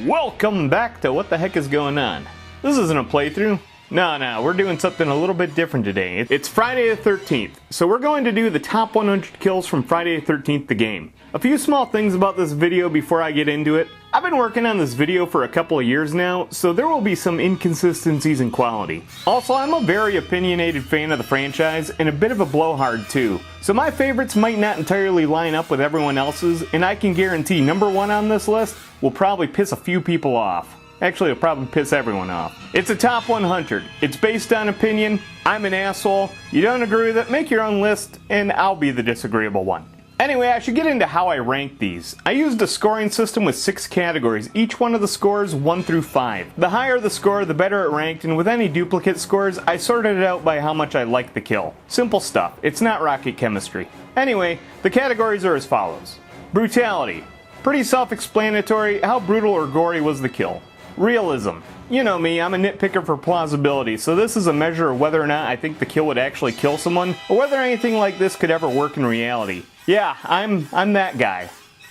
Welcome back to What the Heck is Going On. This isn't a playthrough. No, we're doing something a little bit different today. It's Friday the 13th, so we're going to do the top 100 kills from Friday the 13th the game. A few small things about this video before I get into it. I've been working on this video for a couple of years now, so there will be some inconsistencies in quality. Also, I'm a very opinionated fan of the franchise, and a bit of a blowhard too. So my favorites might not entirely line up with everyone else's, and I can guarantee number one on this list will probably piss a few people off. Actually, it'll probably piss everyone off. It's a top 100. It's based on opinion. I'm an asshole. You don't agree with it? Make your own list, and I'll be the disagreeable one. Anyway, I should get into how I rank these. I used a scoring system with 6 categories, each one of the scores 1 through 5. The higher the score, the better it ranked, and with any duplicate scores, I sorted it out by how much I liked the kill. Simple stuff. It's not rocket chemistry. Anyway, the categories are as follows. Brutality. Pretty self-explanatory. How brutal or gory was the kill? Realism. You know me, I'm a nitpicker for plausibility, so this is a measure of whether or not I think the kill would actually kill someone, or whether anything like this could ever work in reality. Yeah, I'm that guy.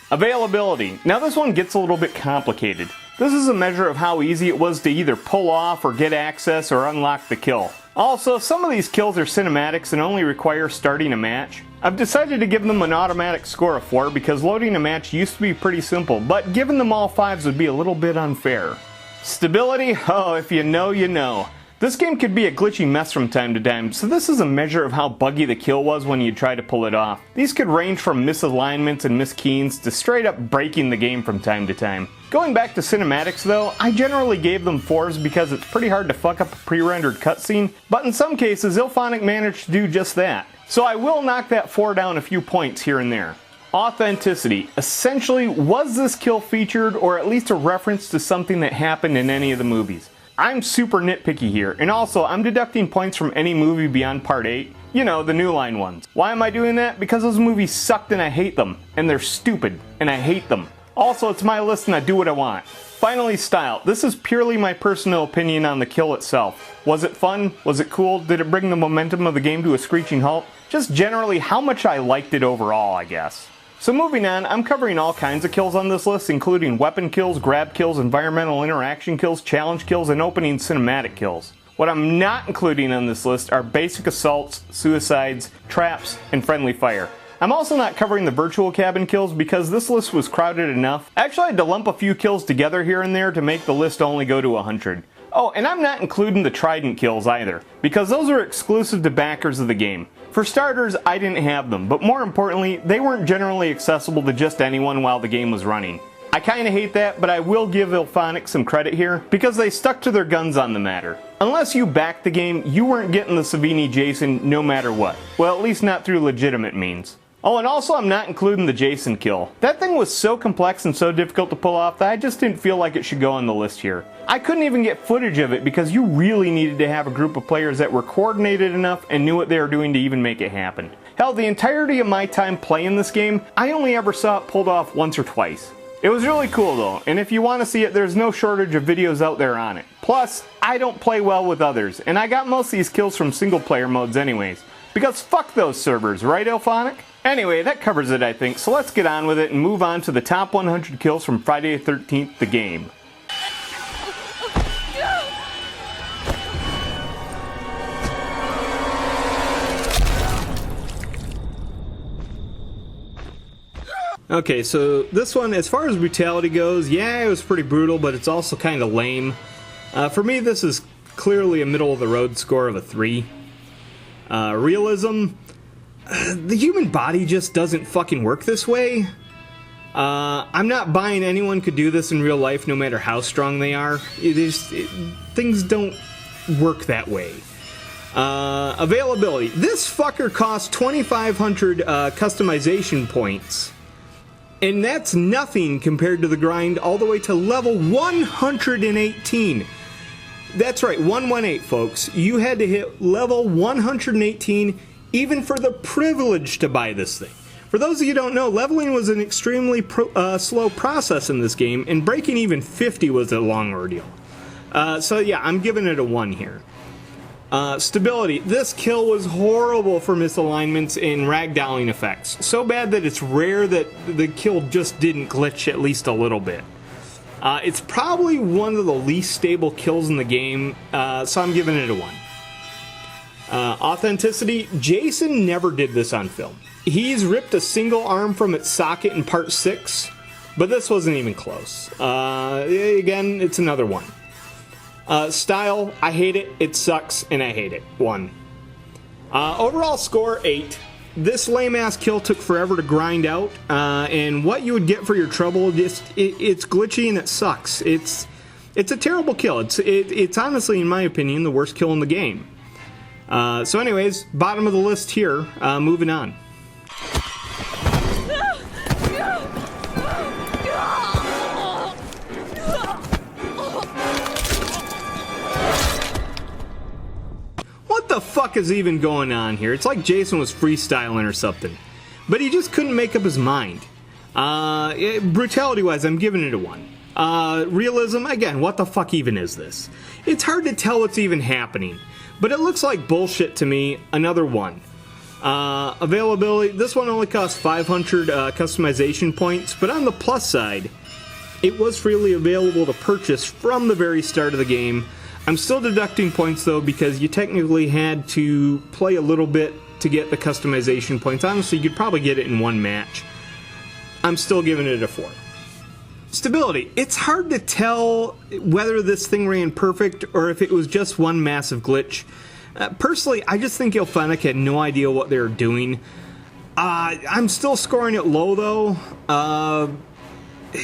Availability. Now this one gets a little bit complicated. This is a measure of how easy it was to either pull off or get access or unlock the kill. Also, some of these kills are cinematics and only require starting a match. I've decided to give them an automatic score of 4 because loading a match used to be pretty simple, but giving them all 5s would be a little bit unfair. Stability? Oh, if you know, you know. This game could be a glitchy mess from time to time, so this is a measure of how buggy the kill was when you try to pull it off. These could range from misalignments and miskeys to straight up breaking the game from time to time. Going back to cinematics though, I generally gave them 4s because it's pretty hard to fuck up a pre-rendered cutscene, but in some cases Ilphonic managed to do just that. So I will knock that 4 down a few points here and there. Authenticity. Essentially, was this kill featured or at least a reference to something that happened in any of the movies? I'm super nitpicky here, and also I'm deducting points from any movie beyond Part 8. You know, the New Line ones. Why am I doing that? Because those movies sucked and I hate them. And they're stupid, and I hate them. Also, it's my list and I do what I want. Finally, style. This is purely my personal opinion on the kill itself. Was it fun? Was it cool? Did it bring the momentum of the game to a screeching halt? Just generally how much I liked it overall, I guess. So moving on, I'm covering all kinds of kills on this list, including weapon kills, grab kills, environmental interaction kills, challenge kills, and opening cinematic kills. What I'm not including on this list are basic assaults, suicides, traps, and friendly fire. I'm also not covering the virtual cabin kills because this list was crowded enough. Actually, I had to lump a few kills together here and there to make the list only go to 100. Oh, and I'm not including the trident kills either, because those are exclusive to backers of the game. For starters, I didn't have them, but more importantly, they weren't generally accessible to just anyone while the game was running. I kinda hate that, but I will give Ilphonic some credit here, because they stuck to their guns on the matter. Unless you backed the game, you weren't getting the Savini Jason no matter what. Well, at least not through legitimate means. Oh, and also I'm not including the Jason kill. That thing was so complex and so difficult to pull off that I just didn't feel like it should go on the list here. I couldn't even get footage of it because you really needed to have a group of players that were coordinated enough and knew what they were doing to even make it happen. Hell, the entirety of my time playing this game, I only ever saw it pulled off once or twice. It was really cool though, and if you want to see it, there's no shortage of videos out there on it. Plus, I don't play well with others, and I got most of these kills from single player modes anyways. Because fuck those servers, right Ilphonic? Anyway, that covers it I think, so let's get on with it and move on to the top 100 kills from Friday the 13th, the game. Okay, so this one, as far as brutality goes, yeah, it was pretty brutal, but it's also kind of lame. For me, this is clearly a middle-of-the-road score of a 3. Realism, the human body just doesn't fucking work this way. I'm not buying anyone could do this in real life, no matter how strong they are. Things don't work that way. Availability. This fucker costs 2,500 customization points. And that's nothing compared to the grind all the way to level 118. That's right, 118, folks. You had to hit level 118 even for the privilege to buy this thing. For those of you who don't know, leveling was an extremely slow process in this game, and breaking even 50 was a long ordeal. So yeah, I'm giving it a 1 here. Stability. This kill was horrible for misalignments and ragdolling effects. So bad that it's rare that the kill just didn't glitch at least a little bit. It's probably one of the least stable kills in the game, so I'm giving it a 1. Authenticity, Jason never did this on film. He's ripped a single arm from its socket in part 6, but this wasn't even close. Again, it's another 1. Style, I hate it, it sucks, and I hate it. 1. Overall score, 8. This lame-ass kill took forever to grind out, and what you would get for your trouble, it's glitchy and it sucks. It's a terrible kill. It's honestly, in my opinion, the worst kill in the game. So anyways, bottom of the list here, moving on. What the fuck is even going on here? It's like Jason was freestyling or something. But he just couldn't make up his mind. Brutality-wise, I'm giving it a 1. Realism, again, what the fuck even is this? It's hard to tell what's even happening. But it looks like bullshit to me, another 1. Availability, this one only costs 500 customization points, but on the plus side, it was freely available to purchase from the very start of the game. I'm still deducting points though because you technically had to play a little bit to get the customization points. Honestly, you could probably get it in one match. I'm still giving it a 4. Stability. It's hard to tell whether this thing ran perfect or if it was just one massive glitch. Personally, I just think Ilfenic had no idea what they were doing. I'm still scoring it low though.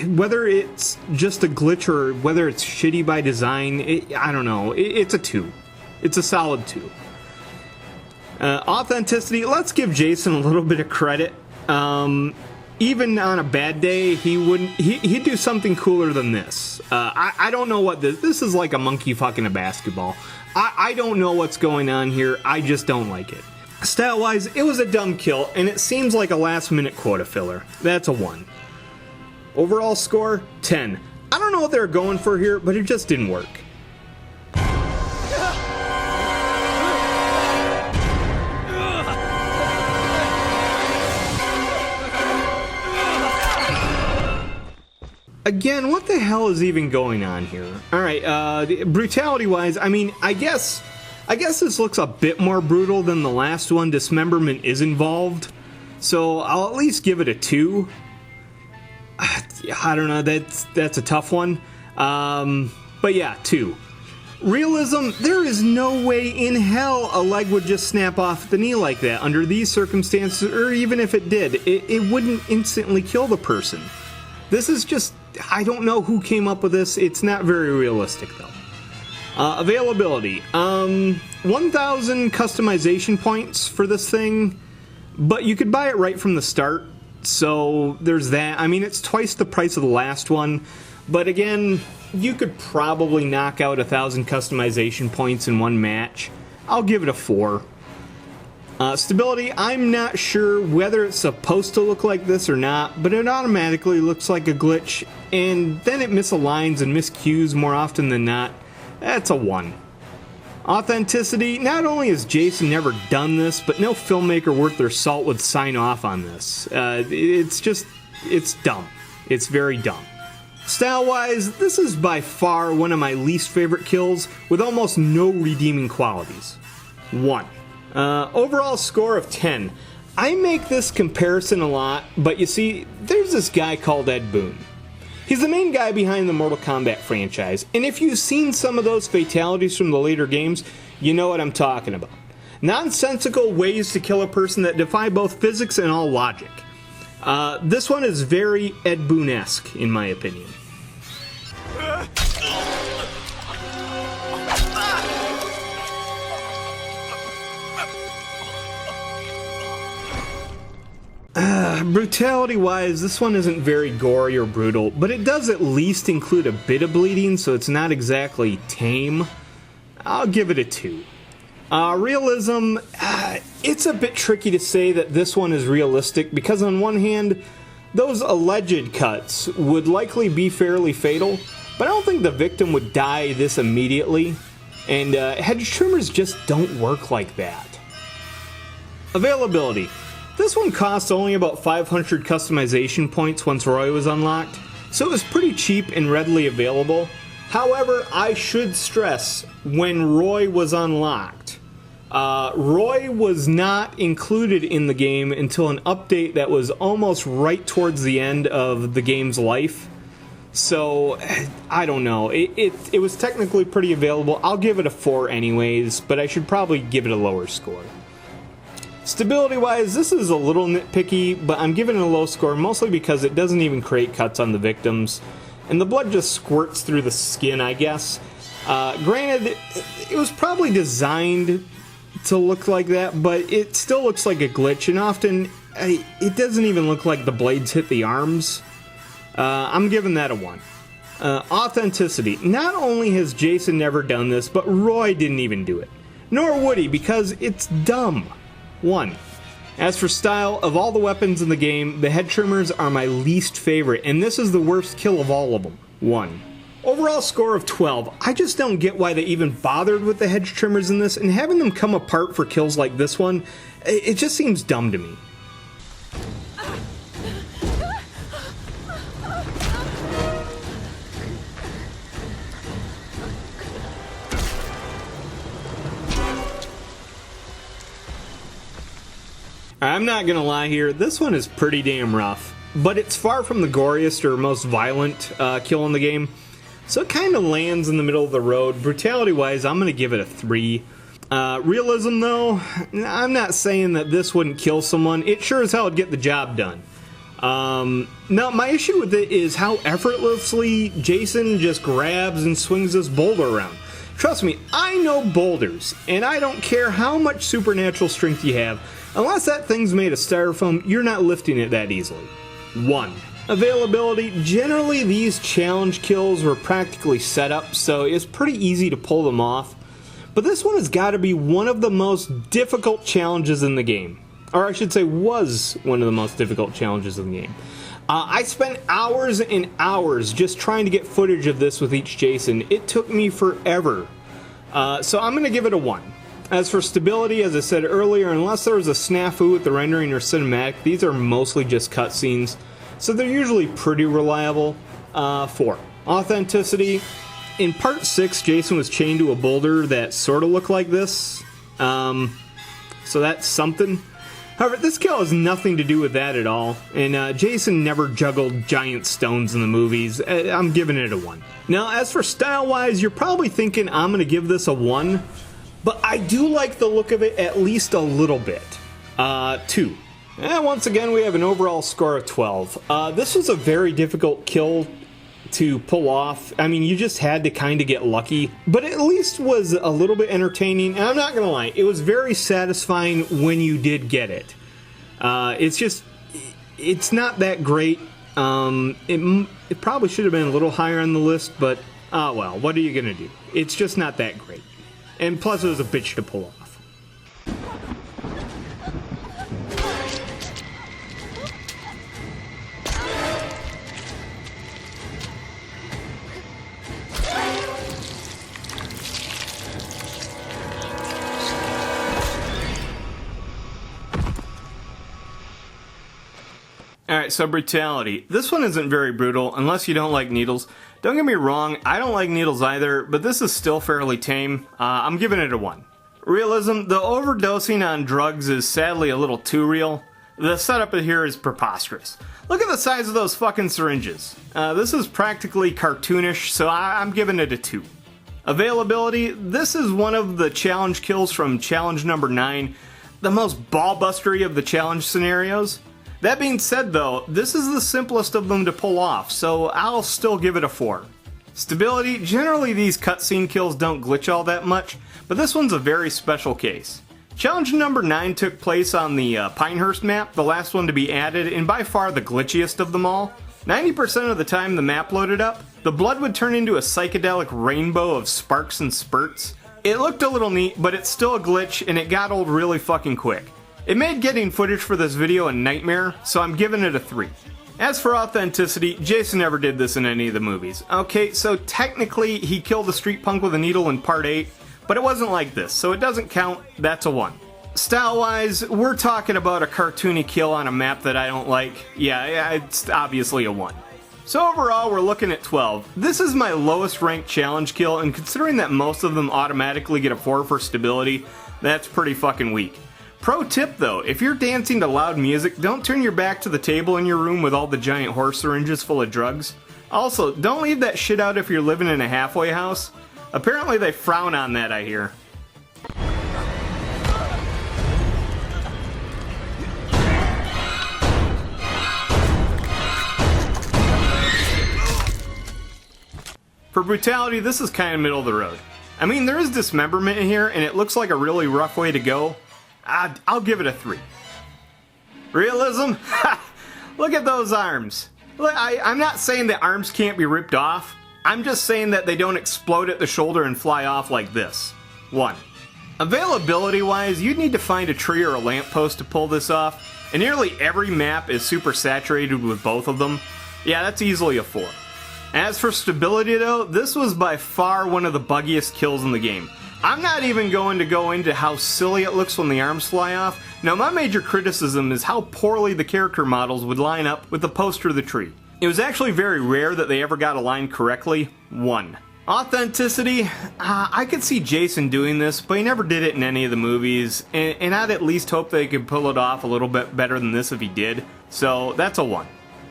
Whether it's just a glitch or whether it's shitty by design, I don't know. It's a 2. It's a solid 2. Authenticity, let's give Jason a little bit of credit. Even on a bad day, he'd do something cooler than this. I don't know what this is like a monkey fucking a basketball. I don't know what's going on here. I just don't like it. Style-wise, it was a dumb kill, and it seems like a last-minute quota filler. That's a 1. Overall score, 10. I don't know what they were going for here, but it just didn't work. Again, what the hell is even going on here? Alright, brutality-wise, I mean, I guess this looks a bit more brutal than the last one. Dismemberment is involved, so I'll at least give it a 2. I don't know, that's a tough one. But yeah, 2. Realism, there is no way in hell a leg would just snap off the knee like that under these circumstances, or even if it did, it wouldn't instantly kill the person. This is just, I don't know who came up with this. It's not very realistic though. Availability, 1,000 customization points for this thing, but you could buy it right from the start. So there's that. I mean, it's twice the price of the last one, but again, you could probably knock out 1,000 customization points in one match. I'll give it a 4. Stability, I'm not sure whether it's supposed to look like this or not, but it automatically looks like a glitch, and then it misaligns and miscues more often than not. That's a 1. Authenticity, not only has Jason never done this, but no filmmaker worth their salt would sign off on this. It's dumb. It's very dumb. Style-wise, this is by far one of my least favorite kills, with almost no redeeming qualities. 1. Overall score of 10. I make this comparison a lot, but you see, there's this guy called Ed Boon. He's the main guy behind the Mortal Kombat franchise, and if you've seen some of those fatalities from the later games, you know what I'm talking about. Nonsensical ways to kill a person that defy both physics and all logic. This one is very Ed Boon-esque, in my opinion. Brutality-wise, this one isn't very gory or brutal, but it does at least include a bit of bleeding, so it's not exactly tame. I'll give it a 2. Realism, it's a bit tricky to say that this one is realistic, because on one hand, those alleged cuts would likely be fairly fatal, but I don't think the victim would die this immediately, and hedge trimmers just don't work like that. Availability. This one costs only about 500 customization points once Roy was unlocked, so it was pretty cheap and readily available. However, I should stress, when Roy was unlocked, Roy was not included in the game until an update that was almost right towards the end of the game's life. So, I don't know. It was technically pretty available. I'll give it a 4 anyways, but I should probably give it a lower score. Stability-wise, this is a little nitpicky, but I'm giving it a low score mostly because it doesn't even create cuts on the victims, and the blood just squirts through the skin, I guess. Granted, it was probably designed to look like that, but it still looks like a glitch, and often it doesn't even look like the blades hit the arms. I'm giving that a 1. Authenticity. Not only has Jason never done this, but Roy didn't even do it. Nor would he, because it's dumb. 1. As for style, of all the weapons in the game, the head trimmers are my least favorite, and this is the worst kill of all of them. 1. Overall score of 12. I just don't get why they even bothered with the hedge trimmers in this, and having them come apart for kills like this one, it just seems dumb to me. I'm not gonna lie here, this one is pretty damn rough, but it's far from the goriest or most violent kill in the game, so it kind of lands in the middle of the road. Brutality-wise, I'm gonna give it a 3. Realism, though, I'm not saying that this wouldn't kill someone. It sure as hell would get the job done. Now, my issue with it is how effortlessly Jason just grabs and swings this boulder around. Trust me, I know boulders, and I don't care how much supernatural strength you have. Unless that thing's made of styrofoam, you're not lifting it that easily. 1. Availability. Generally, these challenge kills were practically set up, so it's pretty easy to pull them off. But this one has got to be one of the most difficult challenges in the game. Or I should say, was one of the most difficult challenges in the game. I spent hours and hours just trying to get footage of this with each Jason. It took me forever. So I'm going to give it a 1. As for stability, as I said earlier, unless there was a snafu with the rendering or cinematic, these are mostly just cutscenes, so they're usually pretty reliable. 4. Authenticity. In part 6, Jason was chained to a boulder that sort of looked like this, so that's something. However, this kill has nothing to do with that at all, and Jason never juggled giant stones in the movies. I'm giving it a 1. Now, as for style-wise, you're probably thinking I'm going to give this a 1, but I do like the look of it at least a little bit. 2. And once again, we have an overall score of 12. This was a very difficult kill to pull off. I mean, you just had to kind of get lucky, but at least was a little bit entertaining, and I'm not gonna lie, it was very satisfying when you did get it. It's not that great. It probably should have been a little higher on the list, but well, what are you gonna do? It's just not that great. And plus, it was a bitch to pull off. Alright, so brutality. This one isn't very brutal, unless you don't like needles. Don't get me wrong, I don't like needles either, but this is still fairly tame. I'm giving it a 1. Realism. The overdosing on drugs is sadly a little too real. The setup here is preposterous. Look at the size of those fucking syringes. This is practically cartoonish, so I'm giving it a 2. Availability. This is one of the challenge kills from challenge number 9, the most ballbustery of the challenge scenarios. That being said though, this is the simplest of them to pull off, so I'll still give it a 4. Stability. Generally these cutscene kills don't glitch all that much, but this one's a very special case. Challenge number 9 took place on the Pinehurst map, the last one to be added, and by far the glitchiest of them all. 90% of the time the map loaded up, the blood would turn into a psychedelic rainbow of sparks and spurts. It looked a little neat, but it's still a glitch, and it got old really fucking quick. It made getting footage for this video a nightmare, so I'm giving it a 3. As for authenticity, Jason never did this in any of the movies. Okay, so technically he killed a street punk with a needle in part 8, but it wasn't like this, so it doesn't count. That's a 1. Style-wise, we're talking about a cartoony kill on a map that I don't like. Yeah, it's obviously a 1. So overall, we're looking at 12. This is my lowest ranked challenge kill, and considering that most of them automatically get a 4 for stability, that's pretty fucking weak. Pro tip though, if you're dancing to loud music, don't turn your back to the table in your room with all the giant horse syringes full of drugs. Also, don't leave that shit out if you're living in a halfway house. Apparently they frown on that, I hear. For brutality, this is kind of middle of the road. I mean, there is dismemberment in here, and it looks like a really rough way to go. I'll give it a 3. Realism? Ha! Look at those arms. Look, I'm not saying that arms can't be ripped off. I'm just saying that they don't explode at the shoulder and fly off like this. 1. Availability-wise, you'd need to find a tree or a lamppost to pull this off, and nearly every map is super saturated with both of them. Yeah, that's easily a 4. As for stability though, this was by far one of the buggiest kills in the game. I'm not even going to go into how silly it looks when the arms fly off. Now my major criticism is how poorly the character models would line up with the poster of the tree. It was actually very rare that they ever got aligned correctly. 1. Authenticity, I could see Jason doing this, but he never did it in any of the movies, and I'd at least hope they could pull it off a little bit better than this if he did, so that's a 1.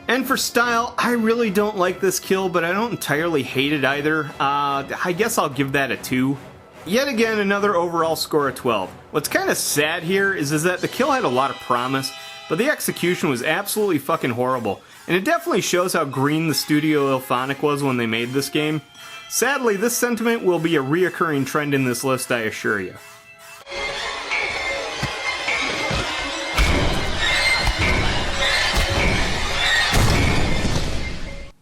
And for style, I really don't like this kill, but I don't entirely hate it either. I guess I'll give that a 2. Yet again, another overall score of 12. What's kind of sad here is that the kill had a lot of promise, but the execution was absolutely fucking horrible, and it definitely shows how green the studio Ilphonic was when they made this game. Sadly, this sentiment will be a reoccurring trend in this list, I assure you.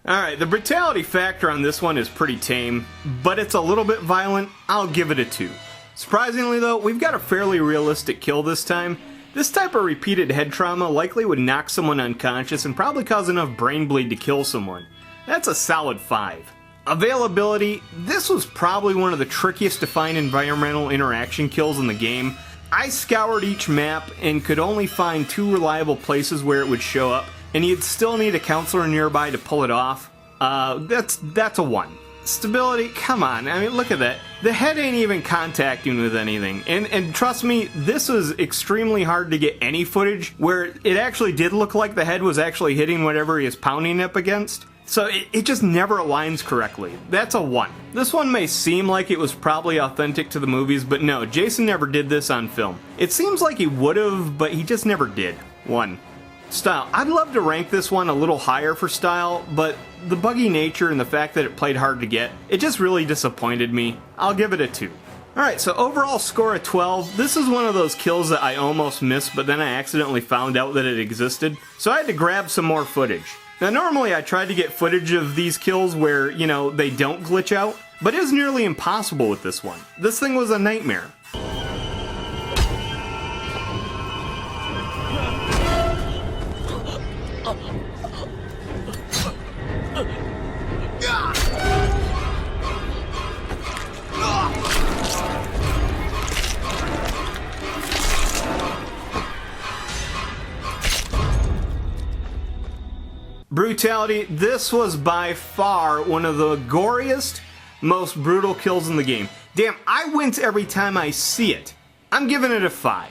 Alright, the brutality factor on this one is pretty tame, but it's a little bit violent. I'll give it a 2. Surprisingly though, we've got a fairly realistic kill this time. This type of repeated head trauma likely would knock someone unconscious and probably cause enough brain bleed to kill someone. That's a solid 5. Availability, this was probably one of the trickiest to find environmental interaction kills in the game. I scoured each map and could only find 2 reliable places where it would show up, and you'd still need a counselor nearby to pull it off. That's a 1. Stability, come on, I mean look at that. The head ain't even contacting with anything, and trust me, this was extremely hard to get any footage where it actually did look like the head was actually hitting whatever he is pounding up against. So it just never aligns correctly. That's a 1. This one may seem like it was probably authentic to the movies, but no, Jason never did this on film. It seems like he would've, but he just never did. 1. Style, I'd love to rank this one a little higher for style, but the buggy nature and the fact that it played hard to get, it just really disappointed me. I'll give it a 2. Alright, so overall score of 12. This is one of those kills that I almost missed, but then I accidentally found out that it existed, so I had to grab some more footage. Now normally I tried to get footage of these kills where, you know, they don't glitch out, but it was nearly impossible with this one. This thing was a nightmare. Brutality, this was by far one of the goriest, most brutal kills in the game. Damn, I wince every time I see it. I'm giving it a 5.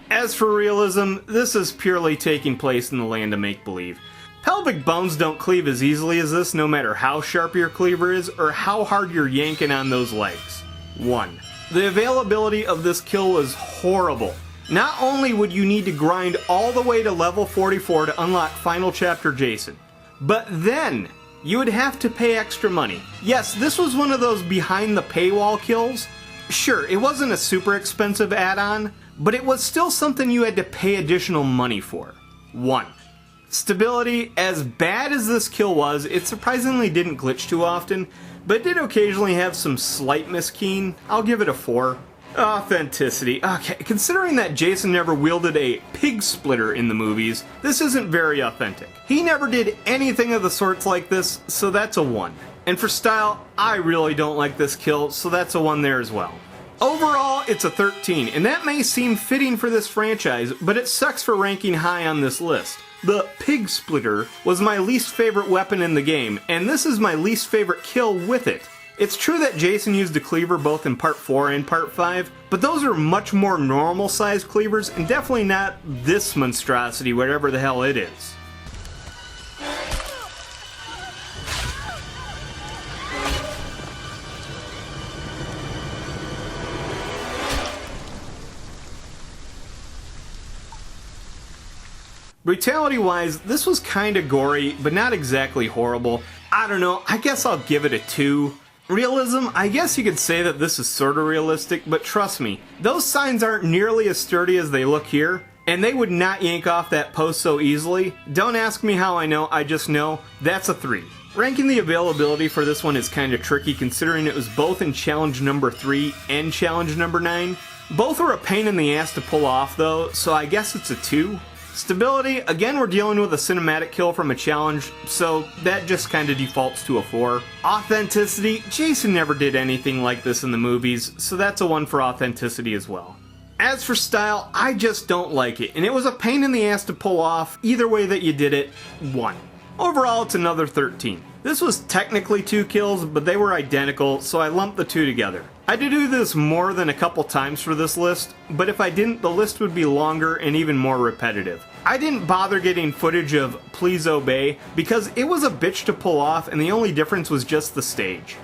As for realism, this is purely taking place in the land of make-believe. Pelvic bones don't cleave as easily as this, no matter how sharp your cleaver is or how hard you're yanking on those legs. 1. The availability of this kill was horrible. Not only would you need to grind all the way to level 44 to unlock Final Chapter Jason, but then you would have to pay extra money. Yes, this was one of those behind the paywall kills. Sure, it wasn't a super expensive add-on, but it was still something you had to pay additional money for. 1. Stability, as bad as this kill was, it surprisingly didn't glitch too often, but it did occasionally have some slight miskeying. I'll give it a 4. Authenticity. Okay, considering that Jason never wielded a pig splitter in the movies, this isn't very authentic. He never did anything of the sorts like this, so that's a 1. And for style, I really don't like this kill, so that's a 1 there as well. Overall, it's a 13, and that may seem fitting for this franchise, but it sucks for ranking high on this list. The Pig Splitter was my least favorite weapon in the game, and this is my least favorite kill with it. It's true that Jason used a cleaver both in Part 4 and Part 5, but those are much more normal sized cleavers and definitely not this monstrosity, whatever the hell it is. Brutality-wise, this was kinda gory, but not exactly horrible. I don't know, I guess I'll give it a 2. Realism, I guess you could say that this is sorta realistic, but trust me, those signs aren't nearly as sturdy as they look here, and they would not yank off that post so easily. Don't ask me how I know, I just know. That's a 3. Ranking the availability for this one is kinda tricky considering it was both in challenge number 3 and challenge number 9. Both were a pain in the ass to pull off though, so I guess it's a 2. Stability, again we're dealing with a cinematic kill from a challenge, so that just kinda defaults to a 4. Authenticity, Jason never did anything like this in the movies, so that's a 1 for authenticity as well. As for style, I just don't like it, and it was a pain in the ass to pull off. Either way that you did it, 1. Overall, it's another 13. This was technically 2 kills, but they were identical, so I lumped the 2 together. I did do this more than a couple times for this list, but if I didn't, the list would be longer and even more repetitive. I didn't bother getting footage of Please Obey because it was a bitch to pull off and the only difference was just the stage.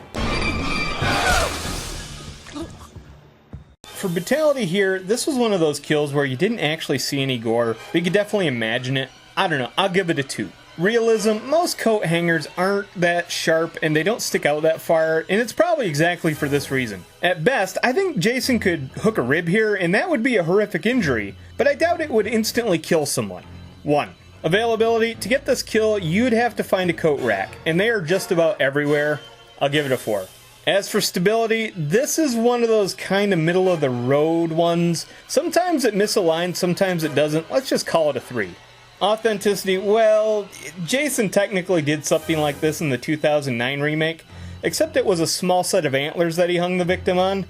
For brutality here, this was one of those kills where you didn't actually see any gore, but you could definitely imagine it. I don't know, I'll give it a 2. Realism, most coat hangers aren't that sharp and they don't stick out that far, and it's probably exactly for this reason. At best, I think Jason could hook a rib here and that would be a horrific injury, but I doubt it would instantly kill someone. 1. Availability, to get this kill, you'd have to find a coat rack, and they are just about everywhere. I'll give it a 4. As for stability, this is one of those kind of middle of the road ones. Sometimes it misaligns, sometimes it doesn't. Let's just call it a 3. Authenticity, well, Jason technically did something like this in the 2009 remake, except it was a small set of antlers that he hung the victim on.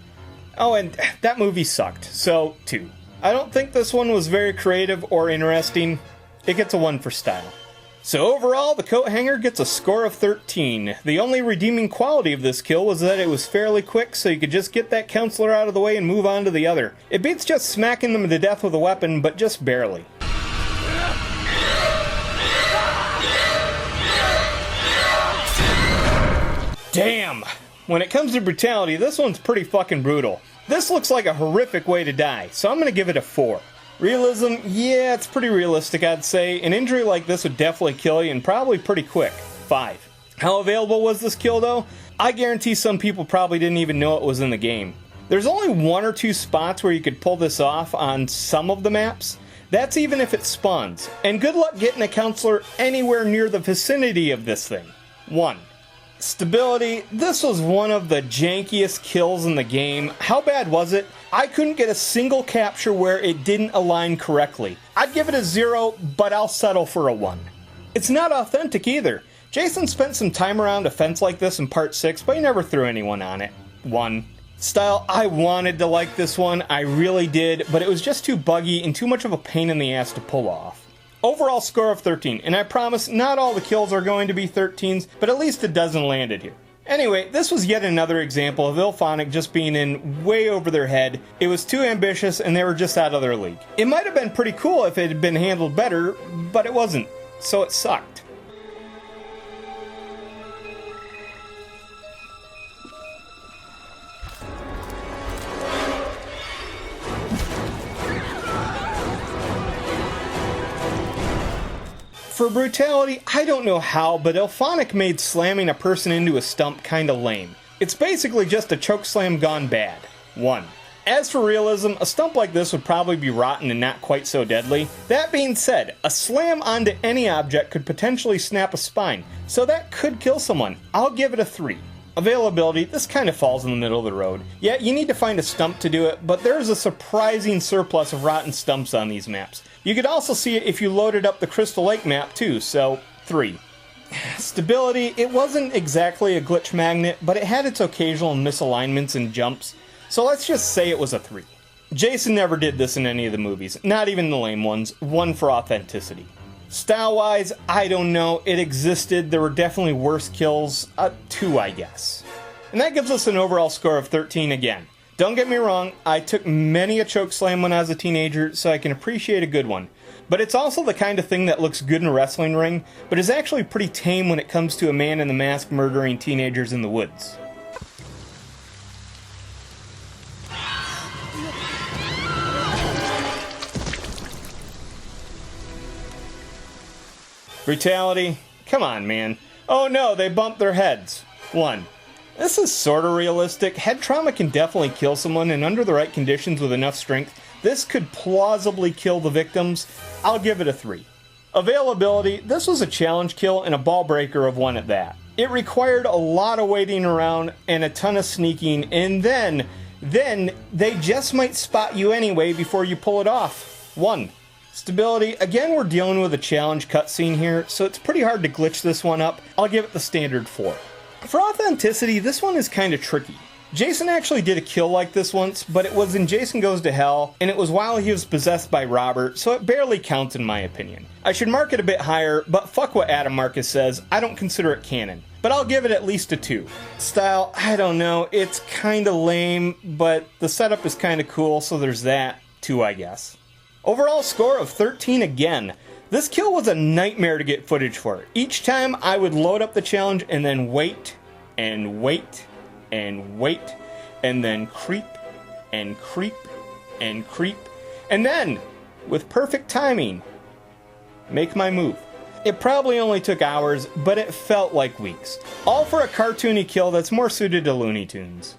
Oh, and that movie sucked, so 2. I don't think this one was very creative or interesting. It gets a 1 for style. So overall, the coat hanger gets a score of 13. The only redeeming quality of this kill was that it was fairly quick, so you could just get that counselor out of the way and move on to the other. It beats just smacking them to death with a weapon, but just barely. Damn! When it comes to brutality, this one's pretty fucking brutal. This looks like a horrific way to die, so I'm gonna give it a 4. Realism, yeah, it's pretty realistic, I'd say. An injury like this would definitely kill you, and probably pretty quick. 5. How available was this kill, though? I guarantee some people probably didn't even know it was in the game. There's only 1 or 2 spots where you could pull this off on some of the maps. That's even if it spawns. And good luck getting a counselor anywhere near the vicinity of this thing. 1. Stability, this was one of the jankiest kills in the game. How bad was it? I couldn't get a single capture where it didn't align correctly. I'd give it a 0, but I'll settle for a 1. It's not authentic either. Jason spent some time around a fence like this in Part 6, but he never threw anyone on it. 1. Style, I wanted to like this one, I really did, but it was just too buggy and too much of a pain in the ass to pull off. Overall score of 13, and I promise not all the kills are going to be 13s, but at least a dozen landed here. Anyway, this was yet another example of IllFonic just being in way over their head. It was too ambitious and they were just out of their league. It might have been pretty cool if it had been handled better, but it wasn't, so it sucked. For brutality, I don't know how, but IllFonic made slamming a person into a stump kinda lame. It's basically just a chokeslam gone bad. 1. As for realism, a stump like this would probably be rotten and not quite so deadly. That being said, a slam onto any object could potentially snap a spine, so that could kill someone. I'll give it a 3. Availability, this kind of falls in the middle of the road. Yeah, you need to find a stump to do it, but there's a surprising surplus of rotten stumps on these maps. You could also see it if you loaded up the Crystal Lake map too, so 3. Stability, it wasn't exactly a glitch magnet, but it had its occasional misalignments and jumps, so let's just say it was a 3. Jason never did this in any of the movies, not even the lame ones. 1 for authenticity. Style-wise, I don't know. It existed. There were definitely worse kills. 2, I guess. And that gives us an overall score of 13 again. Don't get me wrong, I took many a chokeslam when I was a teenager, so I can appreciate a good one. But it's also the kind of thing that looks good in a wrestling ring, but is actually pretty tame when it comes to a man in the mask murdering teenagers in the woods. Brutality? Come on, man. Oh no, they bumped their heads. 1. This is sorta realistic. Head trauma can definitely kill someone, and under the right conditions with enough strength, this could plausibly kill the victims. I'll give it a 3. Availability, this was a challenge kill and a ball breaker of 1 at that. It required a lot of waiting around and a ton of sneaking, and then they just might spot you anyway before you pull it off. 1. Stability, again we're dealing with a challenge cutscene here, so it's pretty hard to glitch this one up. I'll give it the standard 4. For authenticity, this one is kind of tricky. Jason actually did a kill like this once, but it was in Jason Goes to Hell, and it was while he was possessed by Robert, so it barely counts in my opinion. I should mark it a bit higher, but fuck what Adam Marcus says, I don't consider it canon. But I'll give it at least a 2. Style, I don't know, it's kinda lame, but the setup is kinda cool, so there's that. 2, I guess. Overall score of 13 again. This kill was a nightmare to get footage for. Each time I would load up the challenge and then wait, and wait, and wait, and then creep, and creep, and creep, and then, with perfect timing, make my move. It probably only took hours, but it felt like weeks. All for a cartoony kill that's more suited to Looney Tunes.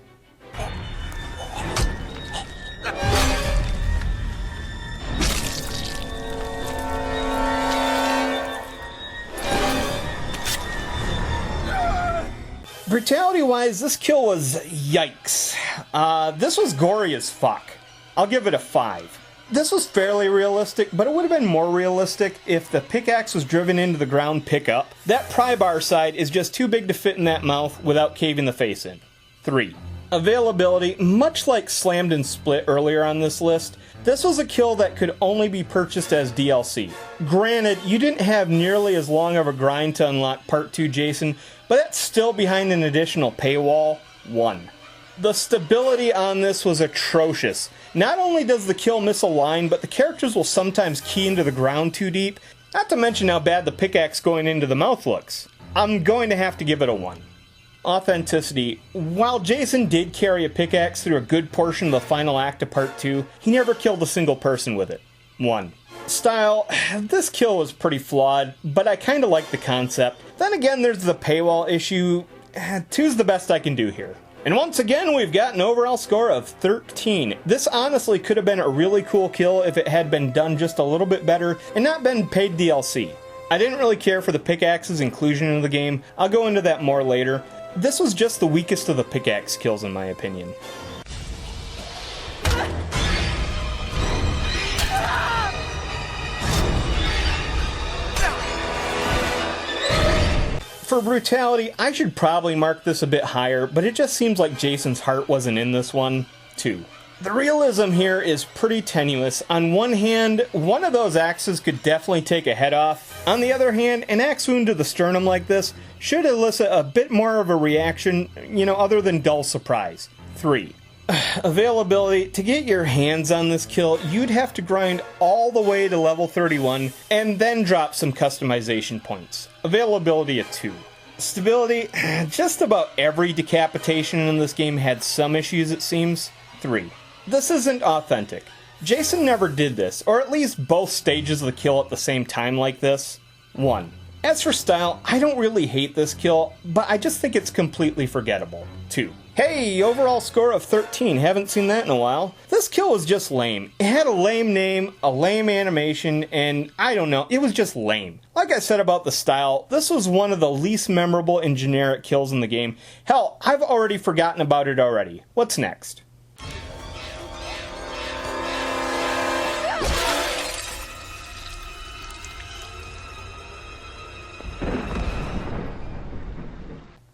Brutality-wise, this kill was yikes. This was gory as fuck. I'll give it a 5. This was fairly realistic, but it would have been more realistic if the pickaxe was driven into the ground pickup. That pry bar side is just too big to fit in that mouth without caving the face in. 3. Availability, much like Slammed and Split earlier on this list, this was a kill that could only be purchased as DLC. Granted, you didn't have nearly as long of a grind to unlock Part 2 Jason, but that's still behind an additional paywall. 1. The stability on this was atrocious. Not only does the kill miss a line, but the characters will sometimes key into the ground too deep, not to mention how bad the pickaxe going into the mouth looks. I'm going to have to give it a 1. Authenticity. While Jason did carry a pickaxe through a good portion of the final act of Part 2, he never killed a single person with it. 1. Style, this kill was pretty flawed, but I kinda like the concept. Then again, there's the paywall issue. 2's the best I can do here. And once again, we've got an overall score of 13. This honestly could have been a really cool kill if it had been done just a little bit better and not been paid DLC. I didn't really care for the pickaxe's inclusion in the game. I'll go into that more later. This was just the weakest of the pickaxe kills in my opinion. For brutality, I should probably mark this a bit higher, but it just seems like Jason's heart wasn't in this one. 2. The realism here is pretty tenuous. On one hand, one of those axes could definitely take a head off. On the other hand, an axe wound to the sternum like this should elicit a bit more of a reaction, other than dull surprise. 3. Availability. To get your hands on this kill, you'd have to grind all the way to level 31 and then drop some customization points. Availability of 2. Stability. Just about every decapitation in this game had some issues, it seems. 3. This isn't authentic. Jason never did this, or at least both stages of the kill at the same time like this. 1. As for style, I don't really hate this kill, but I just think it's completely forgettable. 2. Hey, overall score of 13, haven't seen that in a while. This kill was just lame. It had a lame name, a lame animation, and I don't know, it was just lame. Like I said about the style, this was one of the least memorable and generic kills in the game. Hell, I've already forgotten about it already. What's next?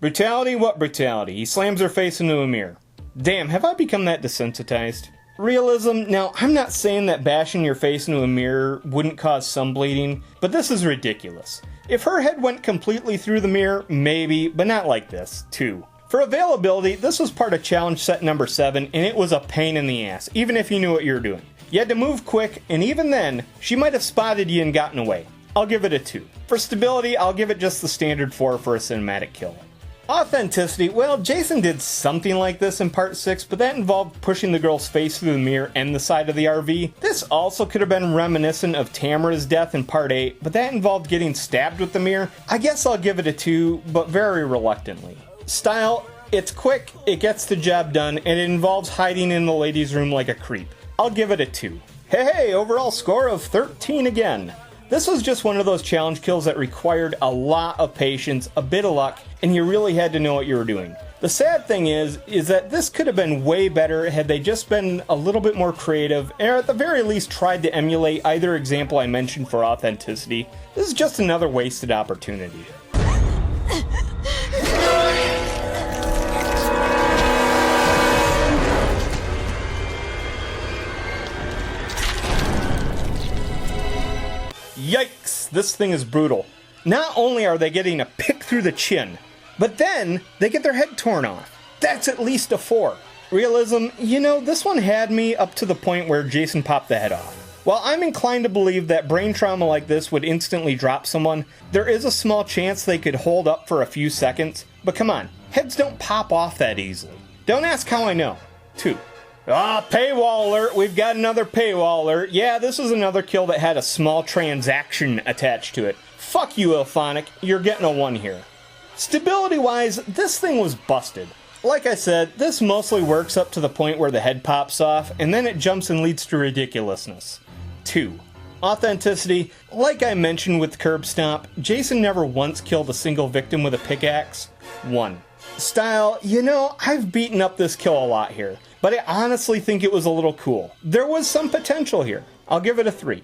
Brutality? What brutality? He slams her face into a mirror. Damn, have I become that desensitized? Realism, now I'm not saying that bashing your face into a mirror wouldn't cause some bleeding, but this is ridiculous. If her head went completely through the mirror, maybe, but not like this. 2. For availability, this was part of challenge set number 7, and it was a pain in the ass, even if you knew what you were doing. You had to move quick, and even then, she might have spotted you and gotten away. I'll give it a 2. For stability, I'll give it just the standard 4 for a cinematic kill. Authenticity, well, Jason did something like this in part 6, but that involved pushing the girl's face through the mirror and the side of the RV. This also could have been reminiscent of Tamara's death in part 8, but that involved getting stabbed with the mirror. I guess I'll give it a 2, but very reluctantly. Style, it's quick, it gets the job done, and it involves hiding in the ladies' room like a creep. I'll give it a 2. Hey, overall score of 13 again. This was just one of those challenge kills that required a lot of patience, a bit of luck, and you really had to know what you were doing. The sad thing is that this could have been way better had they just been a little bit more creative, or at the very least tried to emulate either example I mentioned for authenticity. This is just another wasted opportunity. Yikes, this thing is brutal. Not only are they getting a pick through the chin, but then they get their head torn off. That's at least a 4. Realism, you know, this one had me up to the point where Jason popped the head off. While I'm inclined to believe that brain trauma like this would instantly drop someone, there is a small chance they could hold up for a few seconds. But come on, heads don't pop off that easily. Don't ask how I know. 2. Paywall alert, we've got another paywall alert. Yeah, this is another kill that had a small transaction attached to it. Fuck you, Ilphonic, you're getting a 1 here. Stability-wise, this thing was busted. Like I said, this mostly works up to the point where the head pops off, and then it jumps and leads to ridiculousness. 2. Authenticity, like I mentioned with Curb Stomp, Jason never once killed a single victim with a pickaxe. 1. Style, you know, I've beaten up this kill a lot here, but I honestly think it was a little cool. There was some potential here. I'll give it a 3.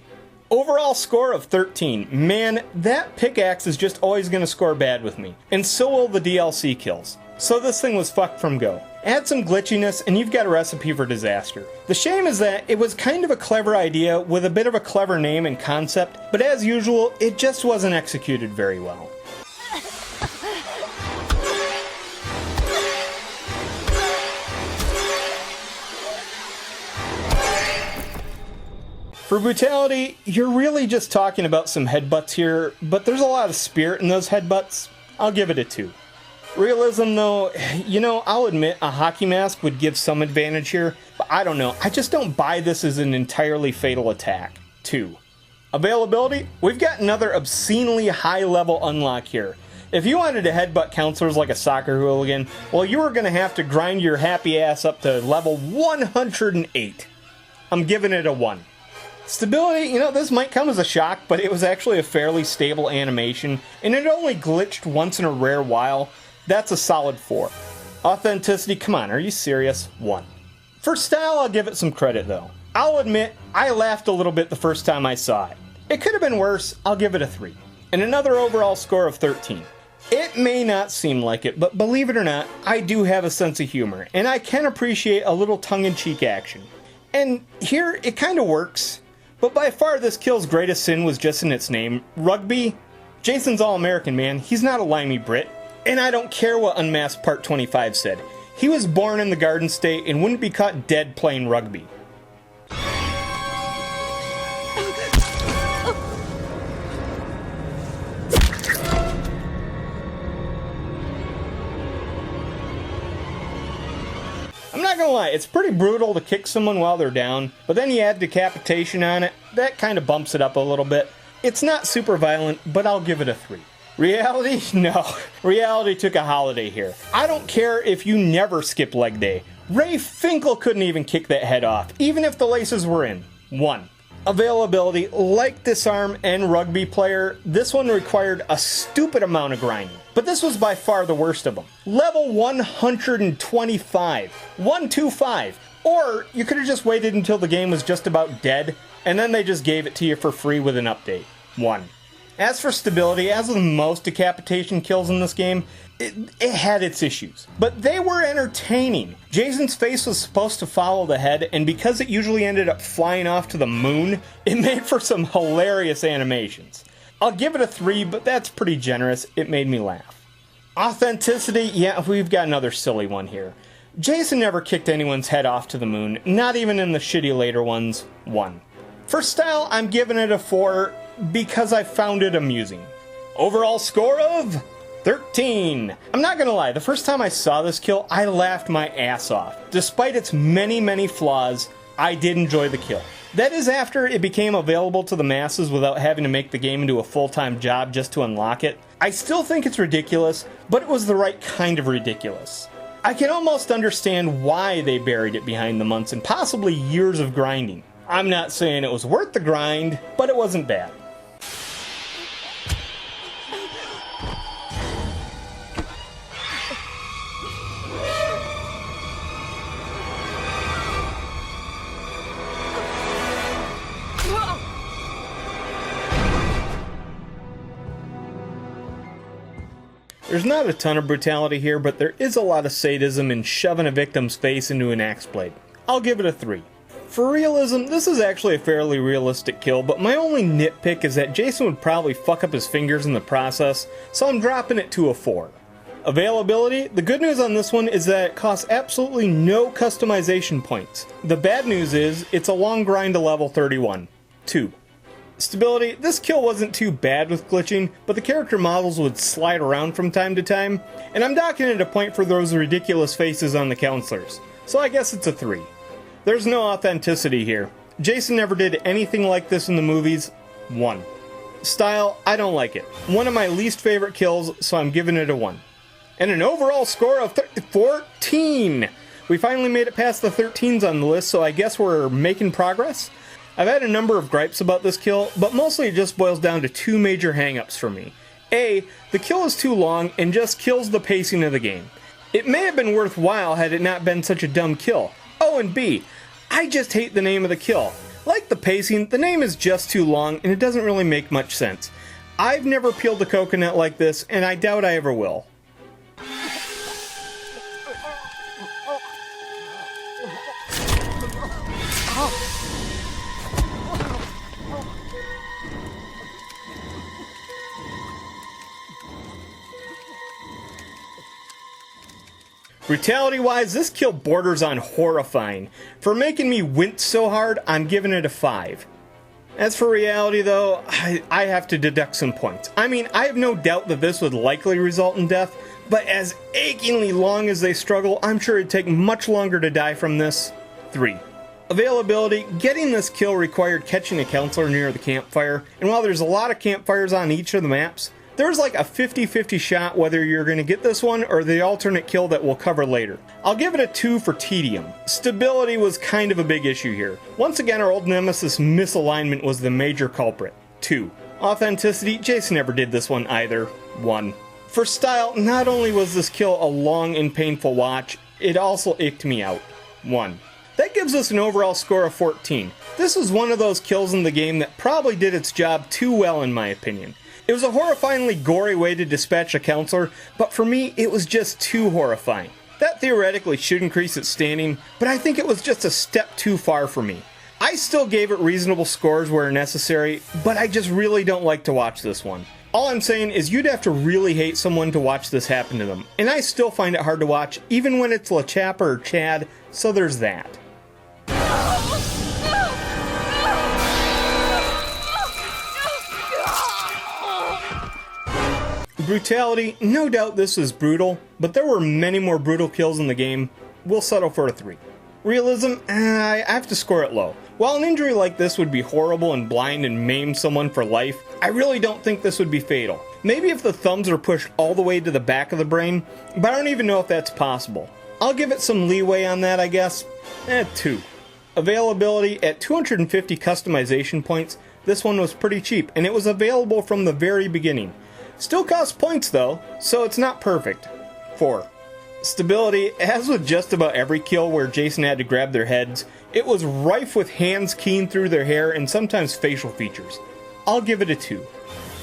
Overall score of 13. Man, that pickaxe is just always going to score bad with me, and so will the DLC kills. So this thing was fucked from go. Add some glitchiness and you've got a recipe for disaster. The shame is that it was kind of a clever idea with a bit of a clever name and concept, but as usual, it just wasn't executed very well. For brutality, you're really just talking about some headbutts here, but there's a lot of spirit in those headbutts. I'll give it a 2. Realism though, you know, I'll admit a hockey mask would give some advantage here, but I don't know, I just don't buy this as an entirely fatal attack. 2. Availability, we've got another obscenely high level unlock here. If you wanted to headbutt counselors like a soccer hooligan, well, you were going to have to grind your happy ass up to level 108. I'm giving it a 1. Stability, you know, this might come as a shock, but it was actually a fairly stable animation, and it only glitched once in a rare while. That's a solid 4. Authenticity, come on, are you serious? 1. For style, I'll give it some credit though. I'll admit, I laughed a little bit the first time I saw it. It could have been worse, I'll give it a 3. And another overall score of 13. It may not seem like it, but believe it or not, I do have a sense of humor, and I can appreciate a little tongue-in-cheek action. And here, it kind of works. But by far this kill's greatest sin was just in its name. Rugby? Jason's all-American, man. He's not a limey Brit. And I don't care what Unmasked Part 25 said. He was born in the Garden State and wouldn't be caught dead playing rugby. I'm not gonna lie, it's pretty brutal to kick someone while they're down, but then you add decapitation on it, that kind of bumps it up a little bit. It's not super violent, but I'll give it a 3. Reality? No. Reality took a holiday here. I don't care if you never skip leg day. Ray Finkel couldn't even kick that head off, even if the laces were in. 1. Availability, like Disarm and Rugby Player, this one required a stupid amount of grinding. But this was by far the worst of them. Level 125. 125. Or you could have just waited until the game was just about dead, and then they just gave it to you for free with an update. 1. As for stability, as with most decapitation kills in this game, it had its issues, but they were entertaining. Jason's face was supposed to follow the head, and because it usually ended up flying off to the moon, it made for some hilarious animations. I'll give it a 3, but that's pretty generous. It made me laugh. Authenticity, yeah, we've got another silly one here. Jason never kicked anyone's head off to the moon, not even in the shitty later ones. 1. For style, I'm giving it a 4 because I found it amusing. Overall score of 13. I'm not gonna lie, the first time I saw this kill, I laughed my ass off. Despite its many flaws, I did enjoy the kill. That is after it became available to the masses without having to make the game into a full-time job just to unlock it. I still think it's ridiculous, but it was the right kind of ridiculous. I can almost understand why they buried it behind the months and possibly years of grinding. I'm not saying it was worth the grind, but it wasn't bad. There's not a ton of brutality here, but there is a lot of sadism in shoving a victim's face into an axe blade. I'll give it a 3. For realism, this is actually a fairly realistic kill, but my only nitpick is that Jason would probably fuck up his fingers in the process, so I'm dropping it to a 4. Availability, the good news on this one is that it costs absolutely no customization points. The bad news is, it's a long grind to level 31. 2. Stability, this kill wasn't too bad with glitching, but the character models would slide around from time to time, and I'm docking it a point for those ridiculous faces on the counselors, so I guess it's a 3. There's no authenticity here. Jason never did anything like this in the movies. 1. Style, I don't like it. One of my least favorite kills, so I'm giving it a 1. And an overall score of 14! We finally made it past the 13s on the list, so I guess we're making progress? I've had a number of gripes about this kill, but mostly it just boils down to 2 major hangups for me. A, the kill is too long and just kills the pacing of the game. It may have been worthwhile had it not been such a dumb kill. Oh, and B, I just hate the name of the kill. Like the pacing, the name is just too long and it doesn't really make much sense. I've never peeled a coconut like this, and I doubt I ever will. Brutality-wise, this kill borders on horrifying. For making me wince so hard, I'm giving it a 5. As for reality though, I have to deduct some points. I mean, I have no doubt that this would likely result in death, but as achingly long as they struggle, I'm sure it'd take much longer to die from this. 3. Availability, getting this kill required catching a counselor near the campfire, and while there's a lot of campfires on each of the maps, there's like a 50-50 shot whether you're going to get this one or the alternate kill that we'll cover later. I'll give it a 2 for tedium. Stability was kind of a big issue here. Once again, our old nemesis misalignment was the major culprit. 2. Authenticity, Jason never did this one either. 1. For style, not only was this kill a long and painful watch, it also icked me out. 1. That gives us an overall score of 14. This was one of those kills in the game that probably did its job too well in my opinion. It was a horrifyingly gory way to dispatch a counselor, but for me, it was just too horrifying. That theoretically should increase its standing, but I think it was just a step too far for me. I still gave it reasonable scores where necessary, but I just really don't like to watch this one. All I'm saying is you'd have to really hate someone to watch this happen to them, and I still find it hard to watch, even when it's LaChappa or Chad, so there's that. Brutality, no doubt this is brutal, but there were many more brutal kills in the game. We'll settle for a 3. Realism, I have to score it low. While an injury like this would be horrible and blind and maim someone for life, I really don't think this would be fatal. Maybe if the thumbs are pushed all the way to the back of the brain, but I don't even know if that's possible. I'll give it some leeway on that, I guess. 2. Availability, at 250 customization points, this one was pretty cheap, and it was available from the very beginning. Still costs points though, so it's not perfect. 4. Stability, as with just about every kill where Jason had to grab their heads, it was rife with hands keying through their hair and sometimes facial features. I'll give it a 2.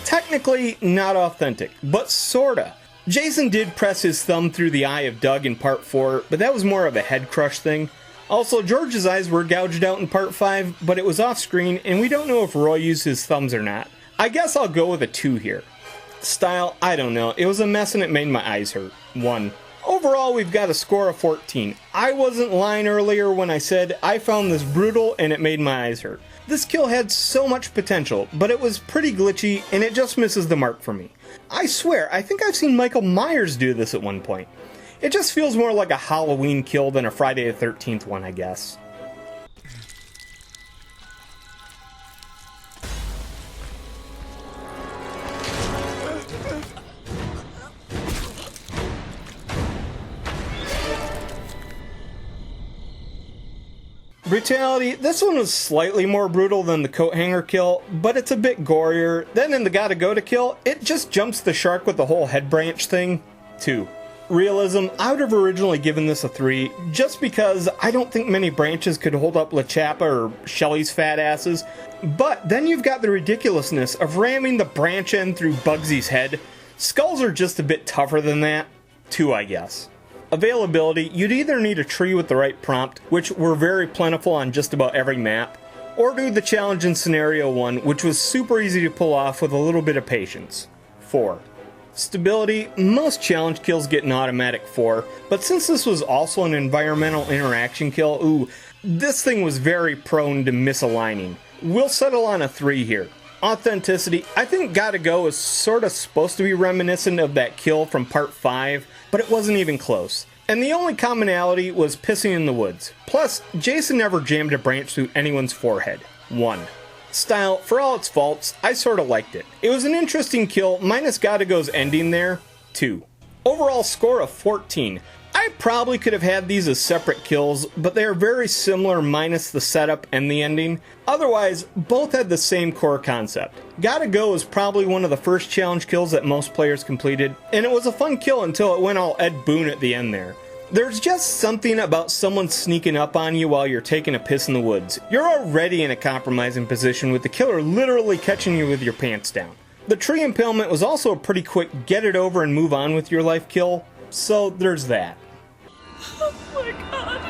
Technically not authentic, but sorta. Jason did press his thumb through the eye of Doug in part 4, but that was more of a head crush thing. Also, George's eyes were gouged out in part 5, but it was off screen, and we don't know if Roy used his thumbs or not. I guess I'll go with a 2 here. Style, I don't know. It was a mess and it made my eyes hurt. 1. Overall, we've got a score of 14. I wasn't lying earlier when I said I found this brutal and it made my eyes hurt. This kill had so much potential, but it was pretty glitchy and it just misses the mark for me. I swear, I think I've seen Michael Myers do this at one point. It just feels more like a Halloween kill than a Friday the 13th one, I guess. Brutality, this one was slightly more brutal than the coat hanger kill, but it's a bit gorier. Then in the gotta go to kill, it just jumps the shark with the whole head branch thing. 2. Realism, I would have originally given this a 3, just because I don't think many branches could hold up LaChapa or Shelly's fat asses. But then you've got the ridiculousness of ramming the branch end through Bugsy's head. Skulls are just a bit tougher than that. 2, I guess. Availability, you'd either need a tree with the right prompt, which were very plentiful on just about every map, or do the challenge in Scenario 1, which was super easy to pull off with a little bit of patience. 4. Stability, most challenge kills get an automatic 4, but since this was also an environmental interaction kill, this thing was very prone to misaligning. We'll settle on a 3 here. Authenticity, I think Gotta Go is sorta supposed to be reminiscent of that kill from part 5, but it wasn't even close. And the only commonality was pissing in the woods. Plus, Jason never jammed a branch through anyone's forehead. 1. Style, for all its faults, I sorta liked it. It was an interesting kill, minus Gotta Go's ending there. 2. Overall score of 14. I probably could have had these as separate kills, but they are very similar minus the setup and the ending. Otherwise, both had the same core concept. Gotta Go is probably one of the first challenge kills that most players completed, and it was a fun kill until it went all Ed Boon at the end there. There's just something about someone sneaking up on you while you're taking a piss in the woods. You're already in a compromising position with the killer literally catching you with your pants down. The tree impalement was also a pretty quick get it over and move on with your life kill, so there's that. Oh my god.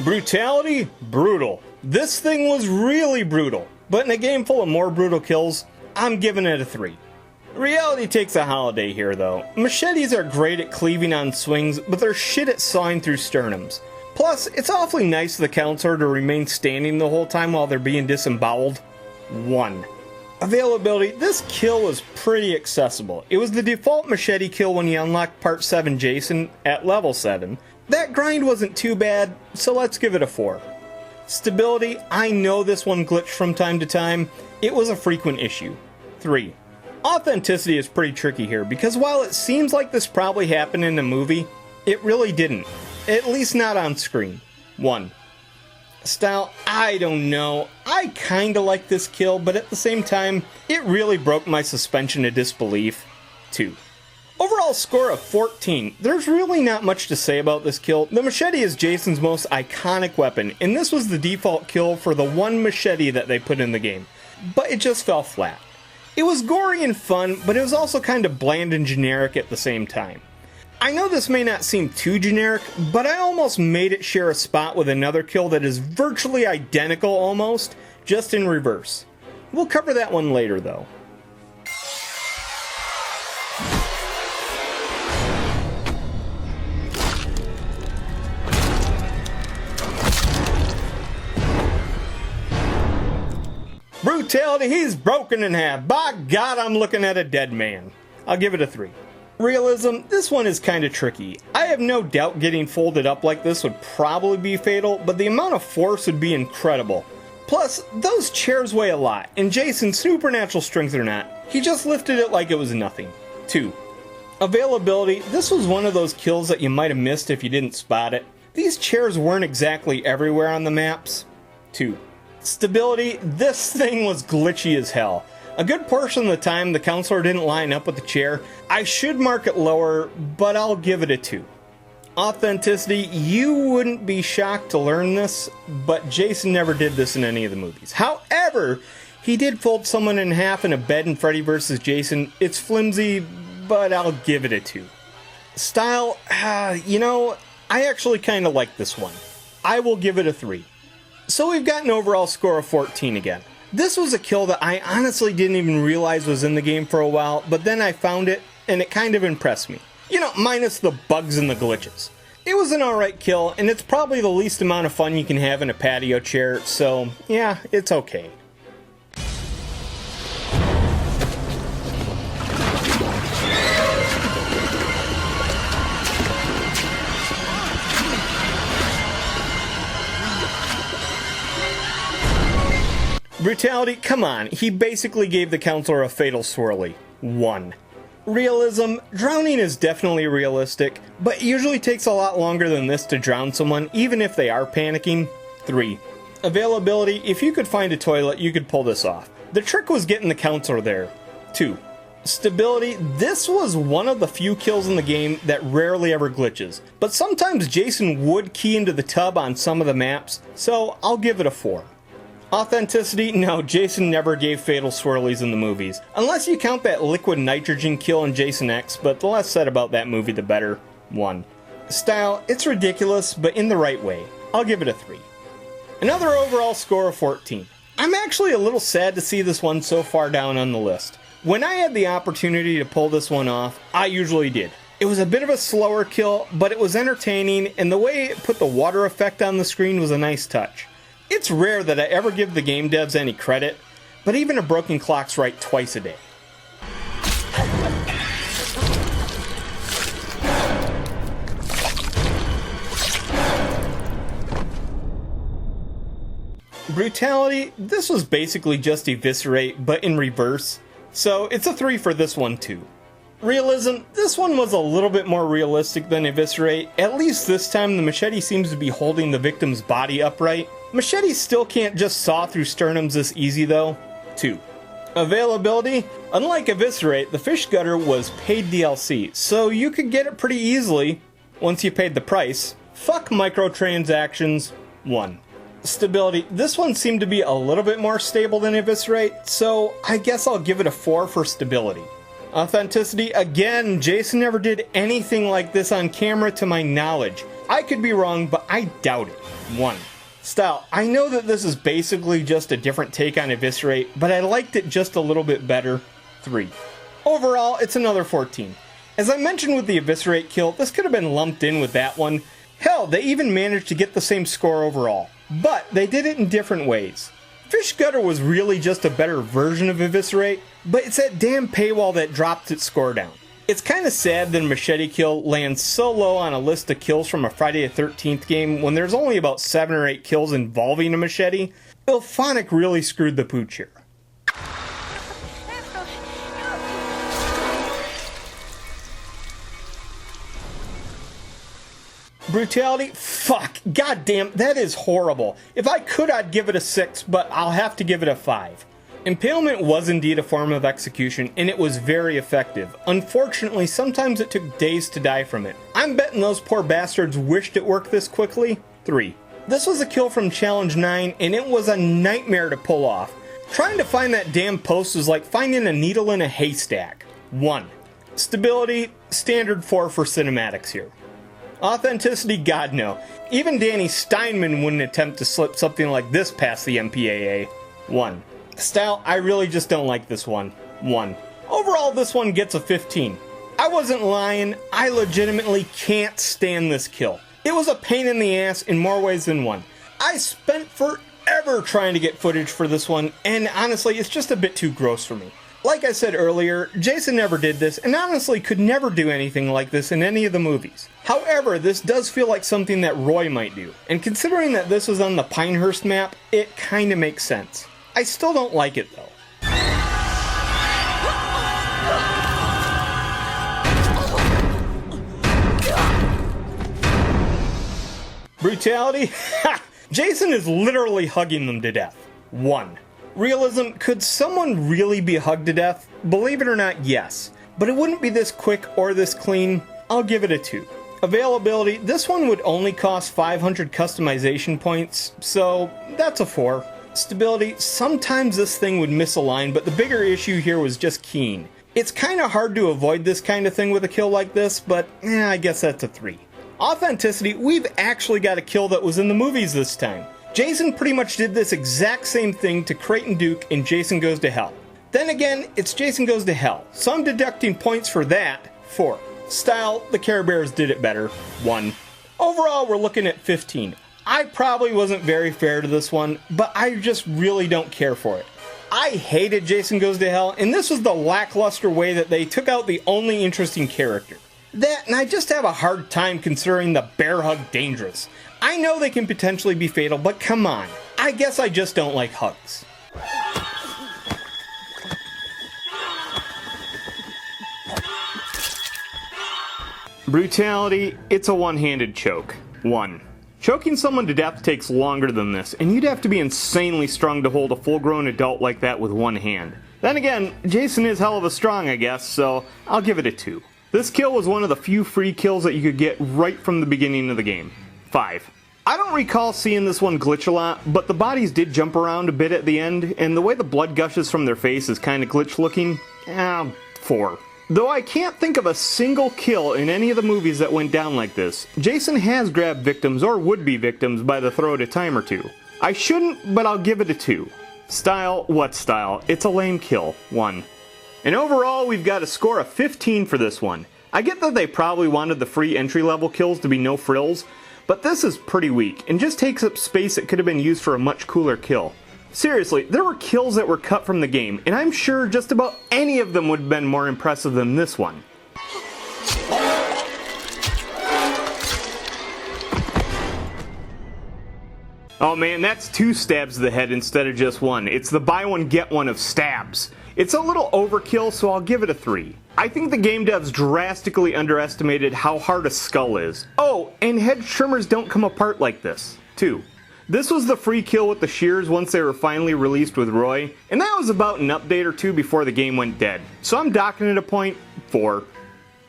Brutality? Brutal. This thing was really brutal, but in a game full of more brutal kills, I'm giving it a 3. Reality takes a holiday here though. Machetes are great at cleaving on swings, but they're shit at sawing through sternums. Plus, it's awfully nice of the counselor to remain standing the whole time while they're being disemboweled. 1. Availability, this kill was pretty accessible. It was the default machete kill when you unlocked part 7 Jason at level 7. That grind wasn't too bad, so let's give it a 4. Stability, I know this one glitched from time to time. It was a frequent issue. 3. Authenticity is pretty tricky here, because while it seems like this probably happened in a movie, it really didn't. At least not on screen. 1. Style, I don't know. I kinda like this kill, but at the same time, it really broke my suspension of disbelief. 2. Overall score of 14. There's really not much to say about this kill. The machete is Jason's most iconic weapon, and this was the default kill for the one machete that they put in the game. But it just fell flat. It was gory and fun, but it was also kind of bland and generic at the same time. I know this may not seem too generic, but I almost made it share a spot with another kill that is virtually identical almost, just in reverse. We'll cover that one later though. Brutality, he's broken in half. By God, I'm looking at a dead man. I'll give it a 3. Realism, this one is kinda tricky. I have no doubt getting folded up like this would probably be fatal, but the amount of force would be incredible. Plus, those chairs weigh a lot, and Jason's supernatural strength or not, he just lifted it like it was nothing. 2. Availability, this was one of those kills that you might have missed if you didn't spot it. These chairs weren't exactly everywhere on the maps. 2. Stability, this thing was glitchy as hell. A good portion of the time the counselor didn't line up with the chair. I should mark it lower, but I'll give it a 2. Authenticity, you wouldn't be shocked to learn this, but Jason never did this in any of the movies. However, he did fold someone in half in a bed in Freddy vs. Jason. It's flimsy, but I'll give it a 2. Style, I actually kind of like this one. I will give it a 3. So we've got an overall score of 14 again. This was a kill that I honestly didn't even realize was in the game for a while, but then I found it, and it kind of impressed me. Minus the bugs and the glitches. It was an alright kill, and it's probably the least amount of fun you can have in a patio chair, so yeah, it's okay. Brutality, come on, he basically gave the counselor a fatal swirly. 1. Realism, drowning is definitely realistic, but usually takes a lot longer than this to drown someone, even if they are panicking. 3. Availability, if you could find a toilet, you could pull this off. The trick was getting the counselor there. 2. Stability, this was one of the few kills in the game that rarely ever glitches, but sometimes Jason would key into the tub on some of the maps, so I'll give it a 4. Authenticity, no, Jason never gave fatal swirlies in the movies. Unless you count that liquid nitrogen kill in Jason X, but the less said about that movie the better. 1. Style, it's ridiculous, but in the right way. I'll give it a 3. Another overall score of 14. I'm actually a little sad to see this one so far down on the list. When I had the opportunity to pull this one off, I usually did. It was a bit of a slower kill, but it was entertaining, and the way it put the water effect on the screen was a nice touch. It's rare that I ever give the game devs any credit, but even a broken clock's right twice a day. Brutality, this was basically just Eviscerate, but in reverse, so it's a 3 for this one too. Realism, this one was a little bit more realistic than Eviscerate. At least this time the machete seems to be holding the victim's body upright. Machetes still can't just saw through sternums this easy though. 2. Availability, unlike Eviscerate, the fish gutter was paid DLC, so you could get it pretty easily once you paid the price. Fuck microtransactions. 1. Stability, this one seemed to be a little bit more stable than Eviscerate, so I guess I'll give it a 4 for stability. Authenticity, again, Jason never did anything like this on camera to my knowledge. I could be wrong, but I doubt it. 1. Style, I know that this is basically just a different take on Eviscerate, but I liked it just a little bit better. 3. Overall, it's another 14. As I mentioned with the Eviscerate kill, this could have been lumped in with that one. Hell, they even managed to get the same score overall. But they did it in different ways. Fish Gutter was really just a better version of Eviscerate, but it's that damn paywall that dropped its score down. It's kind of sad that a machete kill lands so low on a list of kills from a Friday the 13th game when there's only about 7 or 8 kills involving a machete. Ilphonic really screwed the pooch here. Brutality? Fuck. Goddamn, that is horrible. If I could, I'd give it a 6, but I'll have to give it a 5. Impalement was indeed a form of execution, and it was very effective. Unfortunately, sometimes it took days to die from it. I'm betting those poor bastards wished it worked this quickly. 3. This was a kill from Challenge 9, and it was a nightmare to pull off. Trying to find that damn post was like finding a needle in a haystack. 1. Stability, standard 4 for cinematics here. Authenticity, God no. Even Danny Steinman wouldn't attempt to slip something like this past the MPAA. 1. Style, I really just don't like this one. 1. Overall, this one gets a 15. I wasn't lying, I legitimately can't stand this kill. It was a pain in the ass in more ways than one. I spent forever trying to get footage for this one, and honestly, it's just a bit too gross for me. Like I said earlier, Jason never did this, and honestly could never do anything like this in any of the movies. However, this does feel like something that Roy might do, and considering that this was on the Pinehurst map, it kinda makes sense. I still don't like it though. Brutality? Ha! Jason is literally hugging them to death. 1. Realism, could someone really be hugged to death? Believe it or not, yes. But it wouldn't be this quick or this clean. I'll give it a 2. Availability, this one would only cost 500 customization points, so that's a 4. Stability, sometimes this thing would miss a line, but the bigger issue here was just keen. It's kinda hard to avoid this kind of thing with a kill like this, but I guess that's a 3. Authenticity, we've actually got a kill that was in the movies this time. Jason pretty much did this exact same thing to Creighton Duke in Jason Goes to Hell. Then again, it's Jason Goes to Hell, so I'm deducting points for that, 4. Style, the Care Bears did it better, 1. Overall, we're looking at 15. I probably wasn't very fair to this one, but I just really don't care for it. I hated Jason Goes to Hell, and this was the lackluster way that they took out the only interesting character. That, and I just have a hard time considering the bear hug dangerous. I know they can potentially be fatal, but come on. I guess I just don't like hugs. Brutality, it's a one-handed choke. 1. Choking someone to death takes longer than this, and you'd have to be insanely strong to hold a full-grown adult like that with one hand. Then again, Jason is hell of a strong, I guess, so I'll give it a 2. This kill was one of the few free kills that you could get right from the beginning of the game. 5. I don't recall seeing this one glitch a lot, but the bodies did jump around a bit at the end, and the way the blood gushes from their face is kinda glitch looking. 4. Though I can't think of a single kill in any of the movies that went down like this, Jason has grabbed victims or would-be victims by the throat a time or two. I shouldn't, but I'll give it a 2. Style, what style? It's a lame kill. 1. And overall, we've got a score of 15 for this one. I get that they probably wanted the free entry-level kills to be no frills, but this is pretty weak, and just takes up space that could have been used for a much cooler kill. Seriously, there were kills that were cut from the game, and I'm sure just about any of them would have been more impressive than this one. Oh man, that's 2 stabs to the head instead of just 1. It's the buy one get one of stabs. It's a little overkill, so I'll give it a 3. I think the game devs drastically underestimated how hard a skull is. Oh, and hedge trimmers don't come apart like this. 2. This was the free kill with the shears once they were finally released with Roy, and that was about an update or 2 before the game went dead. So I'm docking it a point, 4.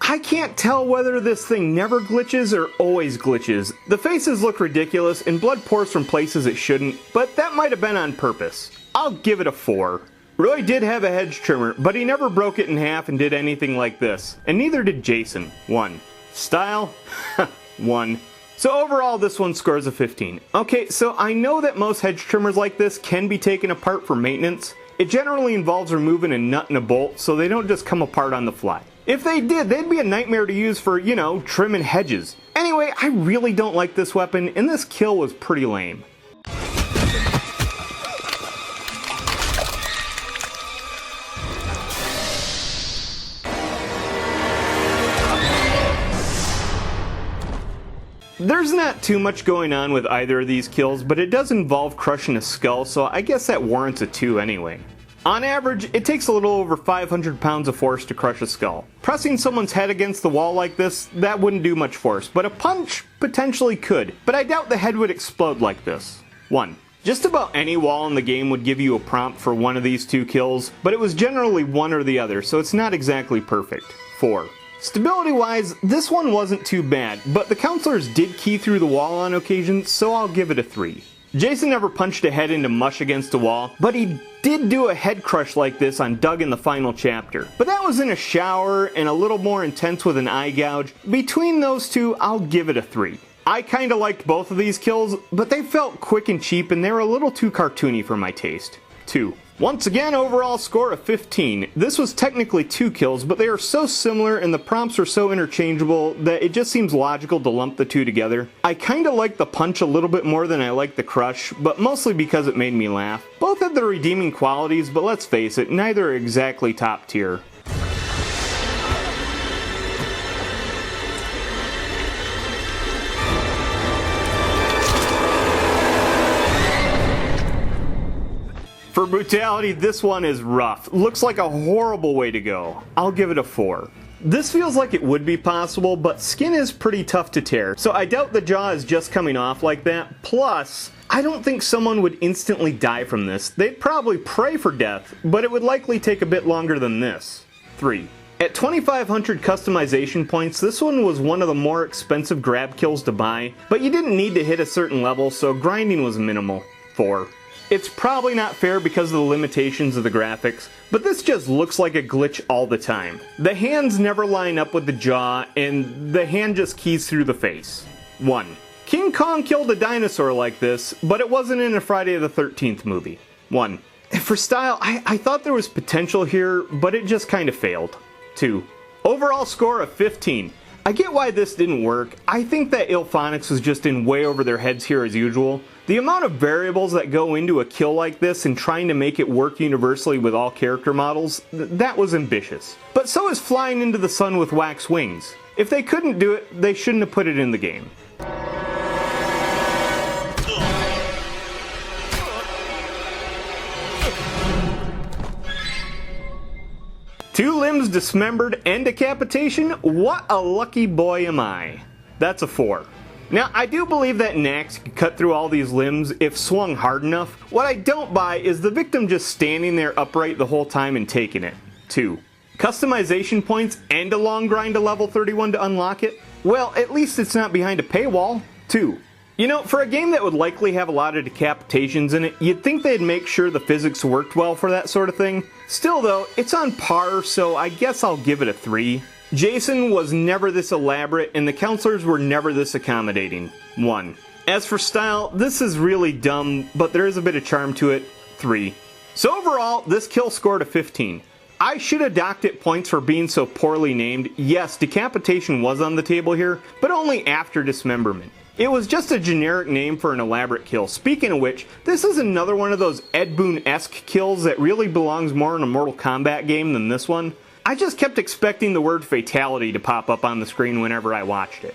I can't tell whether this thing never glitches or always glitches. The faces look ridiculous and blood pours from places it shouldn't, but that might have been on purpose. I'll give it a 4. Roy did have a hedge trimmer, but he never broke it in half and did anything like this, and neither did Jason. 1. Style? 1. So overall, this one scores a 15. Okay, so I know that most hedge trimmers like this can be taken apart for maintenance. It generally involves removing a nut and a bolt, so they don't just come apart on the fly. If they did, they'd be a nightmare to use for, trimming hedges. Anyway, I really don't like this weapon, and this kill was pretty lame. There's not too much going on with either of these kills, but it does involve crushing a skull, so I guess that warrants a 2 anyway. On average, it takes a little over 500 pounds of force to crush a skull. Pressing someone's head against the wall like this, that wouldn't do much force, but a punch potentially could, but I doubt the head would explode like this. 1. Just about any wall in the game would give you a prompt for one of these 2 kills, but it was generally one or the other, so it's not exactly perfect. 4. Stability-wise, this one wasn't too bad, but the counselors did key through the wall on occasion, so I'll give it a 3. Jason never punched a head into mush against a wall, but he did do a head crush like this on Doug in the final chapter. But that was in a shower and a little more intense with an eye gouge. Between those 2, I'll give it a 3. I kinda liked both of these kills, but they felt quick and cheap and they were a little too cartoony for my taste. 2. Once again, overall score of 15. This was technically 2 kills, but they are so similar and the prompts are so interchangeable that it just seems logical to lump the 2 together. I kinda like the punch a little bit more than I like the crush, but mostly because it made me laugh. Both have their redeeming qualities, but let's face it, neither are exactly top tier. For brutality, this one is rough. Looks like a horrible way to go. I'll give it a 4. This feels like it would be possible, but skin is pretty tough to tear, so I doubt the jaw is just coming off like that. Plus, I don't think someone would instantly die from this. They'd probably pray for death, but it would likely take a bit longer than this. 3. At 2,500 customization points, this one was one of the more expensive grab kills to buy, but you didn't need to hit a certain level, so grinding was minimal. 4. It's probably not fair because of the limitations of the graphics, but this just looks like a glitch all the time. The hands never line up with the jaw, and the hand just keys through the face. 1. King Kong killed a dinosaur like this, but it wasn't in a Friday the 13th movie. 1. For style, I thought there was potential here, but it just kind of failed. 2. Overall score of 15. I get why this didn't work. I think that Ilphonics was just in way over their heads here as usual. The amount of variables that go into a kill like this and trying to make it work universally with all character models, that was ambitious. But so is flying into the sun with wax wings. If they couldn't do it, they shouldn't have put it in the game. Two limbs dismembered and decapitation? What a lucky boy am I. That's a 4. Now, I do believe that an axe could cut through all these limbs if swung hard enough. What I don't buy is the victim just standing there upright the whole time and taking it. 2. Customization points and a long grind to level 31 to unlock it? Well, at least it's not behind a paywall. 2. You know, for a game that would likely have a lot of decapitations in it, you'd think they'd make sure the physics worked well for that sort of thing. Still though, it's on par, so I guess I'll give it a 3. Jason was never this elaborate, and the counselors were never this accommodating. 1. As for style, this is really dumb, but there is a bit of charm to it. 3. So overall, this kill scored a 15. I should have docked it points for being so poorly named. Yes, decapitation was on the table here, but only after dismemberment. It was just a generic name for an elaborate kill. Speaking of which, this is another one of those Ed Boon-esque kills that really belongs more in a Mortal Kombat game than this one. I just kept expecting the word fatality to pop up on the screen whenever I watched it.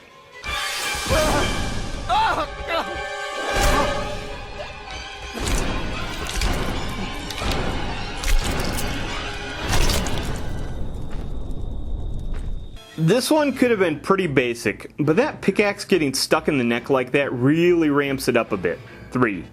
This one could have been pretty basic, but that pickaxe getting stuck in the neck like that really ramps it up a bit. 3.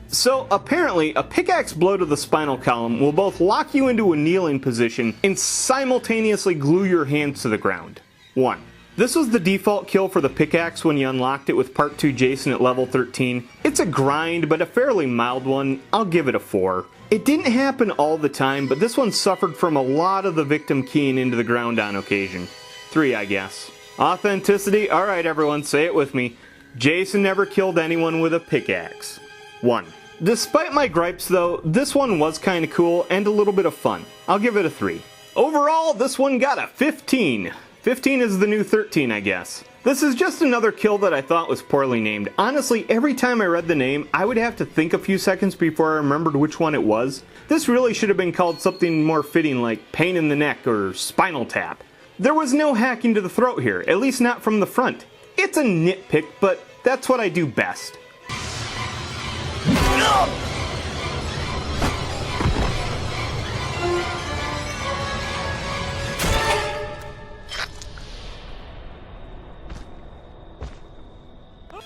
So apparently, a pickaxe blow to the spinal column will both lock you into a kneeling position and simultaneously glue your hands to the ground. 1. This was the default kill for the pickaxe when you unlocked it with Part 2 Jason at level 13. It's a grind, but a fairly mild one. I'll give it a 4. It didn't happen all the time, but this one suffered from a lot of the victim keying into the ground on occasion. 3, I guess. Authenticity? Alright everyone, say it with me. Jason never killed anyone with a pickaxe. 1. Despite my gripes though, this one was kinda cool and a little bit of fun. I'll give it a 3. Overall, this one got a 15. 15 is the new 13, I guess. This is just another kill that I thought was poorly named. Honestly, every time I read the name, I would have to think a few seconds before I remembered which one it was. This really should have been called something more fitting like pain in the neck or spinal tap. There was no hacking to the throat here, at least not from the front. It's a nitpick, but that's what I do best.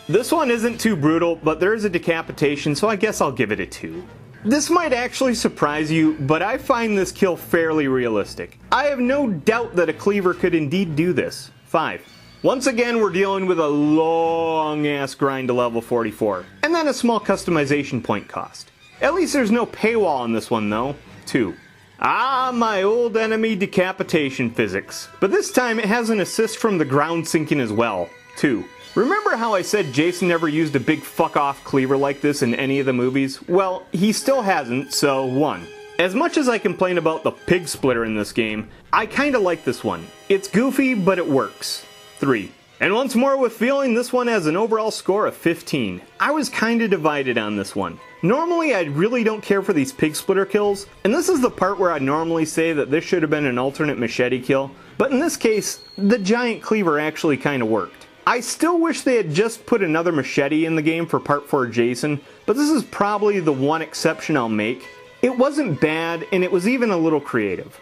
This one isn't too brutal, but there is a decapitation, so I guess I'll give it a 2. This might actually surprise you, but I find this kill fairly realistic. I have no doubt that a cleaver could indeed do this. 5. Once again, we're dealing with a long-ass grind to level 44, and then a small customization point cost. At least there's no paywall on this one though. 2. Ah, my old enemy decapitation physics. But this time it has an assist from the ground sinking as well. 2. Remember how I said Jason never used a big fuck-off cleaver like this in any of the movies? Well, he still hasn't, so 1. As much as I complain about the pig splitter in this game, I kinda like this one. It's goofy, but it works. 3. And once more with feeling, this one has an overall score of 15. I was kinda divided on this one. Normally I really don't care for these pig splitter kills, and this is the part where I normally say that this should have been an alternate machete kill, but in this case, the giant cleaver actually kinda worked. I still wish they had just put another machete in the game for Part 4 Jason, but this is probably the one exception I'll make. It wasn't bad, and it was even a little creative.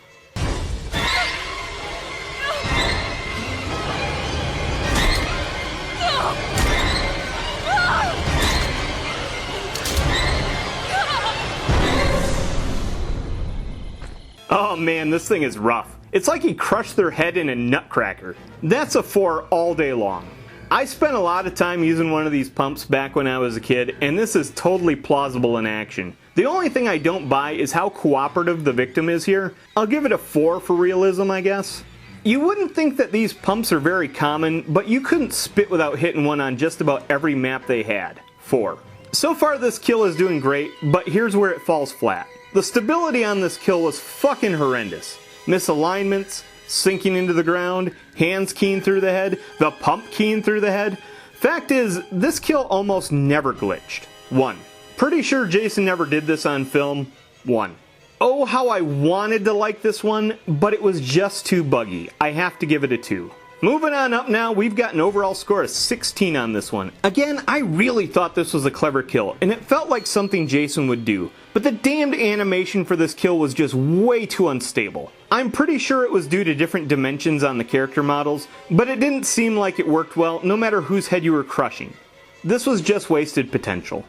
Oh man, this thing is rough. It's like he crushed their head in a nutcracker. That's a 4 all day long. I spent a lot of time using one of these pumps back when I was a kid, and this is totally plausible in action. The only thing I don't buy is how cooperative the victim is here. I'll give it a 4 for realism, I guess. You wouldn't think that these pumps are very common, but you couldn't spit without hitting one on just about every map they had. 4. So far this kill is doing great, but here's where it falls flat. The stability on this kill was fucking horrendous. Misalignments, sinking into the ground, hands keying through the head, the pump keying through the head. Fact is, this kill almost never glitched. 1. Pretty sure Jason never did this on film. 1. Oh, how I wanted to like this one, but it was just too buggy. I have to give it a 2. Moving on up now, we've got an overall score of 16 on this one. Again, I really thought this was a clever kill, and it felt like something Jason would do. But the damned animation for this kill was just way too unstable. I'm pretty sure it was due to different dimensions on the character models, but it didn't seem like it worked well no matter whose head you were crushing. This was just wasted potential.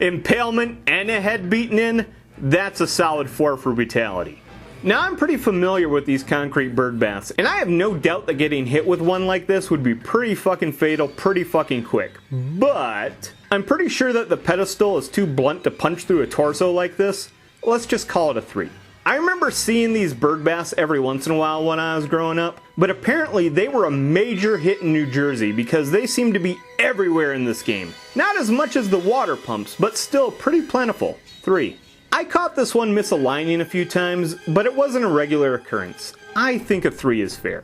Impalement and a head beaten in, that's a solid 4 for brutality. Now I'm pretty familiar with these concrete bird baths, and I have no doubt that getting hit with one like this would be pretty fucking fatal pretty fucking quick. But I'm pretty sure that the pedestal is too blunt to punch through a torso like this. Let's just call it a 3. I remember seeing these bird baths every once in a while when I was growing up, but apparently they were a major hit in New Jersey because they seem to be everywhere in this game. Not as much as the water pumps, but still pretty plentiful. 3. I caught this one misaligning a few times, but it wasn't a regular occurrence. I think a 3 is fair.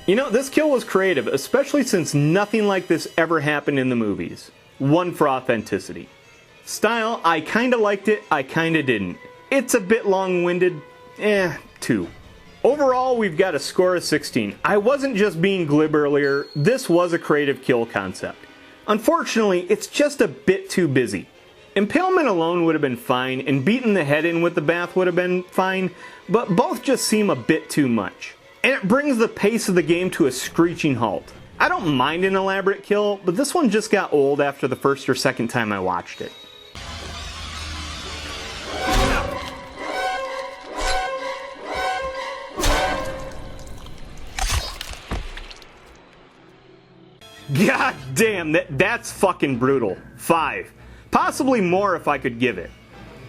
You know, this kill was creative, especially since nothing like this ever happened in the movies. 1 for authenticity. Style, I kinda liked it, I kinda didn't. It's a bit long-winded, 2. Overall, we've got a score of 16. I wasn't just being glib earlier, this was a creative kill concept. Unfortunately, it's just a bit too busy. Impalement alone would have been fine, and beating the head in with the bath would have been fine, but both just seem a bit too much. And it brings the pace of the game to a screeching halt. I don't mind an elaborate kill, but this one just got old after the first or second time I watched it. God damn, that's fucking brutal. 5. Possibly more if I could give it.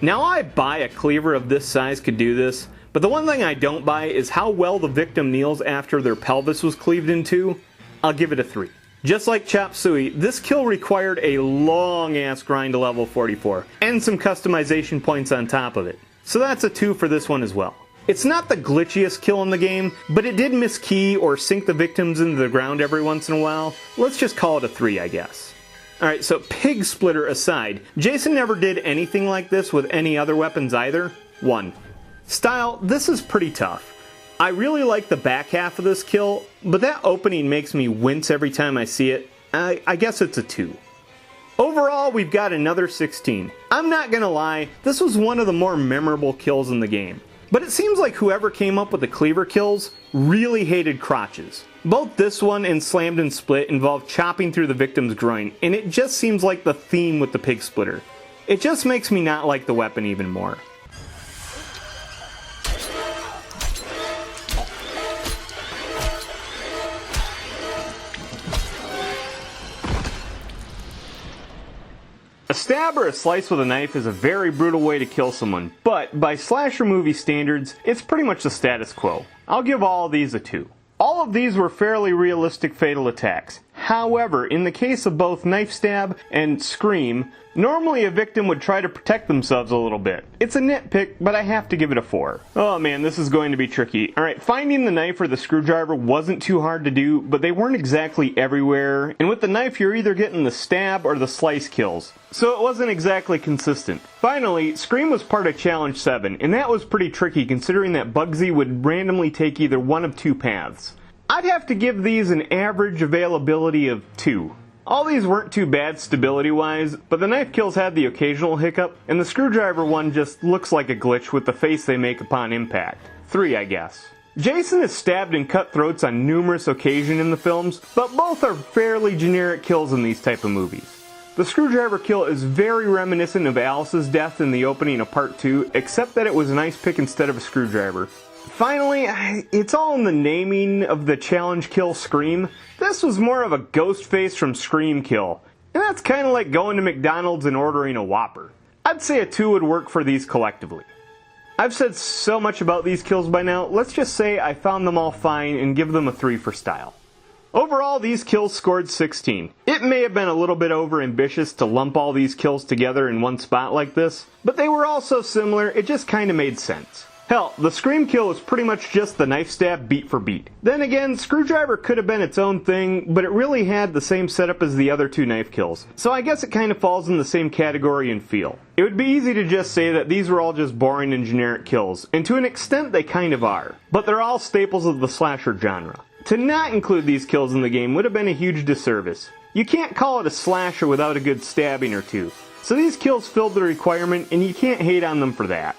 Now I buy a cleaver of this size could do this, but the one thing I don't buy is how well the victim kneels after their pelvis was cleaved in two. I'll give it a 3. Just like Chop Suey, this kill required a long ass grind to level 44, and some customization points on top of it. So that's a 2 for this one as well. It's not the glitchiest kill in the game, but it did miskey or sink the victims into the ground every once in a while. Let's just call it a 3, I guess. Alright, so Pig Splitter aside, Jason never did anything like this with any other weapons either. 1. Style, this is pretty tough. I really like the back half of this kill, but that opening makes me wince every time I see it. I guess it's a 2. Overall, we've got another 16. I'm not gonna lie, this was one of the more memorable kills in the game. But it seems like whoever came up with the cleaver kills really hated crotches. Both this one and Slammed and Split involve chopping through the victim's groin, and it just seems like the theme with the Pig Splitter. It just makes me not like the weapon even more. A stab or a slice with a knife is a very brutal way to kill someone, but by slasher movie standards, it's pretty much the status quo. I'll give all of these a 2. All of these were fairly realistic fatal attacks. However, in the case of both knife stab and scream, normally a victim would try to protect themselves a little bit. It's a nitpick, but I have to give it a 4. Oh man, this is going to be tricky. Alright, finding the knife or the screwdriver wasn't too hard to do, but they weren't exactly everywhere, and with the knife you're either getting the stab or the slice kills, so it wasn't exactly consistent. Finally, Scream was part of Challenge 7, and that was pretty tricky considering that Bugsy would randomly take either one of 2 paths. I'd have to give these an average availability of 2. All these weren't too bad stability-wise, but the knife kills had the occasional hiccup, and the screwdriver one just looks like a glitch with the face they make upon impact. 3, I guess. Jason is stabbed and cut throats on numerous occasions in the films, but both are fairly generic kills in these type of movies. The screwdriver kill is very reminiscent of Alice's death in the opening of Part 2, except that it was an ice pick instead of a screwdriver. Finally, it's all in the naming of the challenge kill Scream. This was more of a ghost face from Scream kill, and that's kind of like going to McDonald's and ordering a Whopper. I'd say a 2 would work for these collectively. I've said so much about these kills by now, let's just say I found them all fine and give them a 3 for style. Overall, these kills scored 16. It may have been a little bit over-ambitious to lump all these kills together in one spot like this, but they were all so similar, it just kinda made sense. Hell, the Scream kill was pretty much just the knife stab beat for beat. Then again, Screwdriver could have been its own thing, but it really had the same setup as the other 2 knife kills, so I guess it kinda falls in the same category and feel. It would be easy to just say that these were all just boring and generic kills, and to an extent they kind of are, but they're all staples of the slasher genre. To not include these kills in the game would have been a huge disservice. You can't call it a slasher without a good stabbing or 2, so these kills filled the requirement and you can't hate on them for that.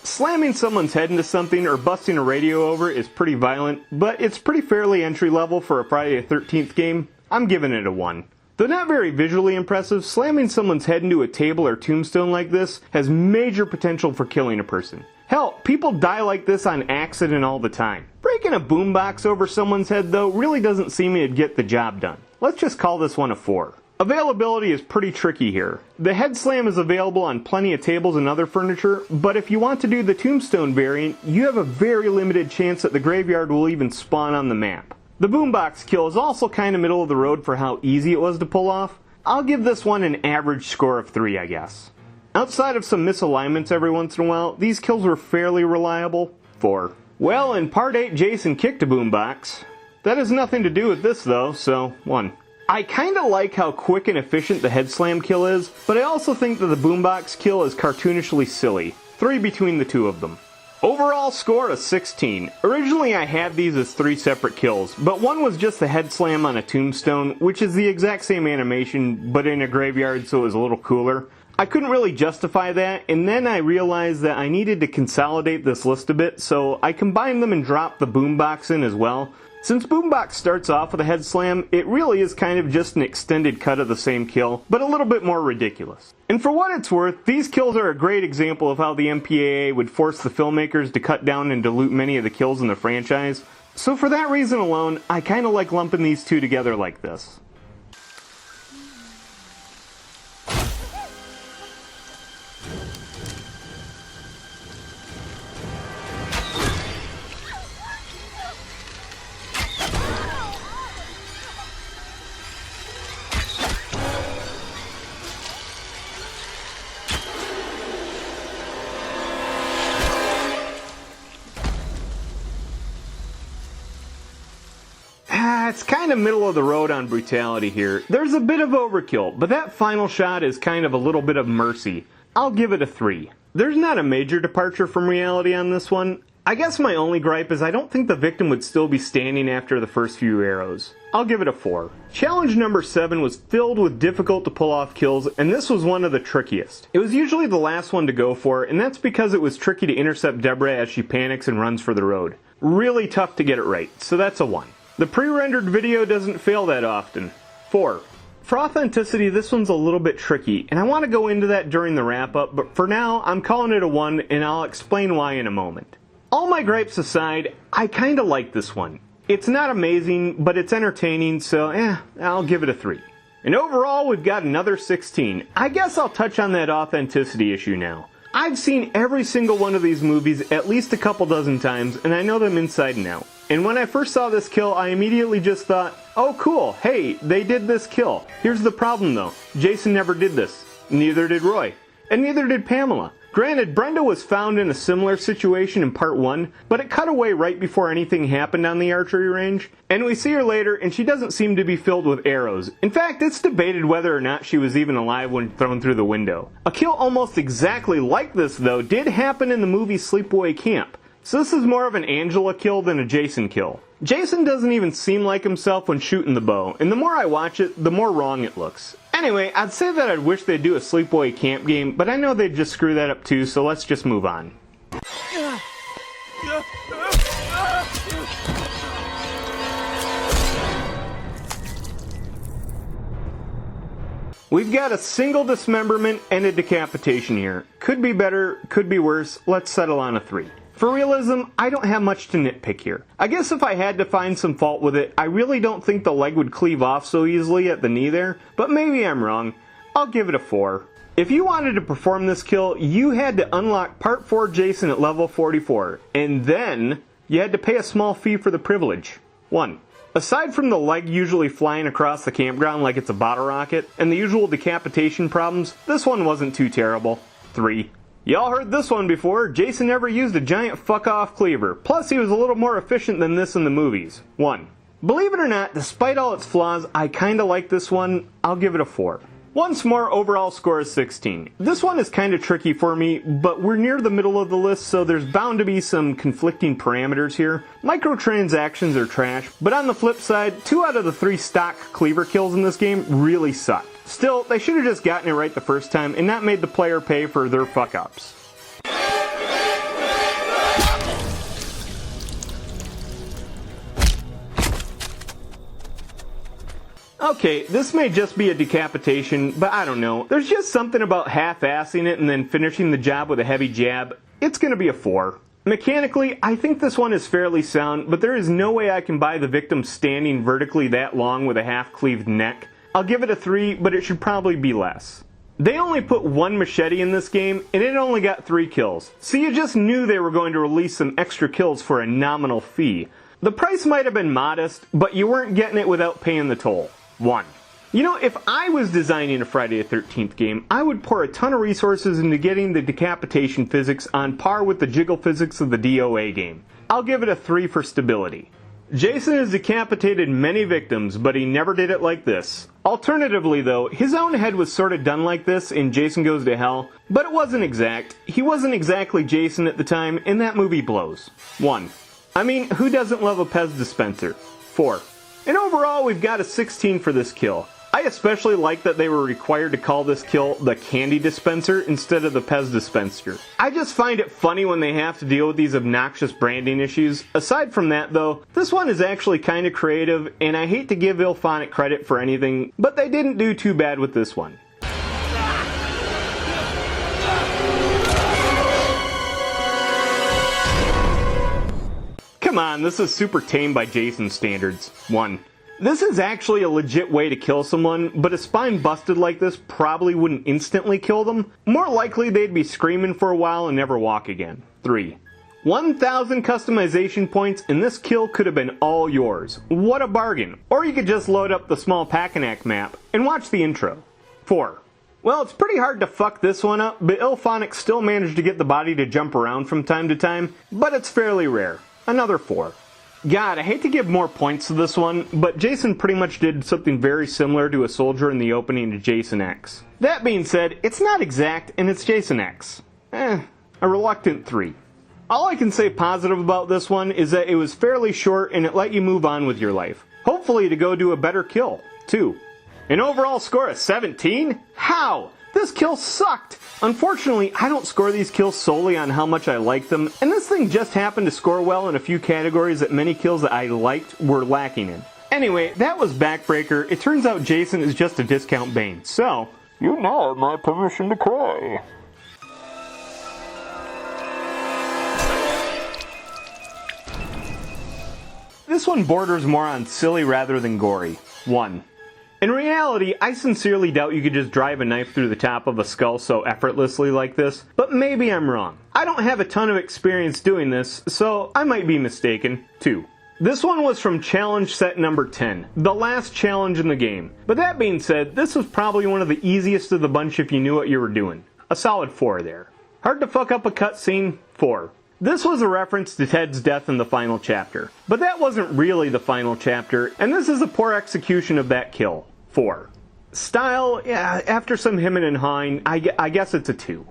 Slamming someone's head into something or busting a radio over is pretty violent, but it's pretty fairly entry level for a Friday the 13th game. I'm giving it a 1. Though not very visually impressive, slamming someone's head into a table or tombstone like this has major potential for killing a person. Hell, people die like this on accident all the time. Breaking a boombox over someone's head though really doesn't seem to get the job done. Let's just call this one a 4. Availability is pretty tricky here. The head slam is available on plenty of tables and other furniture, but if you want to do the tombstone variant, you have a very limited chance that the graveyard will even spawn on the map. The boombox kill is also kind of middle of the road for how easy it was to pull off. I'll give this one an average score of 3, I guess. Outside of some misalignments every once in a while, these kills were fairly reliable. 4. Well, in Part 8, Jason kicked a boombox. That has nothing to do with this though, so 1. I kinda like how quick and efficient the head slam kill is, but I also think that the boombox kill is cartoonishly silly. 3 between the 2 of them. Overall score of 16. Originally I had these as 3 separate kills, but one was just the head slam on a tombstone, which is the exact same animation, but in a graveyard so it was a little cooler. I couldn't really justify that, and then I realized that I needed to consolidate this list a bit, so I combined them and dropped the boombox in as well. Since Boombox starts off with a head slam, it really is kind of just an extended cut of the same kill, but a little bit more ridiculous. And for what it's worth, these kills are a great example of how the MPAA would force the filmmakers to cut down and dilute many of the kills in the franchise. So for that reason alone, I kinda like lumping these 2 together like this. It's kind of middle of the road on brutality here. There's a bit of overkill, but that final shot is kind of a little bit of mercy. I'll give it a 3. There's not a major departure from reality on this one. I guess my only gripe is I don't think the victim would still be standing after the first few arrows. I'll give it a 4. Challenge number 7 was filled with difficult to pull off kills, and this was one of the trickiest. It was usually the last one to go for, and that's because it was tricky to intercept Deborah as she panics and runs for the road. Really tough to get it right, so that's a 1. The pre-rendered video doesn't fail that often. 4. For authenticity, this one's a little bit tricky, and I want to go into that during the wrap-up, but for now, I'm calling it a 1, and I'll explain why in a moment. All my gripes aside, I kinda like this one. It's not amazing, but it's entertaining, so I'll give it a 3. And overall, we've got another 16. I guess I'll touch on that authenticity issue now. I've seen every single one of these movies at least a couple dozen times, and I know them inside and out. And when I first saw this kill, I immediately just thought, oh cool, hey, they did this kill. Here's the problem though, Jason never did this. Neither did Roy. And neither did Pamela. Granted, Brenda was found in a similar situation in part 1, but it cut away right before anything happened on the archery range, and we see her later and she doesn't seem to be filled with arrows. In fact, it's debated whether or not she was even alive when thrown through the window. A kill almost exactly like this though did happen in the movie Sleepaway Camp, so this is more of an Angela kill than a Jason kill. Jason doesn't even seem like himself when shooting the bow, and the more I watch it, the more wrong it looks. Anyway, I'd say that I'd wish they'd do a sleepaway camp game, but I know they'd just screw that up too, so let's just move on. We've got a single dismemberment and a decapitation here. Could be better, could be worse, let's settle on a 3. For realism, I don't have much to nitpick here. I guess if I had to find some fault with it, I really don't think the leg would cleave off so easily at the knee there, but maybe I'm wrong. I'll give it a 4. If you wanted to perform this kill, you had to unlock Part 4 Jason at level 44, and then you had to pay a small fee for the privilege. 1. Aside from the leg usually flying across the campground like it's a bottle rocket, and the usual decapitation problems, this one wasn't too terrible. 3. Y'all heard this one before, Jason never used a giant fuck-off cleaver, plus he was a little more efficient than this in the movies. 1. Believe it or not, despite all its flaws, I kinda like this one. I'll give it a 4. Once more, overall score is 16. This one is kinda tricky for me, but we're near the middle of the list, so there's bound to be some conflicting parameters here. Microtransactions are trash, but on the flip side, 2 out of the 3 stock cleaver kills in this game really suck. Still, they should have just gotten it right the first time and not made the player pay for their fuck-ups. Okay, this may just be a decapitation, but I don't know. There's just something about half-assing it and then finishing the job with a heavy jab. It's gonna be a 4. Mechanically, I think this one is fairly sound, but there is no way I can buy the victim standing vertically that long with a half-cleaved neck. I'll give it a 3, but it should probably be less. They only put 1 machete in this game, and it only got 3 kills, so you just knew they were going to release some extra kills for a nominal fee. The price might have been modest, but you weren't getting it without paying the toll. 1. You know, if I was designing a Friday the 13th game, I would pour a ton of resources into getting the decapitation physics on par with the jiggle physics of the DOA game. I'll give it a 3 for stability. Jason has decapitated many victims, but he never did it like this. Alternatively though, his own head was sorta done like this in Jason Goes to Hell, but it wasn't exact. He wasn't exactly Jason at the time, and that movie blows. 1. I mean, who doesn't love a Pez dispenser? 4. And overall, we've got a 16 for this kill. I especially like that they were required to call this kill the candy dispenser instead of the Pez dispenser. I just find it funny when they have to deal with these obnoxious branding issues. Aside from that though, this one is actually kinda creative, and I hate to give IllFonic credit for anything, but they didn't do too bad with this one. Come on, this is super tame by Jason's standards. 1. This is actually a legit way to kill someone, but a spine busted like this probably wouldn't instantly kill them. More likely they'd be screaming for a while and never walk again. 3. 1,000 customization points and this kill could have been all yours. What a bargain. Or you could just load up the small Packanack map and watch the intro. 4. Well, it's pretty hard to fuck this one up, but IllFonic still managed to get the body to jump around from time to time, but it's fairly rare. Another 4. God, I hate to give more points to this one, but Jason pretty much did something very similar to a soldier in the opening to Jason X. That being said, it's not exact, and it's Jason X. A reluctant 3. All I can say positive about this one is that it was fairly short and it let you move on with your life. Hopefully to go do a better kill. 2. An overall score of 17? How? This kill sucked! Unfortunately, I don't score these kills solely on how much I like them, and this thing just happened to score well in a few categories that many kills that I liked were lacking in. Anyway, that was Backbreaker. It turns out Jason is just a discount Bane, so you now have my permission to cry. This one borders more on silly rather than gory. 1. In reality, I sincerely doubt you could just drive a knife through the top of a skull so effortlessly like this, but maybe I'm wrong. I don't have a ton of experience doing this, so I might be mistaken. 2. This one was from challenge set number 10, the last challenge in the game. But that being said, this was probably one of the easiest of the bunch if you knew what you were doing. A solid 4 there. Hard to fuck up a cutscene? 4. This was a reference to Ted's death in the final chapter, but that wasn't really the final chapter, and this is a poor execution of that kill. 4. Style, yeah, after some hemming and hawing, I guess it's a 2.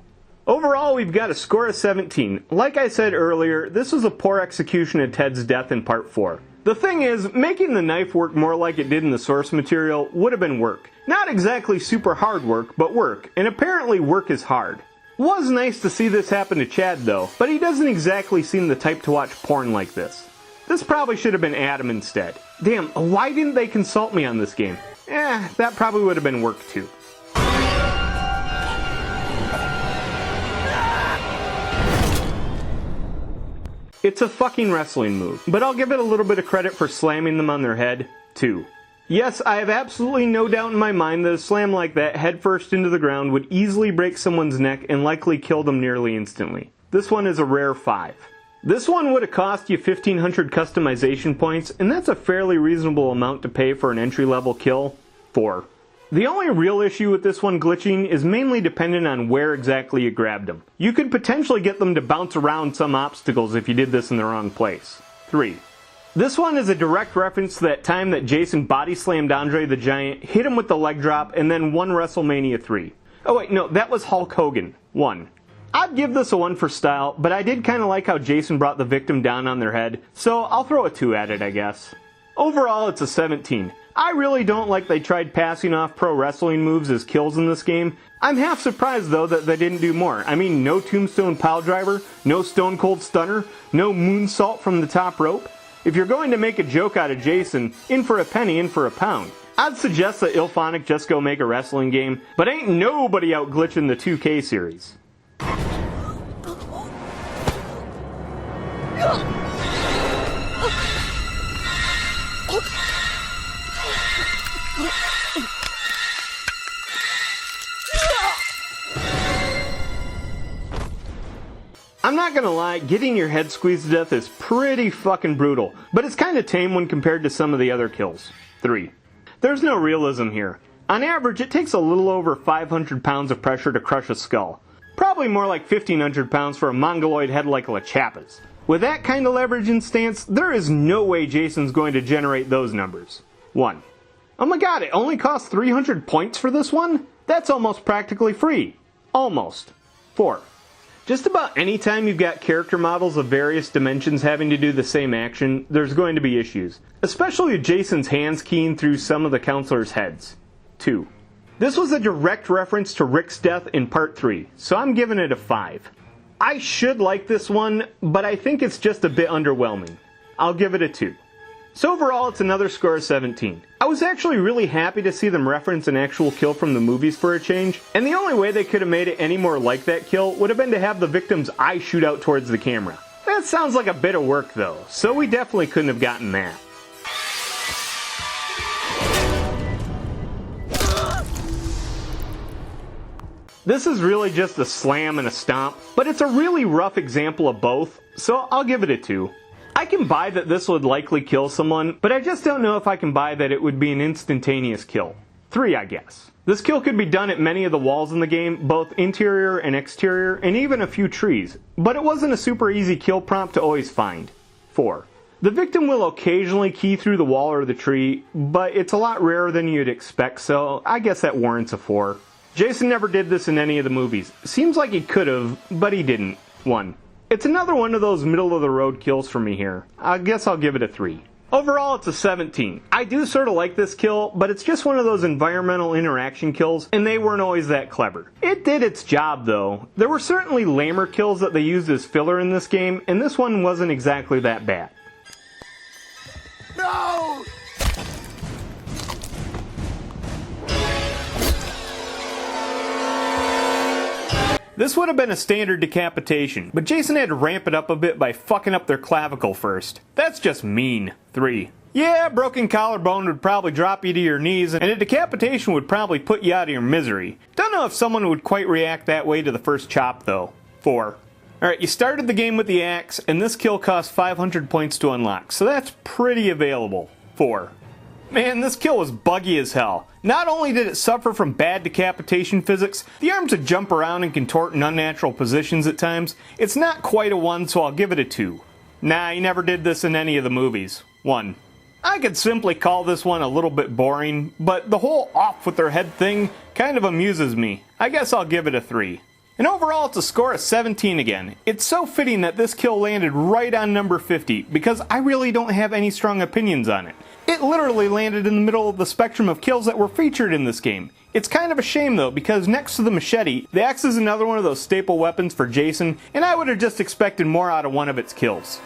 Overall, we've got a score of 17. Like I said earlier, this was a poor execution of Ted's death in Part 4. The thing is, making the knife work more like it did in the source material would have been work. Not exactly super hard work, but work, and apparently work is hard. Was nice to see this happen to Chad though, but he doesn't exactly seem the type to watch porn like this. This probably should have been Adam instead. Damn, why didn't they consult me on this game? That probably would have been work too. It's a fucking wrestling move, but I'll give it a little bit of credit for slamming them on their head, too. Yes, I have absolutely no doubt in my mind that a slam like that headfirst into the ground would easily break someone's neck and likely kill them nearly instantly. This one is a rare 5. This one would have cost you 1500 customization points, and that's a fairly reasonable amount to pay for an entry-level kill. 4. The only real issue with this one glitching is mainly dependent on where exactly you grabbed them. You could potentially get them to bounce around some obstacles if you did this in the wrong place. 3. This one is a direct reference to that time that Jason body slammed Andre the Giant, hit him with the leg drop, and then won WrestleMania 3. Oh wait, no, that was Hulk Hogan. 1. I'd give this a 1 for style, but I did kinda like how Jason brought the victim down on their head, so I'll throw a 2 at it, I guess. Overall, it's a 17. I really don't like they tried passing off pro wrestling moves as kills in this game. I'm half surprised though that they didn't do more. I mean, no tombstone piledriver, no stone cold stunner, no moonsault from the top rope. If you're going to make a joke out of Jason, in for a penny, in for a pound. I'd suggest that Ilphonic just go make a wrestling game, but ain't nobody out glitching the 2K series. I'm not gonna lie, getting your head squeezed to death is pretty fucking brutal, but it's kinda tame when compared to some of the other kills. 3. There's no realism here. On average, it takes a little over 500 pounds of pressure to crush a skull. Probably more like 1,500 pounds for a mongoloid head like LaChapa's. With that kind of leverage and stance, there is no way Jason's going to generate those numbers. 1. Oh my god, it only costs 300 points for this one? That's almost practically free. Almost. 4. Just about any time you've got character models of various dimensions having to do the same action, there's going to be issues. Especially with Jason's hands keying through some of the counselors' heads. 2. This was a direct reference to Rick's death in part 3, so I'm giving it a 5. I should like this one, but I think it's just a bit underwhelming. I'll give it a 2. So overall, it's another score of 17. I was actually really happy to see them reference an actual kill from the movies for a change, and the only way they could have made it any more like that kill would have been to have the victim's eye shoot out towards the camera. That sounds like a bit of work though, so we definitely couldn't have gotten that. This is really just a slam and a stomp, but it's a really rough example of both, so I'll give it a 2. I can buy that this would likely kill someone, but I just don't know if I can buy that it would be an instantaneous kill. 3, I guess. This kill could be done at many of the walls in the game, both interior and exterior, and even a few trees, but it wasn't a super easy kill prompt to always find. 4. The victim will occasionally key through the wall or the tree, but it's a lot rarer than you'd expect, so I guess that warrants a 4. Jason never did this in any of the movies. Seems like he could've, but he didn't. 1. It's another one of those middle-of-the-road kills for me here. I guess I'll give it a 3. Overall, it's a 17. I do sort of like this kill, but it's just one of those environmental interaction kills, and they weren't always that clever. It did its job, though. There were certainly lamer kills that they used as filler in this game, and this one wasn't exactly that bad. No! This would have been a standard decapitation, but Jason had to ramp it up a bit by fucking up their clavicle first. That's just mean. 3. Yeah, broken collarbone would probably drop you to your knees, and a decapitation would probably put you out of your misery. Don't know if someone would quite react that way to the first chop, though. 4. Alright, you started the game with the axe, and this kill cost 500 points to unlock, so that's pretty available. 4. Man, this kill was buggy as hell. Not only did it suffer from bad decapitation physics, the arms would jump around and contort in unnatural positions at times. It's not quite a 1, so I'll give it a 2. Nah, he never did this in any of the movies. 1. I could simply call this one a little bit boring, but the whole off with their head thing kind of amuses me. I guess I'll give it a 3. And overall, it's a score of 17 again. It's so fitting that this kill landed right on number 50, because I really don't have any strong opinions on it. It literally landed in the middle of the spectrum of kills that were featured in this game. It's kind of a shame though, because next to the machete, the axe is another one of those staple weapons for Jason, and I would have just expected more out of one of its kills.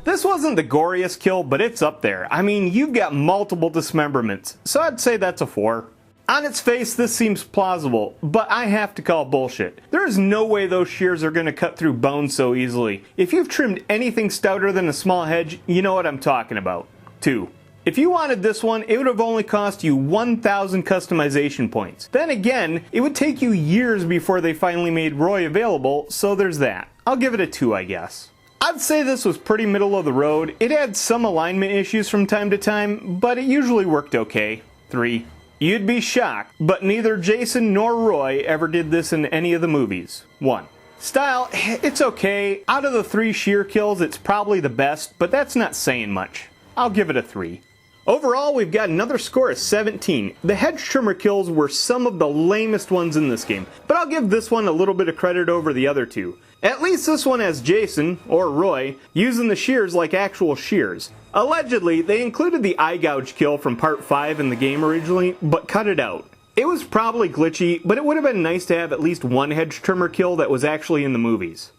This wasn't the goriest kill, but it's up there. I mean, you've got multiple dismemberments, so I'd say that's a 4. On its face, this seems plausible, but I have to call bullshit. There is no way those shears are going to cut through bones so easily. If you've trimmed anything stouter than a small hedge, you know what I'm talking about. 2. If you wanted this one, it would have only cost you 1,000 customization points. Then again, it would take you years before they finally made Roy available, so there's that. I'll give it a 2, I guess. I'd say this was pretty middle of the road. It had some alignment issues from time to time, but it usually worked okay. 3. You'd be shocked, but neither Jason nor Roy ever did this in any of the movies. 1. Style, it's okay. Out of the 3 sheer kills, it's probably the best, but that's not saying much. I'll give it a 3. Overall, we've got another score of 17. The hedge trimmer kills were some of the lamest ones in this game, but I'll give this one a little bit of credit over the other 2. At least this one has Jason, or Roy, using the shears like actual shears. Allegedly, they included the eye gouge kill from part 5 in the game originally, but cut it out. It was probably glitchy, but it would have been nice to have at least one hedge trimmer kill that was actually in the movies.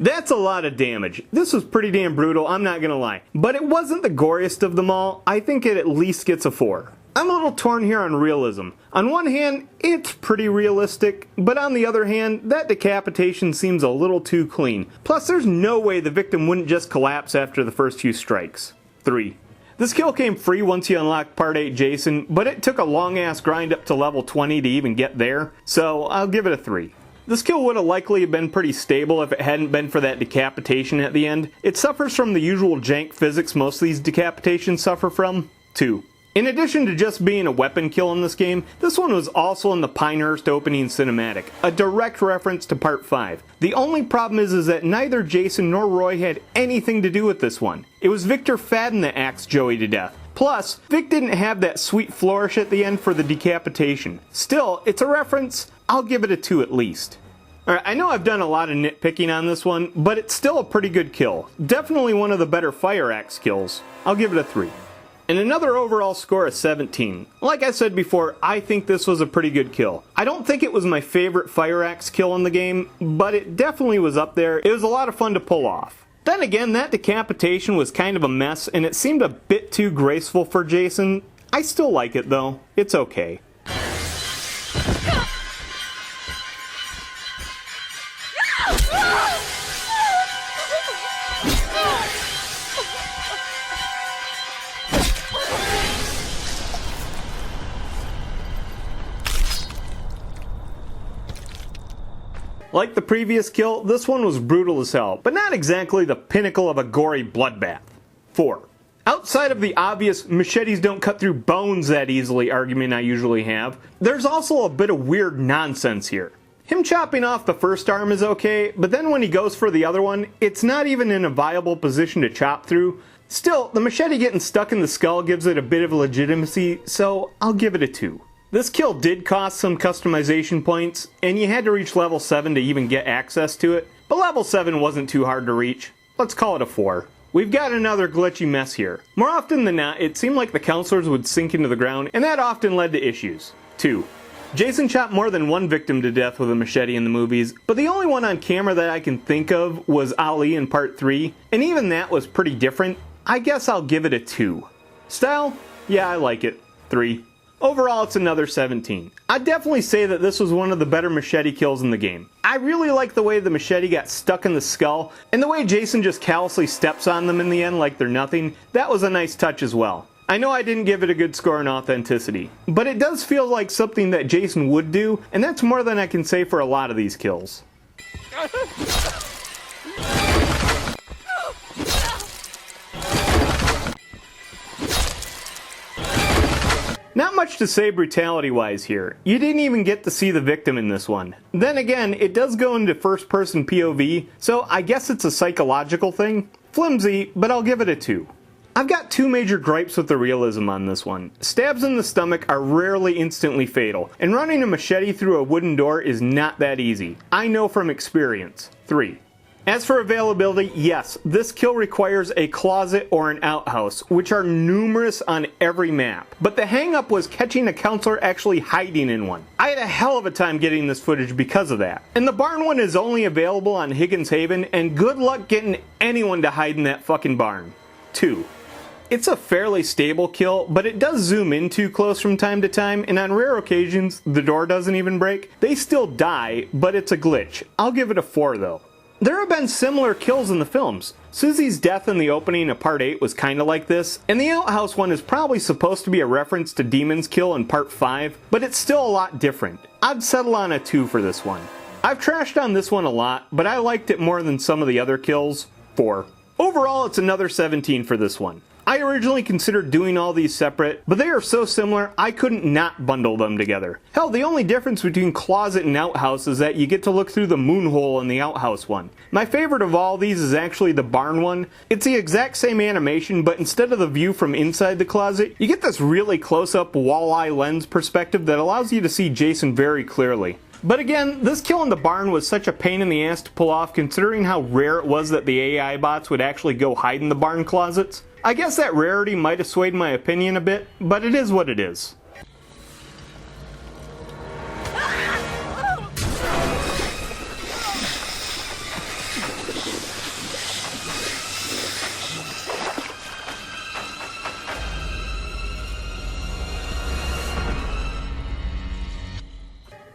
That's a lot of damage. This was pretty damn brutal, I'm not gonna lie. But it wasn't the goriest of them all. I think it at least gets a 4. I'm a little torn here on realism. On one hand, it's pretty realistic, but on the other hand, that decapitation seems a little too clean. Plus, there's no way the victim wouldn't just collapse after the first few strikes. 3. This kill came free once you unlocked Part 8 Jason, but it took a long ass grind up to level 20 to even get there, so I'll give it a 3. This kill would have likely been pretty stable if it hadn't been for that decapitation at the end. It suffers from the usual jank physics most of these decapitations suffer from. 2. In addition to just being a weapon kill in this game, this one was also in the Pinehurst opening cinematic, a direct reference to Part 5. The only problem is that neither Jason nor Roy had anything to do with this one. It was Victor Fadden that axed Joey to death. Plus, Vic didn't have that sweet flourish at the end for the decapitation. Still, it's a reference. I'll give it a 2 at least. Alright, I know I've done a lot of nitpicking on this one, but it's still a pretty good kill. Definitely one of the better fire axe kills. I'll give it a 3. And another overall score of 17. Like I said before, I think this was a pretty good kill. I don't think it was my favorite fire axe kill in the game, but it definitely was up there. It was a lot of fun to pull off. Then again, that decapitation was kind of a mess, and it seemed a bit too graceful for Jason. I still like it though. It's okay. Like the previous kill, this one was brutal as hell, but not exactly the pinnacle of a gory bloodbath. 4. Outside of the obvious machetes don't cut through bones that easily argument I usually have, there's also a bit of weird nonsense here. Him chopping off the first arm is okay, but then when he goes for the other one, it's not even in a viable position to chop through. Still, the machete getting stuck in the skull gives it a bit of legitimacy, so I'll give it a 2. This kill did cost some customization points, and you had to reach level 7 to even get access to it, but level 7 wasn't too hard to reach. Let's call it a 4. We've got another glitchy mess here. More often than not, it seemed like the counselors would sink into the ground, and that often led to issues. 2. Jason chopped more than one victim to death with a machete in the movies, but the only one on camera that I can think of was Ali in Part 3, and even that was pretty different. I guess I'll give it a 2. Style? Yeah, I like it. 3. Overall, it's another 17. I'd definitely say that this was one of the better machete kills in the game. I really like the way the machete got stuck in the skull, and the way Jason just callously steps on them in the end like they're nothing. That was a nice touch as well. I know I didn't give it a good score in authenticity, but it does feel like something that Jason would do, and that's more than I can say for a lot of these kills. Not much to say brutality-wise here. You didn't even get to see the victim in this one. Then again, it does go into first-person POV, so I guess it's a psychological thing. Flimsy, but I'll give it a 2. I've got 2 major gripes with the realism on this one. Stabs in the stomach are rarely instantly fatal, and running a machete through a wooden door is not that easy. I know from experience. 3. As for availability, yes, this kill requires a closet or an outhouse, which are numerous on every map. But the hang-up was catching a counselor actually hiding in one. I had a hell of a time getting this footage because of that. And the barn one is only available on Higgins Haven, and good luck getting anyone to hide in that fucking barn. 2. It's a fairly stable kill, but it does zoom in too close from time to time, and on rare occasions, the door doesn't even break. They still die, but it's a glitch. I'll give it a 4 though. There have been similar kills in the films. Susie's death in the opening of Part 8 was kinda like this, and the outhouse one is probably supposed to be a reference to Demon's kill in Part 5, but it's still a lot different. I'd settle on a 2 for this one. I've trashed on this one a lot, but I liked it more than some of the other kills. 4. Overall, it's another 17 for this one. I originally considered doing all these separate, but they are so similar I couldn't not bundle them together. Hell, the only difference between closet and outhouse is that you get to look through the moon hole in the outhouse one. My favorite of all these is actually the barn one. It's the exact same animation, but instead of the view from inside the closet, you get this really close-up walleye lens perspective that allows you to see Jason very clearly. But again, this kill in the barn was such a pain in the ass to pull off considering how rare it was that the AI bots would actually go hide in the barn closets. I guess that rarity might have swayed my opinion a bit, but it is what it is.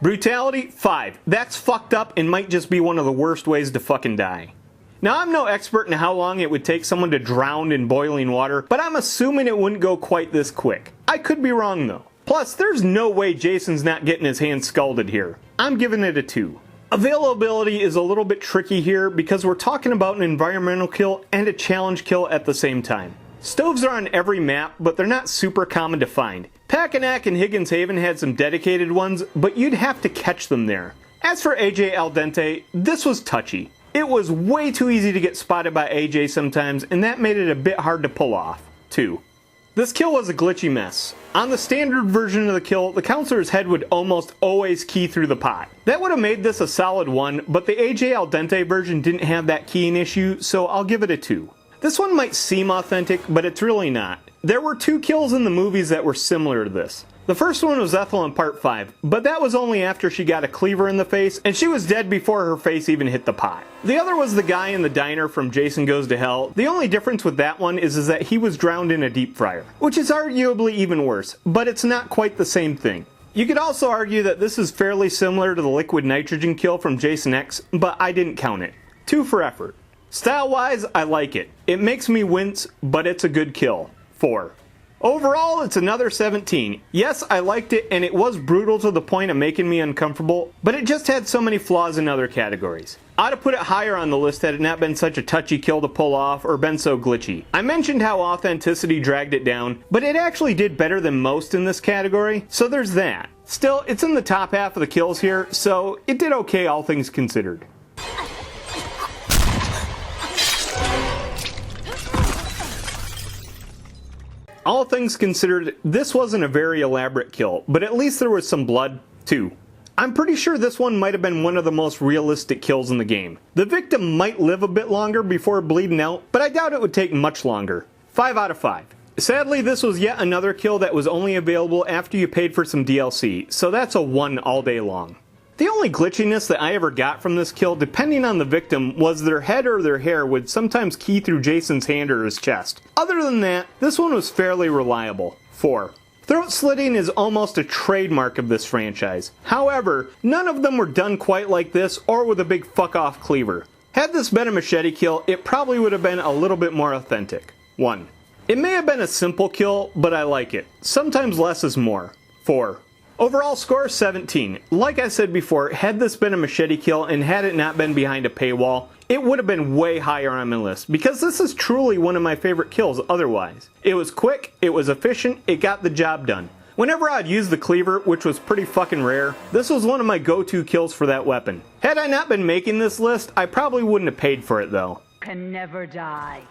Brutality, 5. That's fucked up and might just be one of the worst ways to fucking die. Now, I'm no expert in how long it would take someone to drown in boiling water, but I'm assuming it wouldn't go quite this quick. I could be wrong though. Plus, there's no way Jason's not getting his hands scalded here. I'm giving it a 2. Availability is a little bit tricky here because we're talking about an environmental kill and a challenge kill at the same time. Stoves are on every map, but they're not super common to find. Packanack and Higgins Haven had some dedicated ones, but you'd have to catch them there. As for AJ Al Dente, this was touchy. It was way too easy to get spotted by AJ sometimes, and that made it a bit hard to pull off. 2. This kill was a glitchy mess. On the standard version of the kill, the counselor's head would almost always key through the pot. That would have made this a solid 1, but the AJ Al Dente version didn't have that keying issue, so I'll give it a 2. This one might seem authentic, but it's really not. There were 2 kills in the movies that were similar to this. The first one was Ethel in Part 5, but that was only after she got a cleaver in the face, and she was dead before her face even hit the pot. The other was the guy in the diner from Jason Goes to Hell. The only difference with that one is that he was drowned in a deep fryer, which is arguably even worse, but it's not quite the same thing. You could also argue that this is fairly similar to the liquid nitrogen kill from Jason X, but I didn't count it. 2 for effort. Style-wise, I like it. It makes me wince, but it's a good kill. 4. Overall, it's another 17. Yes, I liked it, and it was brutal to the point of making me uncomfortable, but it just had so many flaws in other categories. I'd have put it higher on the list had it not been such a touchy kill to pull off or been so glitchy. I mentioned how authenticity dragged it down, but it actually did better than most in this category, so there's that. Still, it's in the top half of the kills here, so it did okay all things considered. All things considered, this wasn't a very elaborate kill, but at least there was some blood, too. I'm pretty sure this one might have been one of the most realistic kills in the game. The victim might live a bit longer before bleeding out, but I doubt it would take much longer. 5 out of 5. Sadly, this was yet another kill that was only available after you paid for some DLC, so that's a 1 all day long. The only glitchiness that I ever got from this kill, depending on the victim, was their head or their hair would sometimes key through Jason's hand or his chest. Other than that, this one was fairly reliable. 4. Throat slitting is almost a trademark of this franchise. However, none of them were done quite like this or with a big fuck off cleaver. Had this been a machete kill, it probably would have been a little bit more authentic. 1. It may have been a simple kill, but I like it. Sometimes less is more. 4. Overall score 17. Like I said before, had this been a machete kill and had it not been behind a paywall, it would have been way higher on my list, because this is truly one of my favorite kills otherwise. It was quick, it was efficient, it got the job done. Whenever I'd use the cleaver, which was pretty fucking rare, this was one of my go-to kills for that weapon. Had I not been making this list, I probably wouldn't have paid for it though. Can never die.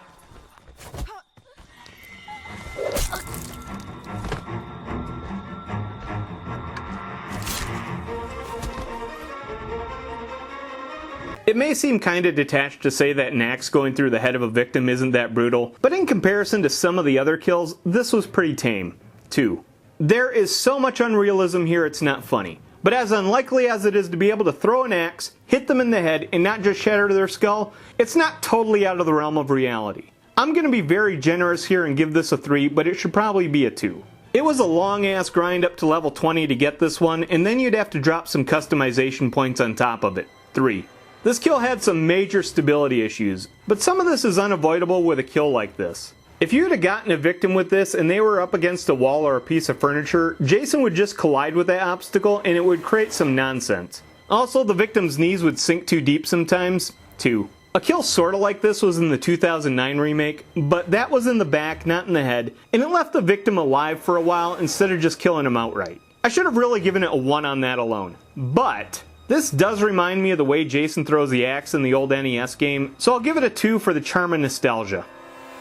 It may seem kinda detached to say that an axe going through the head of a victim isn't that brutal, but in comparison to some of the other kills, this was pretty tame. 2. There is so much unrealism here it's not funny. But as unlikely as it is to be able to throw an axe, hit them in the head, and not just shatter their skull, it's not totally out of the realm of reality. I'm gonna be very generous here and give this a 3, but it should probably be a 2. It was a long ass grind up to level 20 to get this one, and then you'd have to drop some customization points on top of it. 3. This kill had some major stability issues, but some of this is unavoidable with a kill like this. If you had gotten a victim with this and they were up against a wall or a piece of furniture, Jason would just collide with that obstacle and it would create some nonsense. Also, the victim's knees would sink too deep sometimes. 2. A kill sorta like this was in the 2009 remake, but that was in the back, not in the head, and it left the victim alive for a while instead of just killing him outright. I should have really given it a 1 on that alone. But this does remind me of the way Jason throws the axe in the old NES game, so I'll give it a 2 for the charm and nostalgia.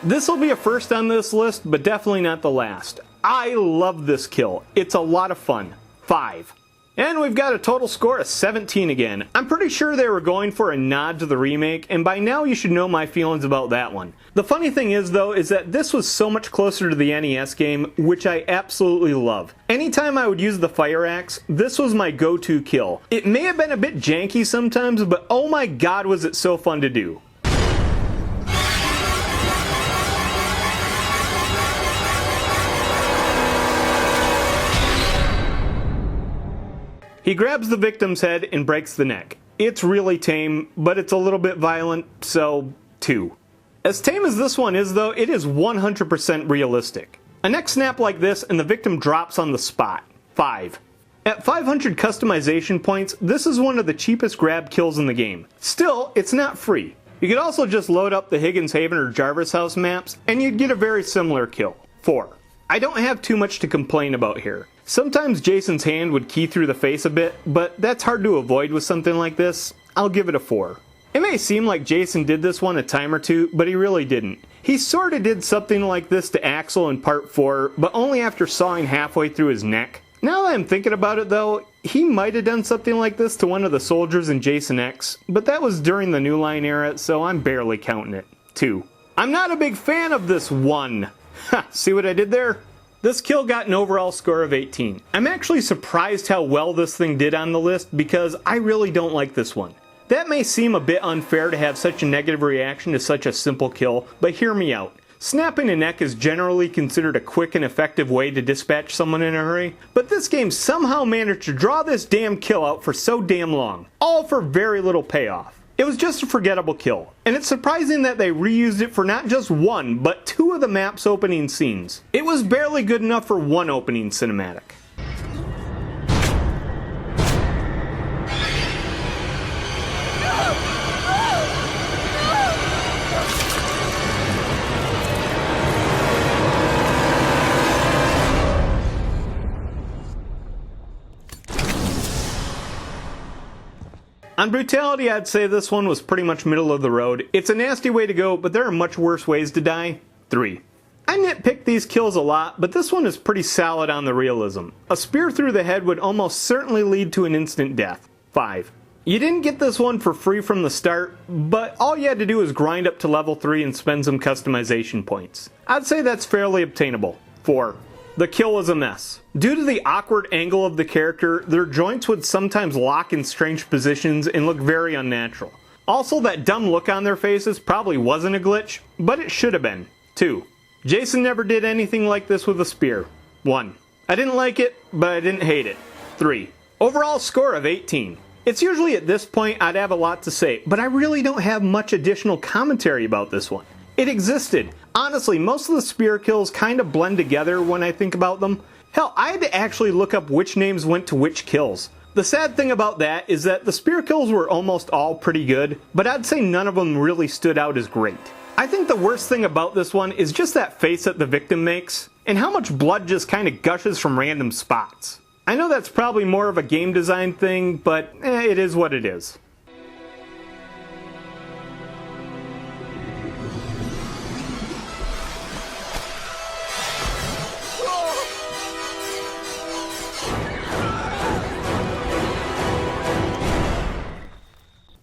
This will be a first on this list, but definitely not the last. I love this kill. It's a lot of fun. 5. And we've got a total score of 17 again. I'm pretty sure they were going for a nod to the remake, and by now you should know my feelings about that one. The funny thing is though, is that this was so much closer to the NES game, which I absolutely love. Anytime I would use the fire axe, this was my go-to kill. It may have been a bit janky sometimes, but oh my god was it so fun to do. He grabs the victim's head and breaks the neck. It's really tame, but it's a little bit violent, so 2. As tame as this one is though, it is 100% realistic. A neck snap like this and the victim drops on the spot. 5. At 500 customization points, this is one of the cheapest grab kills in the game. Still, it's not free. You could also just load up the Higgins Haven or Jarvis House maps, and you'd get a very similar kill. 4. I don't have too much to complain about here. Sometimes Jason's hand would key through the face a bit, but that's hard to avoid with something like this. I'll give it a 4. It may seem like Jason did this one a time or two, but he really didn't. He sorta did something like this to Axel in part 4, but only after sawing halfway through his neck. Now that I'm thinking about it though, he might have done something like this to one of the soldiers in Jason X, but that was during the New Line era, so I'm barely counting it. 2. I'm not a big fan of this one. Ha, see what I did there? This kill got an overall score of 18. I'm actually surprised how well this thing did on the list because I really don't like this one. That may seem a bit unfair to have such a negative reaction to such a simple kill, but hear me out. Snapping a neck is generally considered a quick and effective way to dispatch someone in a hurry, but this game somehow managed to draw this damn kill out for so damn long, all for very little payoff. It was just a forgettable kill, and it's surprising that they reused it for not just one, but 2 of the map's opening scenes. It was barely good enough for one opening cinematic. On brutality, I'd say this one was pretty much middle of the road. It's a nasty way to go, but there are much worse ways to die. 3. I nitpick these kills a lot, but this one is pretty solid on the realism. A spear through the head would almost certainly lead to an instant death. 5. You didn't get this one for free from the start, but all you had to do was grind up to level 3 and spend some customization points. I'd say that's fairly obtainable. 4. The kill was a mess. Due to the awkward angle of the character, their joints would sometimes lock in strange positions and look very unnatural. Also, that dumb look on their faces probably wasn't a glitch, but it should have been. 2. Jason never did anything like this with a spear. 1. I didn't like it, but I didn't hate it. 3. Overall score of 18. It's usually at this point I'd have a lot to say, but I really don't have much additional commentary about this one. It existed. Honestly, most of the spear kills kind of blend together when I think about them. Hell, I had to actually look up which names went to which kills. The sad thing about that is that the spear kills were almost all pretty good, but I'd say none of them really stood out as great. I think the worst thing about this one is just that face that the victim makes, and how much blood just kind of gushes from random spots. I know that's probably more of a game design thing, but it is what it is.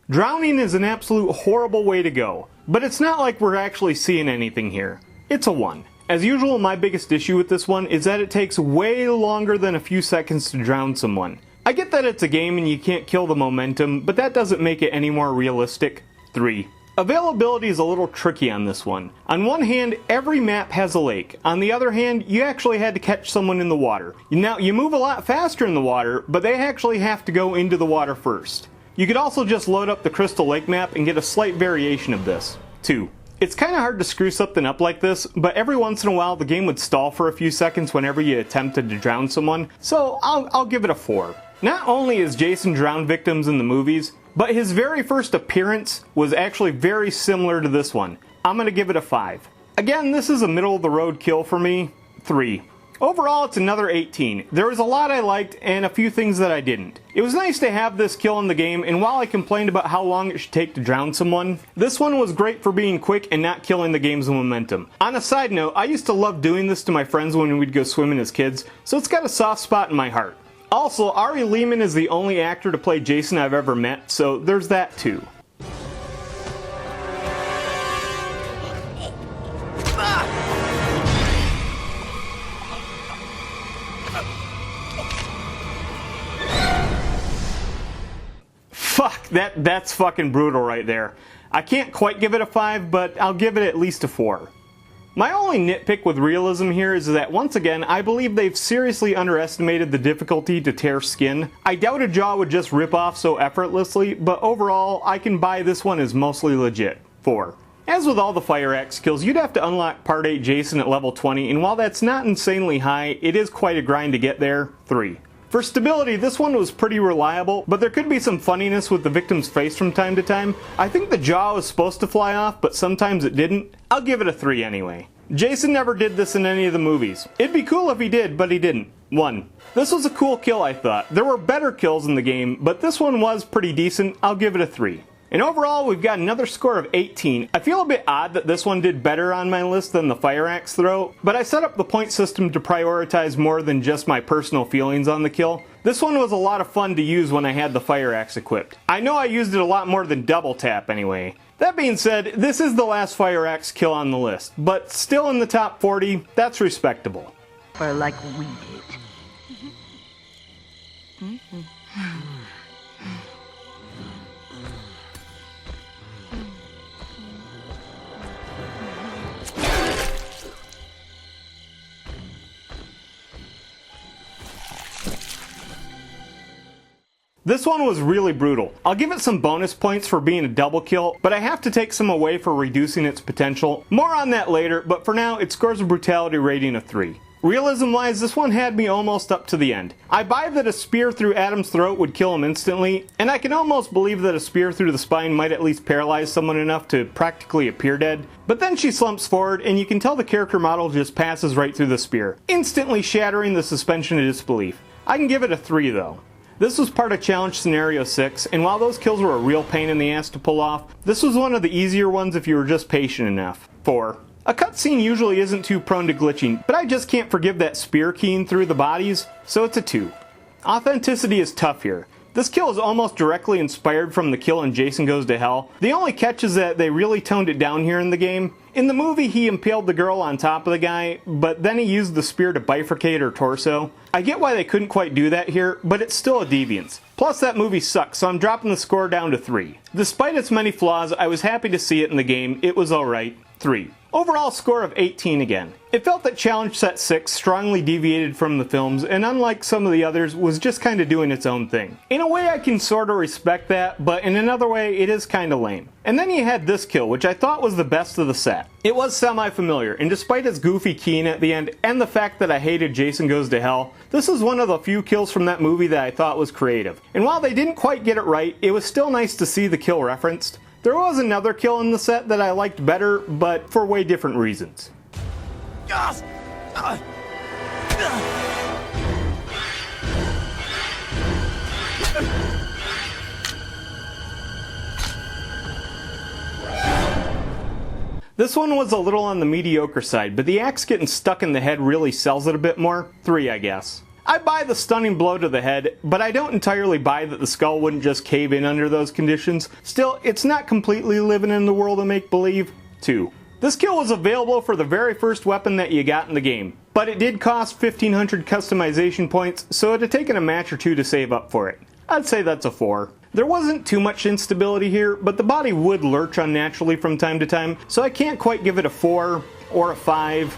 Drowning is an absolute horrible way to go, but it's not like we're actually seeing anything here. It's a 1. As usual, my biggest issue with this one is that it takes way longer than a few seconds to drown someone. I get that it's a game and you can't kill the momentum, but that doesn't make it any more realistic. 3. Availability is a little tricky on this one. On one hand, every map has a lake. On the other hand, you actually had to catch someone in the water. Now, you move a lot faster in the water, but they actually have to go into the water first. You could also just load up the Crystal Lake map and get a slight variation of this. 2. It's kind of hard to screw something up like this, but every once in a while the game would stall for a few seconds whenever you attempted to drown someone, so I'll give it a 4. Not only is Jason drowned victims in the movies, but his very first appearance was actually very similar to this one. I'm going to give it a 5. Again, this is a middle of the road kill for me. 3. Overall, it's another 18. There was a lot I liked and a few things that I didn't. It was nice to have this kill in the game, and while I complained about how long it should take to drown someone, this one was great for being quick and not killing the game's momentum. On a side note, I used to love doing this to my friends when we'd go swimming as kids, so it's got a soft spot in my heart. Also, Ari Lehman is the only actor to play Jason I've ever met, so there's that too. Fuck, that's fucking brutal right there. I can't quite give it a 5, but I'll give it at least a 4. My only nitpick with realism here is that once again, I believe they've seriously underestimated the difficulty to tear skin. I doubt a jaw would just rip off so effortlessly, but overall, I can buy this one as mostly legit. 4. As with all the Fire Axe kills, you'd have to unlock Part 8 Jason at level 20, and while that's not insanely high, it is quite a grind to get there. 3. For stability, this one was pretty reliable, but there could be some funniness with the victim's face from time to time. I think the jaw was supposed to fly off, but sometimes it didn't. I'll give it a 3 anyway. Jason never did this in any of the movies. It'd be cool if he did, but he didn't. 1. This was a cool kill, I thought. There were better kills in the game, but this one was pretty decent. I'll give it a 3. And overall, we've got another score of 18. I feel a bit odd that this one did better on my list than the Fire Axe throw, but I set up the point system to prioritize more than just my personal feelings on the kill. This one was a lot of fun to use when I had the Fire Axe equipped. I know I used it a lot more than double tap anyway. That being said, this is the last Fire Axe kill on the list, but still in the top 40, that's respectable. Or like we did. This one was really brutal. I'll give it some bonus points for being a double kill, but I have to take some away for reducing its potential. More on that later, but for now, it scores a brutality rating of 3. Realism-wise, this one had me almost up to the end. I buy that a spear through Adam's throat would kill him instantly, and I can almost believe that a spear through the spine might at least paralyze someone enough to practically appear dead. But then she slumps forward, and you can tell the character model just passes right through the spear, instantly shattering the suspension of disbelief. I can give it a 3 though. This was part of Challenge Scenario 6, and while those kills were a real pain in the ass to pull off, this was one of the easier ones if you were just patient enough. 4. A cutscene usually isn't too prone to glitching, but I just can't forgive that spear keying through the bodies, so it's a 2. Authenticity is tough here. This kill is almost directly inspired from the kill in Jason Goes to Hell. The only catch is that they really toned it down here in the game. In the movie, he impaled the girl on top of the guy, but then he used the spear to bifurcate her torso. I get why they couldn't quite do that here, but it's still a deviance. Plus, that movie sucks, so I'm dropping the score down to 3. Despite its many flaws, I was happy to see it in the game. It was alright. 3. Overall score of 18 again. It felt that Challenge Set 6 strongly deviated from the films, and unlike some of the others, was just kinda doing its own thing. In a way I can sorta respect that, but in another way it is kinda lame. And then you had this kill, which I thought was the best of the set. It was semi-familiar, and despite its goofy keying at the end, and the fact that I hated Jason Goes to Hell, this is one of the few kills from that movie that I thought was creative. And while they didn't quite get it right, it was still nice to see the kill referenced. There was another kill in the set that I liked better, but for way different reasons. This one was a little on the mediocre side, but the axe getting stuck in the head really sells it a bit more. 3, I guess. I buy the stunning blow to the head, but I don't entirely buy that the skull wouldn't just cave in under those conditions. Still, it's not completely living in the world of make-believe. 2. This kill was available for the very first weapon that you got in the game, but it did cost 1500 customization points, so it'd taken a match or two to save up for it. I'd say that's a 4. There wasn't too much instability here, but the body would lurch unnaturally from time to time, so I can't quite give it a 4 or a 5.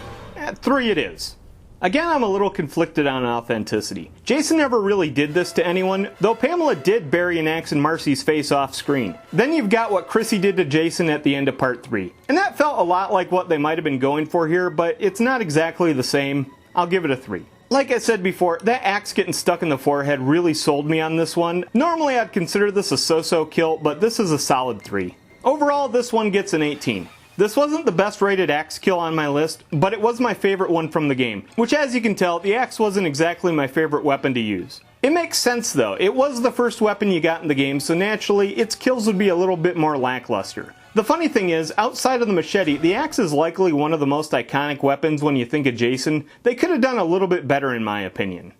3 it is. Again, I'm a little conflicted on authenticity. Jason never really did this to anyone, though Pamela did bury an axe in Marcy's face off screen. Then you've got what Chrissy did to Jason at the end of part 3. And that felt a lot like what they might have been going for here, but it's not exactly the same. I'll give it a 3. Like I said before, that axe getting stuck in the forehead really sold me on this one. Normally I'd consider this a so-so kill, but this is a solid 3. Overall, this one gets an 18. This wasn't the best rated axe kill on my list, but it was my favorite one from the game, which as you can tell, the axe wasn't exactly my favorite weapon to use. It makes sense though, it was the first weapon you got in the game, so naturally its kills would be a little bit more lackluster. The funny thing is, outside of the machete, the axe is likely one of the most iconic weapons when you think of Jason. They could have done a little bit better in my opinion.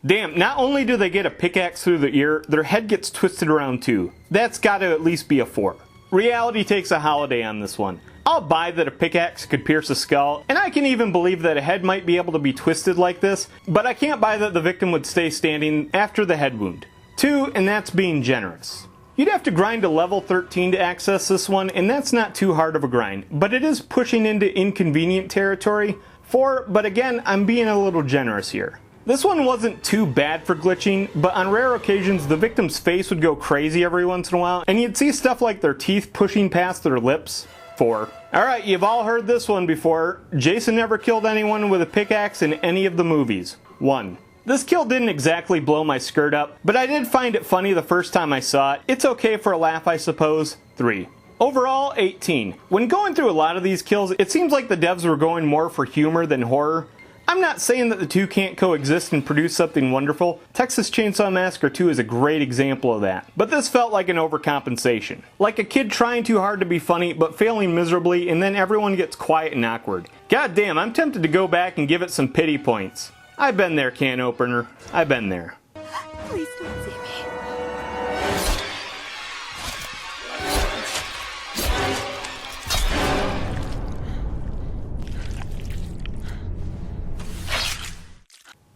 Damn, not only do they get a pickaxe through the ear, their head gets twisted around too. That's gotta at least be a 4. Reality takes a holiday on this one. I'll buy that a pickaxe could pierce a skull, and I can even believe that a head might be able to be twisted like this, but I can't buy that the victim would stay standing after the head wound. 2, and that's being generous. You'd have to grind to level 13 to access this one, and that's not too hard of a grind, but it is pushing into inconvenient territory. 4, but again, I'm being a little generous here. This one wasn't too bad for glitching, but on rare occasions the victim's face would go crazy every once in a while, and you'd see stuff like their teeth pushing past their lips. 4. Alright, you've all heard this one before. Jason never killed anyone with a pickaxe in any of the movies. 1. This kill didn't exactly blow my skirt up, but I did find it funny the first time I saw it. It's okay for a laugh, I suppose. 3. Overall, 18. When going through a lot of these kills, it seems like the devs were going more for humor than horror. I'm not saying that the two can't coexist and produce something wonderful. Texas Chainsaw Massacre 2 is a great example of that. But this felt like an overcompensation. Like a kid trying too hard to be funny but failing miserably, and then everyone gets quiet and awkward. God damn, I'm tempted to go back and give it some pity points. I've been there, can opener. I've been there. Please don't see me.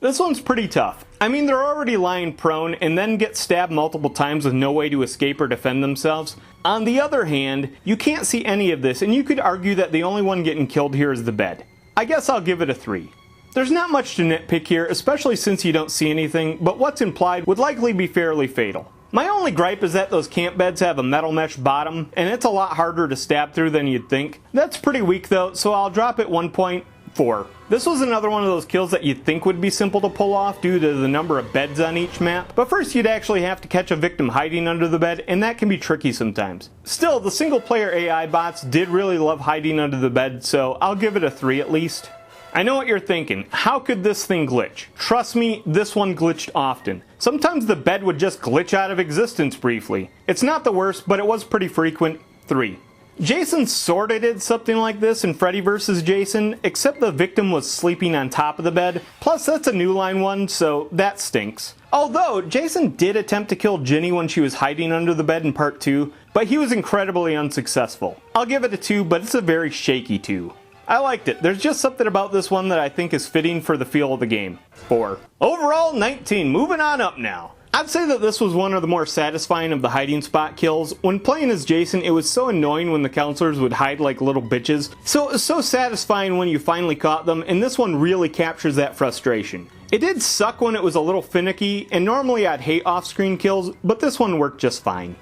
This one's pretty tough. I mean, they're already lying prone and then get stabbed multiple times with no way to escape or defend themselves. On the other hand, you can't see any of this, and you could argue that the only one getting killed here is the bed. I guess I'll give it a 3. There's not much to nitpick here, especially since you don't see anything, but what's implied would likely be fairly fatal. My only gripe is that those camp beds have a metal mesh bottom, and it's a lot harder to stab through than you'd think. That's pretty weak though, so I'll drop it 1 point. 4. This was another one of those kills that you'd think would be simple to pull off due to the number of beds on each map, but first you'd actually have to catch a victim hiding under the bed, and that can be tricky sometimes. Still, the single player AI bots did really love hiding under the bed, so I'll give it a 3 at least. I know what you're thinking, how could this thing glitch? Trust me, this one glitched often. Sometimes the bed would just glitch out of existence briefly. It's not the worst, but it was pretty frequent. 3. Jason sorta did something like this in Freddy vs. Jason, except the victim was sleeping on top of the bed. Plus that's a New Line one, so that stinks. Although, Jason did attempt to kill Ginny when she was hiding under the bed in part 2, but he was incredibly unsuccessful. I'll give it a 2, but it's a very shaky 2. I liked it. There's just something about this one that I think is fitting for the feel of the game. 4. Overall, 19. Moving on up now. I'd say that this was one of the more satisfying of the hiding spot kills. When playing as Jason, it was so annoying when the counselors would hide like little bitches. So it was so satisfying when you finally caught them, and this one really captures that frustration. It did suck when it was a little finicky, and normally I'd hate off-screen kills, but this one worked just fine.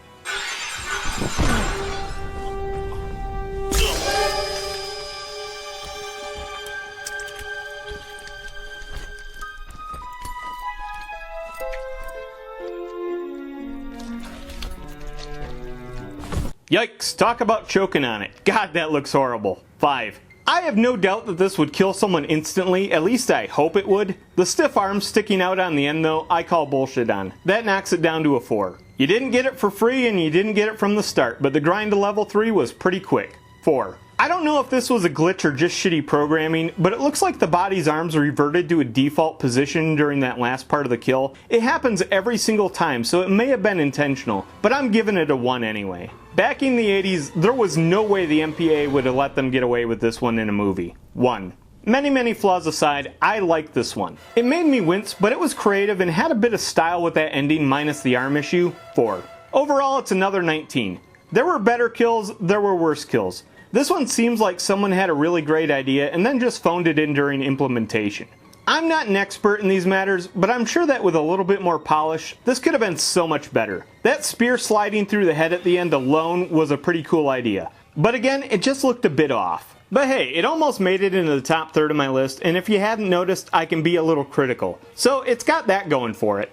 Yikes, talk about choking on it. God, that looks horrible. 5. I have no doubt that this would kill someone instantly, at least I hope it would. The stiff arms sticking out on the end though, I call bullshit on. That knocks it down to a 4. You didn't get it for free and you didn't get it from the start, but the grind to level 3 was pretty quick. 4. I don't know if this was a glitch or just shitty programming, but it looks like the body's arms reverted to a default position during that last part of the kill. It happens every single time, so it may have been intentional, but I'm giving it a 1 anyway. Back in the 80s, there was no way the MPA would have let them get away with this one in a movie. 1. Many flaws aside, I like this one. It made me wince, but it was creative and had a bit of style with that ending minus the arm issue. 4. Overall, it's another 19. There were better kills, there were worse kills. This one seems like someone had a really great idea and then just phoned it in during implementation. I'm not an expert in these matters, but I'm sure that with a little bit more polish, this could have been so much better. That spear sliding through the head at the end alone was a pretty cool idea. But again, it just looked a bit off. But hey, it almost made it into the top third of my list, and if you hadn't noticed, I can be a little critical. So it's got that going for it.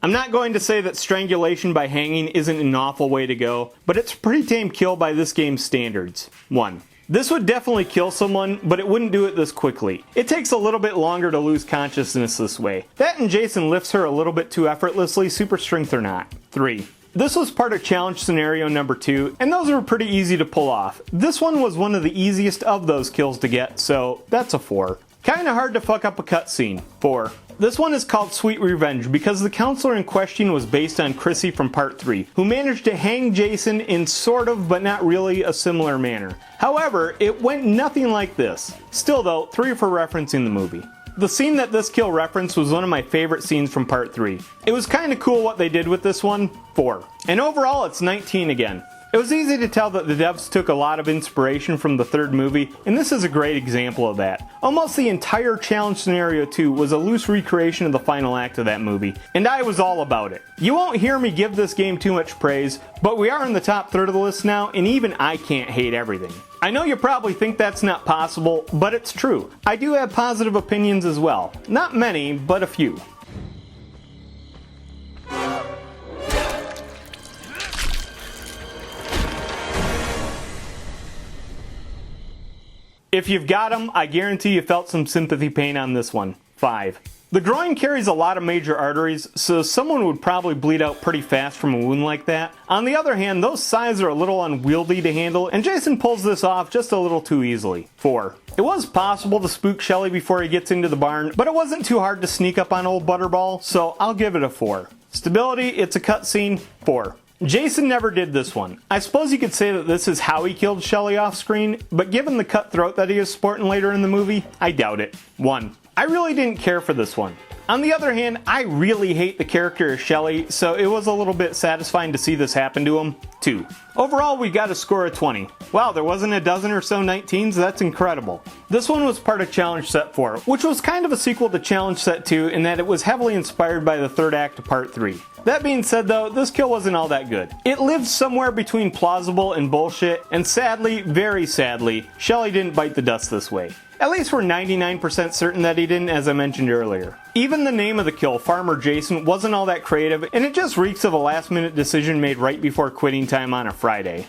I'm not going to say that strangulation by hanging isn't an awful way to go, but it's a pretty tame kill by this game's standards. 1. This would definitely kill someone, but it wouldn't do it this quickly. It takes a little bit longer to lose consciousness this way. That and Jason lifts her a little bit too effortlessly, super strength or not. 3. This was part of challenge scenario number 2, and those were pretty easy to pull off. This one was one of the easiest of those kills to get, so that's a 4. Kinda hard to fuck up a cutscene. 4. This one is called Sweet Revenge because the counselor in question was based on Chrissy from Part 3, who managed to hang Jason in sort of but not really a similar manner. However, it went nothing like this. Still though, 3 for referencing the movie. The scene that this kill referenced was one of my favorite scenes from Part 3. It was kinda cool what they did with this one. 4. And overall it's 19 again. It was easy to tell that the devs took a lot of inspiration from the third movie, and this is a great example of that. Almost the entire challenge scenario 2 was a loose recreation of the final act of that movie, and I was all about it. You won't hear me give this game too much praise, but we are in the top third of the list now, and even I can't hate everything. I know you probably think that's not possible, but it's true. I do have positive opinions as well. Not many, but a few. If you've got them, I guarantee you felt some sympathy pain on this one. 5. The groin carries a lot of major arteries, so someone would probably bleed out pretty fast from a wound like that. On the other hand, those sides are a little unwieldy to handle, and Jason pulls this off just a little too easily. 4. It was possible to spook Shelly before he gets into the barn, but it wasn't too hard to sneak up on old Butterball, so I'll give it a 4. Stability, it's a cutscene, 4. Jason never did this one. I suppose you could say that this is how he killed Shelly off screen, but given the cutthroat that he is sporting later in the movie, I doubt it. 1. I really didn't care for this one. On the other hand, I really hate the character of Shelly, so it was a little bit satisfying to see this happen to him. 2. Overall, we got a score of 20. Wow, there wasn't a dozen or so 19s? That's incredible. This one was part of Challenge Set 4, which was kind of a sequel to Challenge Set 2 in that it was heavily inspired by the third act of Part 3. That being said though, this kill wasn't all that good. It lived somewhere between plausible and bullshit, and sadly, very sadly, Shelly didn't bite the dust this way. At least we're 99% certain that he didn't, as I mentioned earlier. Even the name of the kill, Farmer Jason, wasn't all that creative, and it just reeks of a last-minute decision made right before quitting time on a Friday.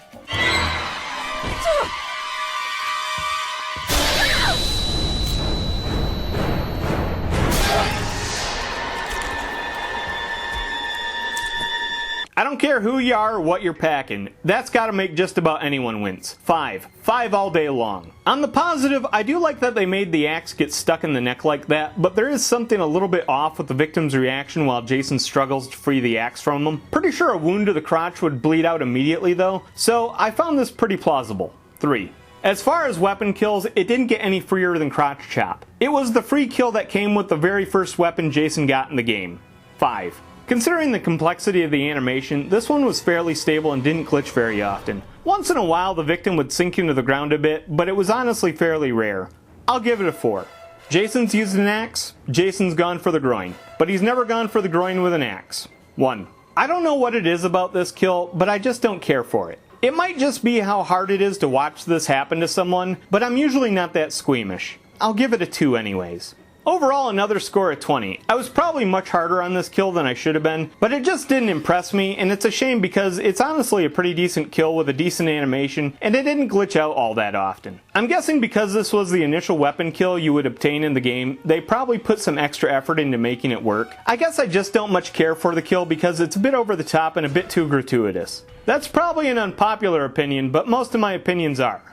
I don't care who you are or what you're packing, that's gotta make just about anyone wince. 5. 5 all day long. On the positive, I do like that they made the axe get stuck in the neck like that, but there is something a little bit off with the victim's reaction while Jason struggles to free the axe from him. Pretty sure a wound to the crotch would bleed out immediately though, so I found this pretty plausible. 3. As far as weapon kills, it didn't get any freer than crotch chop. It was the free kill that came with the very first weapon Jason got in the game. 5. Considering the complexity of the animation, this one was fairly stable and didn't glitch very often. Once in a while the victim would sink into the ground a bit, but it was honestly fairly rare. I'll give it a 4. Jason's used an axe, Jason's gone for the groin, but he's never gone for the groin with an axe. 1. I don't know what it is about this kill, but I just don't care for it. It might just be how hard it is to watch this happen to someone, but I'm usually not that squeamish. I'll give it a 2 anyways. Overall, another score of 20. I was probably much harder on this kill than I should have been, but it just didn't impress me, and it's a shame because it's honestly a pretty decent kill with a decent animation, and it didn't glitch out all that often. I'm guessing because this was the initial weapon kill you would obtain in the game, they probably put some extra effort into making it work. I guess I just don't much care for the kill because it's a bit over the top and a bit too gratuitous. That's probably an unpopular opinion, but most of my opinions are.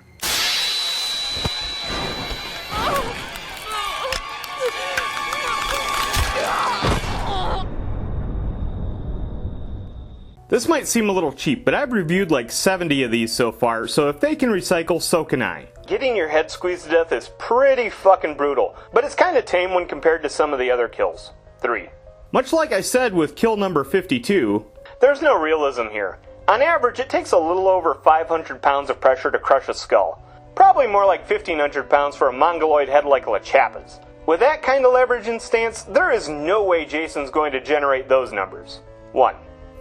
This might seem a little cheap, but I've reviewed like 70 of these so far, so if they can recycle, so can I. Getting your head squeezed to death is pretty fucking brutal, but it's kinda tame when compared to some of the other kills. 3. Much like I said with kill number 52, there's no realism here. On average, it takes a little over 500 pounds of pressure to crush a skull. Probably more like 1,500 pounds for a mongoloid head like LeChappa's. With that kind of leverage and stance, there is no way Jason's going to generate those numbers. 1.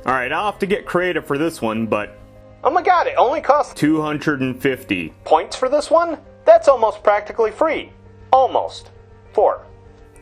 Alright, I'll have to get creative for this one, but... Oh my god, it only costs 250 points for this one? That's almost practically free. Almost. 4.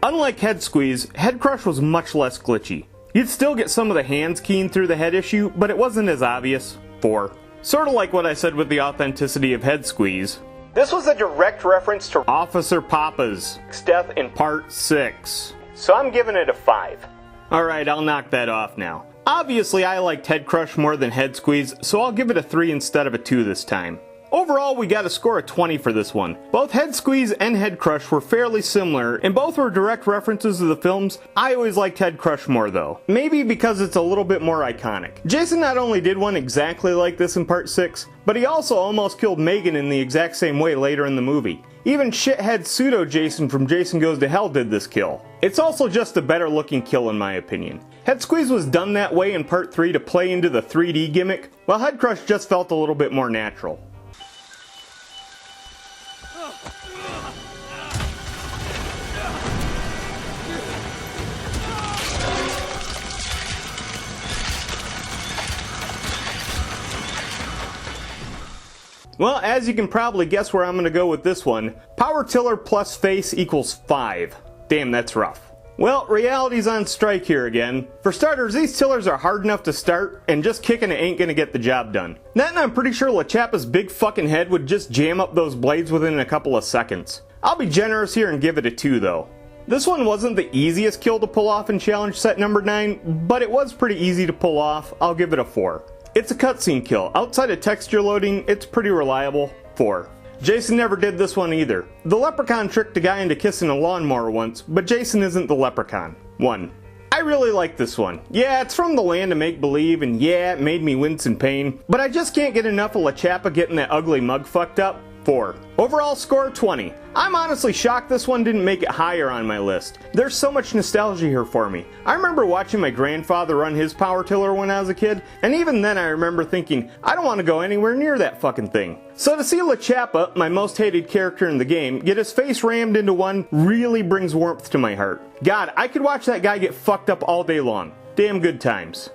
Unlike Head Squeeze, Head Crush was much less glitchy. You'd still get some of the hands keying through the head issue, but it wasn't as obvious. 4. Sorta like what I said with the authenticity of Head Squeeze. This was a direct reference to Officer Papa's death in Part 6. So I'm giving it a 5. Alright, I'll knock that off now. Obviously, I liked Head Crush more than Head Squeeze, so I'll give it a 3 instead of a 2 this time. Overall, we got a score of 20 for this one. Both Head Squeeze and Head Crush were fairly similar, and both were direct references to the films. I always liked Head Crush more though. Maybe because it's a little bit more iconic. Jason not only did one exactly like this in Part 6, but he also almost killed Megan in the exact same way later in the movie. Even shithead pseudo-Jason from Jason Goes to Hell did this kill. It's also just a better looking kill in my opinion. Head Squeeze was done that way in Part 3 to play into the 3D gimmick, while Head Crush just felt a little bit more natural. Well, as you can probably guess where I'm going to go with this one, Power Tiller plus face equals 5. Damn, that's rough. Well, reality's on strike here again. For starters, these tillers are hard enough to start, and just kicking it ain't gonna get the job done. That and I'm pretty sure LeChappa's big fucking head would just jam up those blades within a couple of seconds. I'll be generous here and give it a 2 though. This one wasn't the easiest kill to pull off in challenge set number 9, but it was pretty easy to pull off. I'll give it a 4. It's a cutscene kill. Outside of texture loading, it's pretty reliable. 4. Jason never did this one either. The leprechaun tricked a guy into kissing a lawnmower once, but Jason isn't the leprechaun. 1. I really like this one. Yeah, it's from the land of make-believe, and yeah, it made me wince in pain, but I just can't get enough of LeChappa getting that ugly mug fucked up. 4. Overall score 20. I'm honestly shocked this one didn't make it higher on my list. There's so much nostalgia here for me. I remember watching my grandfather run his power tiller when I was a kid, and even then I remember thinking, I don't want to go anywhere near that fucking thing. So to see LeChappa, my most hated character in the game, get his face rammed into one really brings warmth to my heart. God, I could watch that guy get fucked up all day long. Damn good times.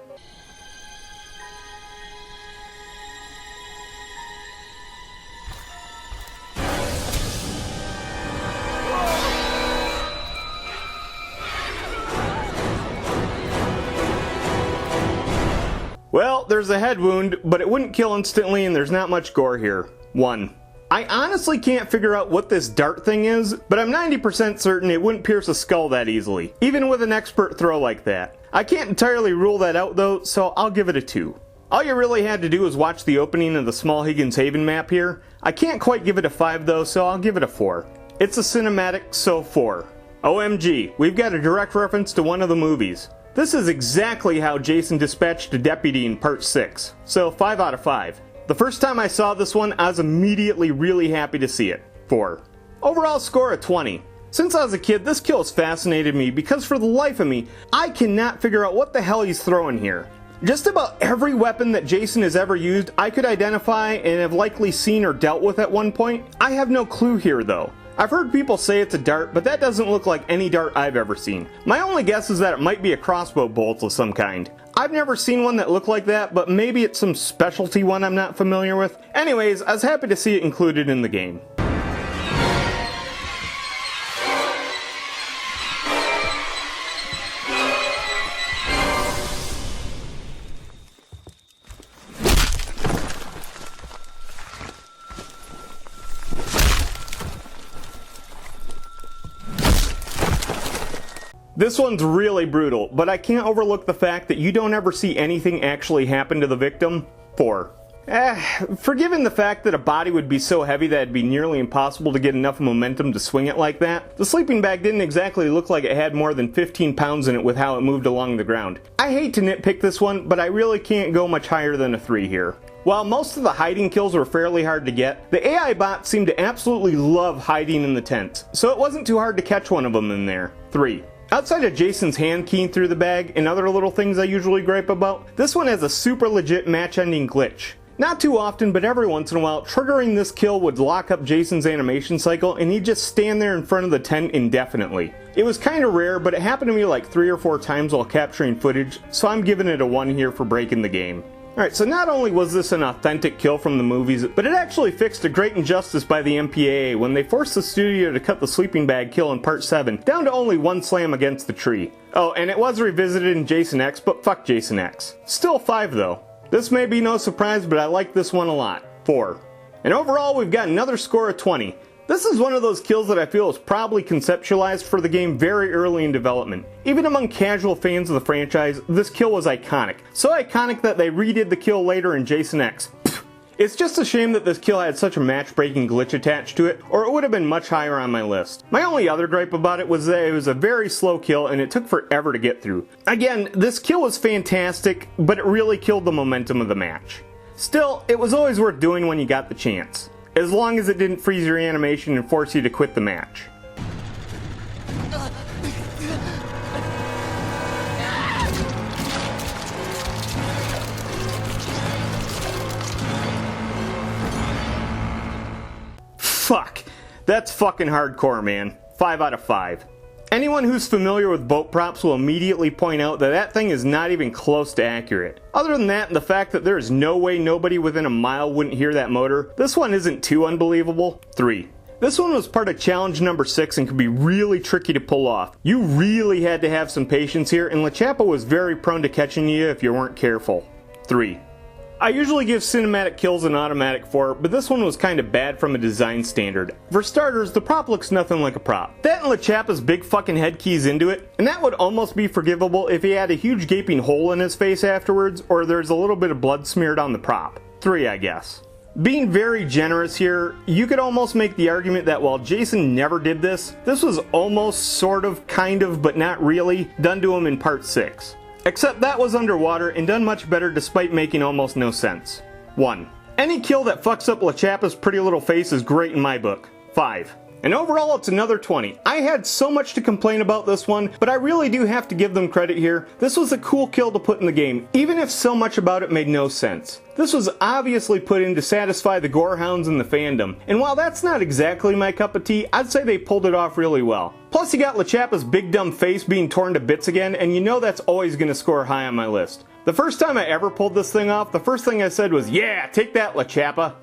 Well, there's a head wound, but it wouldn't kill instantly and there's not much gore here. 1. I honestly can't figure out what this dart thing is, but I'm 90% certain it wouldn't pierce a skull that easily, even with an expert throw like that. I can't entirely rule that out though, so I'll give it a 2. All you really had to do was watch the opening of the small Higgins Haven map here. I can't quite give it a 5 though, so I'll give it a 4. It's a cinematic, so 4. OMG, we've got a direct reference to one of the movies. This is exactly how Jason dispatched a deputy in part 6, so 5 out of 5. The first time I saw this one, I was immediately really happy to see it. 4. Overall score of 20. Since I was a kid, this kill has fascinated me because for the life of me, I cannot figure out what the hell he's throwing here. Just about every weapon that Jason has ever used, I could identify and have likely seen or dealt with at one point. I have no clue here though. I've heard people say it's a dart, but that doesn't look like any dart I've ever seen. My only guess is that it might be a crossbow bolt of some kind. I've never seen one that looked like that, but maybe it's some specialty one I'm not familiar with. Anyways, I was happy to see it included in the game. This one's really brutal, but I can't overlook the fact that you don't ever see anything actually happen to the victim. 4. Forgiven the fact that a body would be so heavy that it'd be nearly impossible to get enough momentum to swing it like that, the sleeping bag didn't exactly look like it had more than 15 pounds in it with how it moved along the ground. I hate to nitpick this one, but I really can't go much higher than a 3 here. While most of the hiding kills were fairly hard to get, the AI bot seemed to absolutely love hiding in the tent, so it wasn't too hard to catch one of them in there. 3. Outside of Jason's hand keying through the bag and other little things I usually gripe about, this one has a super legit match-ending glitch. Not too often, but every once in a while, triggering this kill would lock up Jason's animation cycle and he'd just stand there in front of the tent indefinitely. It was kinda rare, but it happened to me like 3 or 4 times while capturing footage, so I'm giving it a 1 here for breaking the game. Alright, so not only was this an authentic kill from the movies, but it actually fixed a great injustice by the MPAA when they forced the studio to cut the sleeping bag kill in part 7 down to only 1 slam against the tree. Oh, and it was revisited in Jason X, but fuck Jason X. Still 5 though. This may be no surprise, but I like this one a lot. 4. And overall, we've got another score of 20. This is one of those kills that I feel was probably conceptualized for the game very early in development. Even among casual fans of the franchise, this kill was iconic. So iconic that they redid the kill later in Jason X. It's just a shame that this kill had such a match-breaking glitch attached to it, or it would have been much higher on my list. My only other gripe about it was that it was a very slow kill and it took forever to get through. Again, this kill was fantastic, but it really killed the momentum of the match. Still, it was always worth doing when you got the chance. As long as it didn't freeze your animation and force you to quit the match. Fuck. That's fucking hardcore, man. 5 out of 5. Anyone who's familiar with boat props will immediately point out that that thing is not even close to accurate. Other than that, and the fact that there is no way nobody within a mile wouldn't hear that motor, this one isn't too unbelievable. 3. This one was part of challenge number 6 and could be really tricky to pull off. You really had to have some patience here, and LaChappa was very prone to catching you if you weren't careful. 3. I usually give cinematic kills an automatic 4, but this one was kinda bad from a design standard. For starters, the prop looks nothing like a prop. That and LaChappa's big fucking head keys into it, and that would almost be forgivable if he had a huge gaping hole in his face afterwards, or there's a little bit of blood smeared on the prop. 3, I guess. Being very generous here, you could almost make the argument that while Jason never did this, this was almost, sort of, kind of, but not really, done to him in part 6. Except that was underwater and done much better despite making almost no sense. 1. Any kill that fucks up LaChappa's pretty little face is great in my book. 5. And overall, it's another 20. I had so much to complain about this one, but I really do have to give them credit here. This was a cool kill to put in the game, even if so much about it made no sense. This was obviously put in to satisfy the gorehounds in the fandom, and while that's not exactly my cup of tea, I'd say they pulled it off really well. Plus you got LaChappa's big dumb face being torn to bits again, and you know that's always gonna score high on my list. The first time I ever pulled this thing off, the first thing I said was, "Yeah, take that, LaChappa."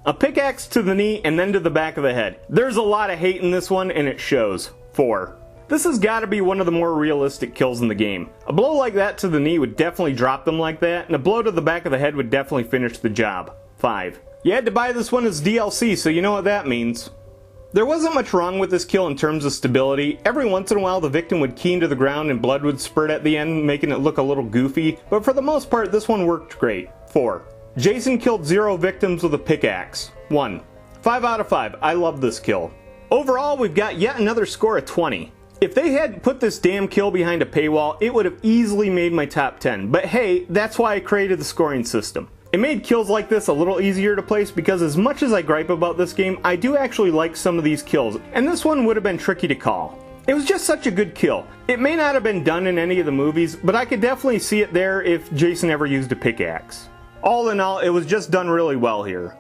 A pickaxe to the knee and then to the back of the head. There's a lot of hate in this one and it shows. 4. This has got to be one of the more realistic kills in the game. A blow like that to the knee would definitely drop them like that, and a blow to the back of the head would definitely finish the job. 5. You had to buy this one as DLC, so you know what that means. There wasn't much wrong with this kill in terms of stability. Every once in a while the victim would key into the ground and blood would spurt at the end, making it look a little goofy, but for the most part this one worked great. 4. Jason killed 0 victims with a pickaxe. 1. 5 out of 5. I love this kill. Overall, we've got yet another score of 20. If they hadn't put this damn kill behind a paywall, it would have easily made my top 10, but hey, that's why I created the scoring system. It made kills like this a little easier to place because as much as I gripe about this game, I do actually like some of these kills, and this one would have been tricky to call. It was just such a good kill. It may not have been done in any of the movies, but I could definitely see it there if Jason ever used a pickaxe. All in all, it was just done really well here.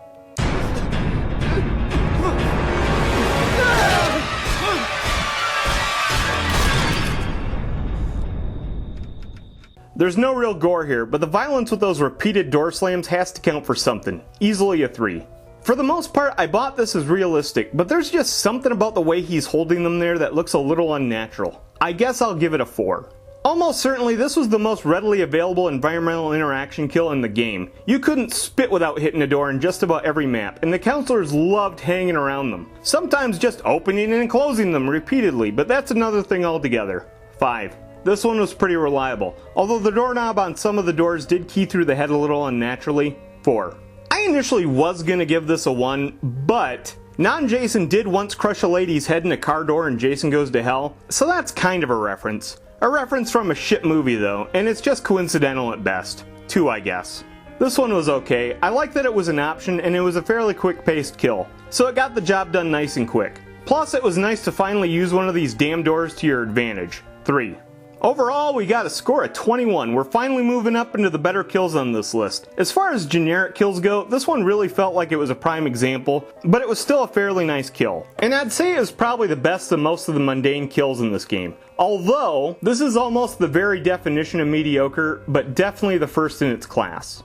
There's no real gore here, but the violence with those repeated door slams has to count for something. Easily a 3. For the most part, I bought this as realistic, but there's just something about the way he's holding them there that looks a little unnatural. I guess I'll give it a 4. Almost certainly this was the most readily available environmental interaction kill in the game. You couldn't spit without hitting a door in just about every map, and the counselors loved hanging around them. Sometimes just opening and closing them repeatedly, but that's another thing altogether. 5. This one was pretty reliable, although the doorknob on some of the doors did key through the head a little unnaturally. 4. I initially was gonna give this a 1, but Non-Jason did once crush a lady's head in a car door in Jason Goes to Hell, so that's kind of a reference. A reference from a shit movie though, and it's just coincidental at best. 2, I guess. This one was okay. I like that it was an option and it was a fairly quick-paced kill, so it got the job done nice and quick. Plus it was nice to finally use one of these damn doors to your advantage. 3. Overall, we got a score of 21. We're finally moving up into the better kills on this list. As far as generic kills go, this one really felt like it was a prime example, but it was still a fairly nice kill. And I'd say it was probably the best of most of the mundane kills in this game. Although, this is almost the very definition of mediocre, but definitely the first in its class.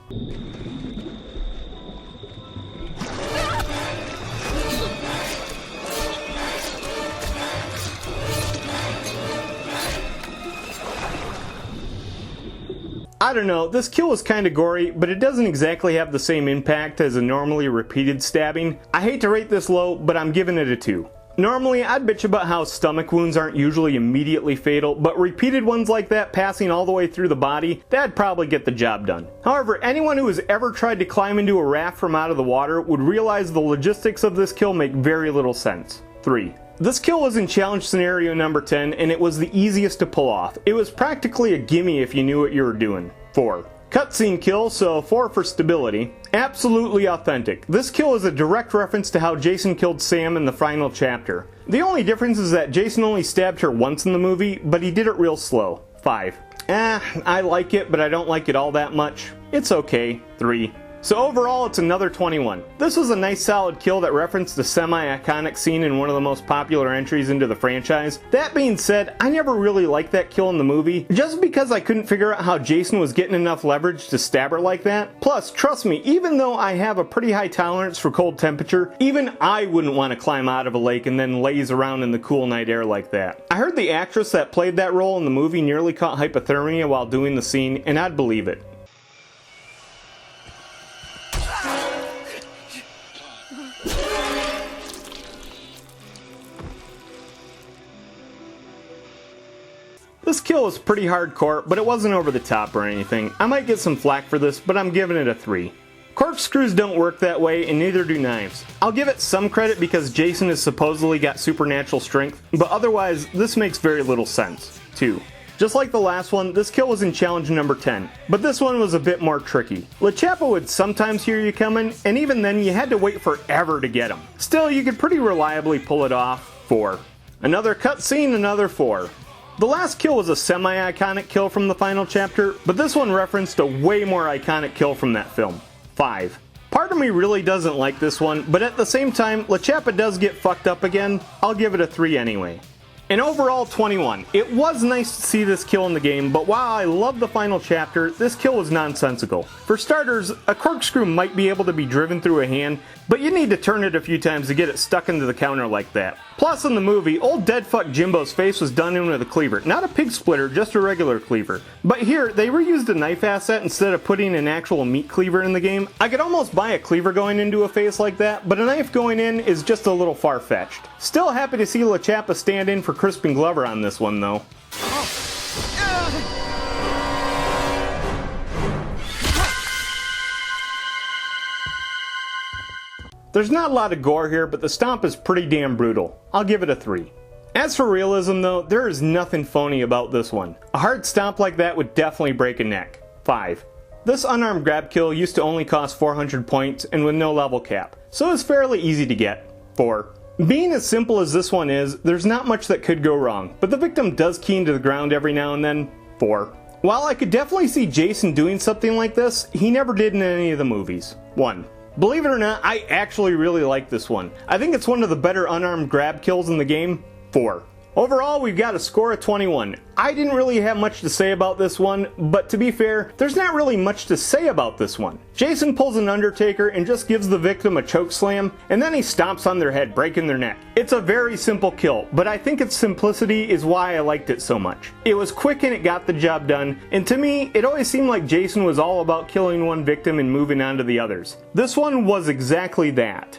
I don't know, this kill was kinda gory, but it doesn't exactly have the same impact as a normally repeated stabbing. I hate to rate this low, but I'm giving it a 2. Normally, I'd bitch about how stomach wounds aren't usually immediately fatal, but repeated ones like that passing all the way through the body, that'd probably get the job done. However, anyone who has ever tried to climb into a raft from out of the water would realize the logistics of this kill make very little sense. 3. This kill was in challenge scenario number 10, and it was the easiest to pull off. It was practically a gimme if you knew what you were doing. 4. Cutscene kill, so 4 for stability. Absolutely authentic. This kill is a direct reference to how Jason killed Sam in the final chapter. The only difference is that Jason only stabbed her once in the movie, but he did it real slow. 5. I like it, but I don't like it all that much. It's okay. 3. So overall, it's another 21. This was a nice solid kill that referenced a semi-iconic scene in one of the most popular entries into the franchise. That being said, I never really liked that kill in the movie, just because I couldn't figure out how Jason was getting enough leverage to stab her like that. Plus, trust me, even though I have a pretty high tolerance for cold temperature, even I wouldn't want to climb out of a lake and then laze around in the cool night air like that. I heard the actress that played that role in the movie nearly caught hypothermia while doing the scene, and I'd believe it. This kill was pretty hardcore, but it wasn't over the top or anything. I might get some flack for this, but I'm giving it a 3. Corkscrews don't work that way, and neither do knives. I'll give it some credit because Jason has supposedly got supernatural strength, but otherwise, this makes very little sense. 2. Just like the last one, this kill was in challenge number 10, but this one was a bit more tricky. LaChappa would sometimes hear you coming, and even then you had to wait forever to get him. Still, you could pretty reliably pull it off. 4. Another cutscene, another 4. The last kill was a semi-iconic kill from the final chapter, but this one referenced a way more iconic kill from that film. 5. Part of me really doesn't like this one, but at the same time, LaChappa does get fucked up again. I'll give it a 3 anyway. And overall 21. It was nice to see this kill in the game, but while I love the final chapter, this kill was nonsensical. For starters, a corkscrew might be able to be driven through a hand, but you need to turn it a few times to get it stuck into the counter like that. Plus in the movie, old deadfuck Jimbo's face was done in with a cleaver, not a pig splitter, just a regular cleaver. But here, they reused a knife asset instead of putting an actual meat cleaver in the game. I could almost buy a cleaver going into a face like that, but a knife going in is just a little far-fetched. Still happy to see LaChappa stand in for Crispin Glover on this one though. There's not a lot of gore here, but the stomp is pretty damn brutal. I'll give it a 3. As for realism though, there is nothing phony about this one. A hard stomp like that would definitely break a neck. 5. This unarmed grab kill used to only cost 400 points and with no level cap, so it's fairly easy to get. 4. Being as simple as this one is, there's not much that could go wrong, but the victim does keen to the ground every now and then. 4. While I could definitely see Jason doing something like this, he never did in any of the movies. 1. Believe it or not, I actually really like this one. I think it's one of the better unarmed grab kills in the game. 4. Overall, we've got a score of 21. I didn't really have much to say about this one, but to be fair, there's not really much to say about this one. Jason pulls an Undertaker and just gives the victim a choke slam, and then he stomps on their head, breaking their neck. It's a very simple kill, but I think its simplicity is why I liked it so much. It was quick and it got the job done, and to me, it always seemed like Jason was all about killing one victim and moving on to the others. This one was exactly that.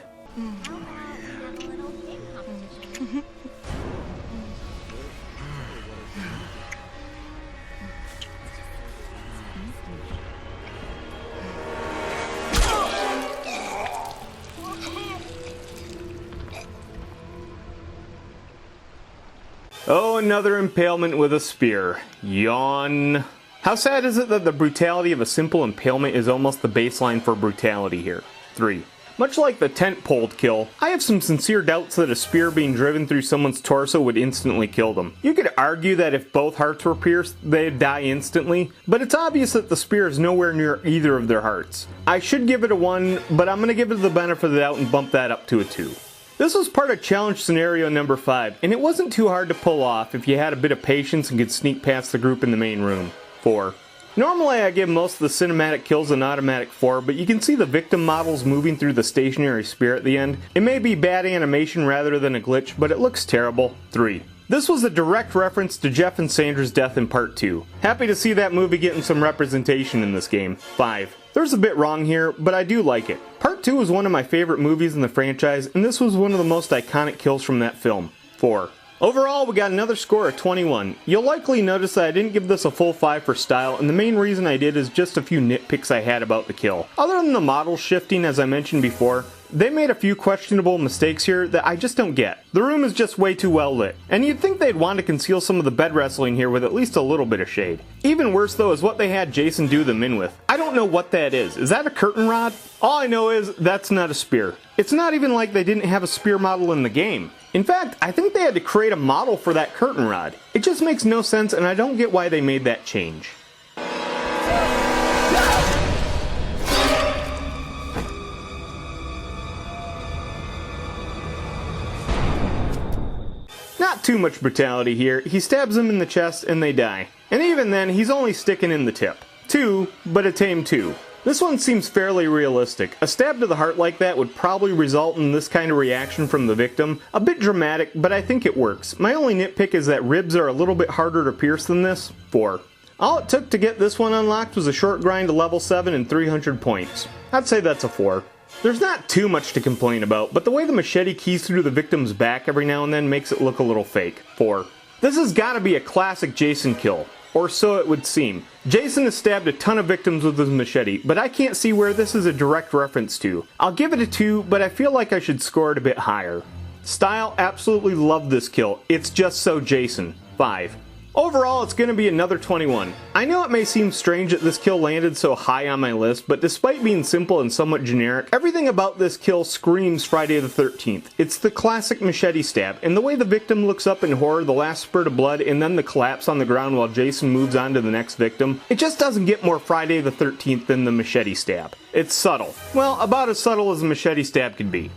Oh, another impalement with a spear. Yawn. How sad is it that the brutality of a simple impalement is almost the baseline for brutality here? 3. Much like the tent-poled kill, I have some sincere doubts that a spear being driven through someone's torso would instantly kill them. You could argue that if both hearts were pierced, they'd die instantly, but it's obvious that the spear is nowhere near either of their hearts. I should give it a 1, but I'm gonna give it the benefit of the doubt and bump that up to a 2. This was part of challenge scenario number 5, and it wasn't too hard to pull off if you had a bit of patience and could sneak past the group in the main room. 4. Normally I give most of the cinematic kills an automatic 4, but you can see the victim models moving through the stationary spear at the end. It may be bad animation rather than a glitch, but it looks terrible. 3. This was a direct reference to Jeff and Sandra's death in part 2. Happy to see that movie getting some representation in this game. 5. There's a bit wrong here, but I do like it. Part 2 is one of my favorite movies in the franchise, and this was one of the most iconic kills from that film. 4. Overall, we got another score of 21. You'll likely notice that I didn't give this a full 5 for style, and the main reason I did is just a few nitpicks I had about the kill. Other than the model shifting, as I mentioned before, they made a few questionable mistakes here that I just don't get. The room is just way too well lit, and you'd think they'd want to conceal some of the bed wrestling here with at least a little bit of shade. Even worse though is what they had Jason do them in with. I don't know what that is. Is that a curtain rod? All I know is that's not a spear. It's not even like they didn't have a spear model in the game. In fact, I think they had to create a model for that curtain rod. It just makes no sense, and I don't get why they made that change. Not too much brutality here. He stabs them in the chest and they die. And even then, he's only sticking in the tip. 2, but a tame 2. This one seems fairly realistic. A stab to the heart like that would probably result in this kind of reaction from the victim. A bit dramatic, but I think it works. My only nitpick is that ribs are a little bit harder to pierce than this. 4. All it took to get this one unlocked was a short grind to level 7 and 300 points. I'd say that's a 4. There's not too much to complain about, but the way the machete keys through the victim's back every now and then makes it look a little fake. 4. This has got to be a classic Jason kill. Or so it would seem. Jason has stabbed a ton of victims with his machete, but I can't see where this is a direct reference to. I'll give it a 2, but I feel like I should score it a bit higher. Style, absolutely love this kill. It's just so Jason. 5. Overall, it's going to be another 21. I know it may seem strange that this kill landed so high on my list, but despite being simple and somewhat generic, everything about this kill screams Friday the 13th. It's the classic machete stab, and the way the victim looks up in horror, the last spurt of blood, and then the collapse on the ground while Jason moves on to the next victim, it just doesn't get more Friday the 13th than the machete stab. It's subtle. Well, about as subtle as a machete stab can be.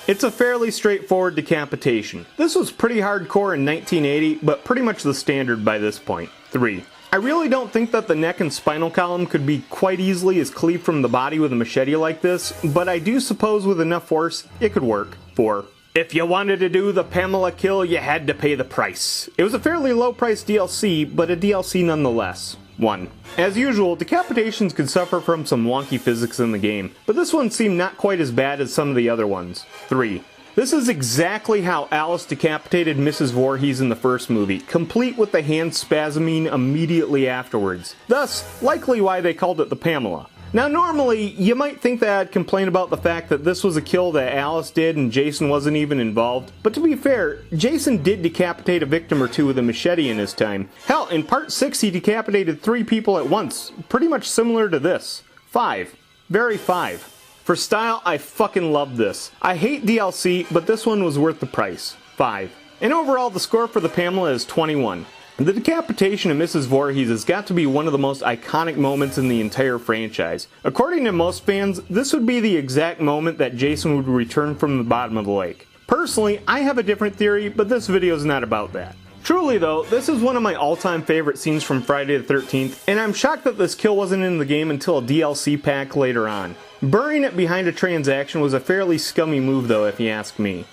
It's a fairly straightforward decapitation. This was pretty hardcore in 1980, but pretty much the standard by this point. 3. I really don't think that the neck and spinal column could be quite easily as cleaved from the body with a machete like this, but I do suppose with enough force, it could work. 4. If you wanted to do the Pamela kill, you had to pay the price. It was a fairly low-priced DLC, but a DLC nonetheless. 1. As usual, decapitations could suffer from some wonky physics in the game, but this one seemed not quite as bad as some of the other ones. 3. This is exactly how Alice decapitated Mrs. Voorhees in the first movie, complete with the hand spasming immediately afterwards. Thus, likely why they called it the Pamela. Now normally, you might think that I'd complain about the fact that this was a kill that Alice did and Jason wasn't even involved, but to be fair, Jason did decapitate a victim or two with a machete in his time. Hell, in part 6 he decapitated 3 people at once, pretty much similar to this. 5. Very 5. For style, I fucking love this. I hate DLC, but this one was worth the price. 5. And overall, the score for the Pamela is 21. The decapitation of Mrs. Voorhees has got to be one of the most iconic moments in the entire franchise. According to most fans, this would be the exact moment that Jason would return from the bottom of the lake. Personally, I have a different theory, but this video is not about that. Truly though, this is one of my all-time favorite scenes from Friday the 13th, and I'm shocked that this kill wasn't in the game until a DLC pack later on. Burying it behind a transaction was a fairly scummy move though, if you ask me.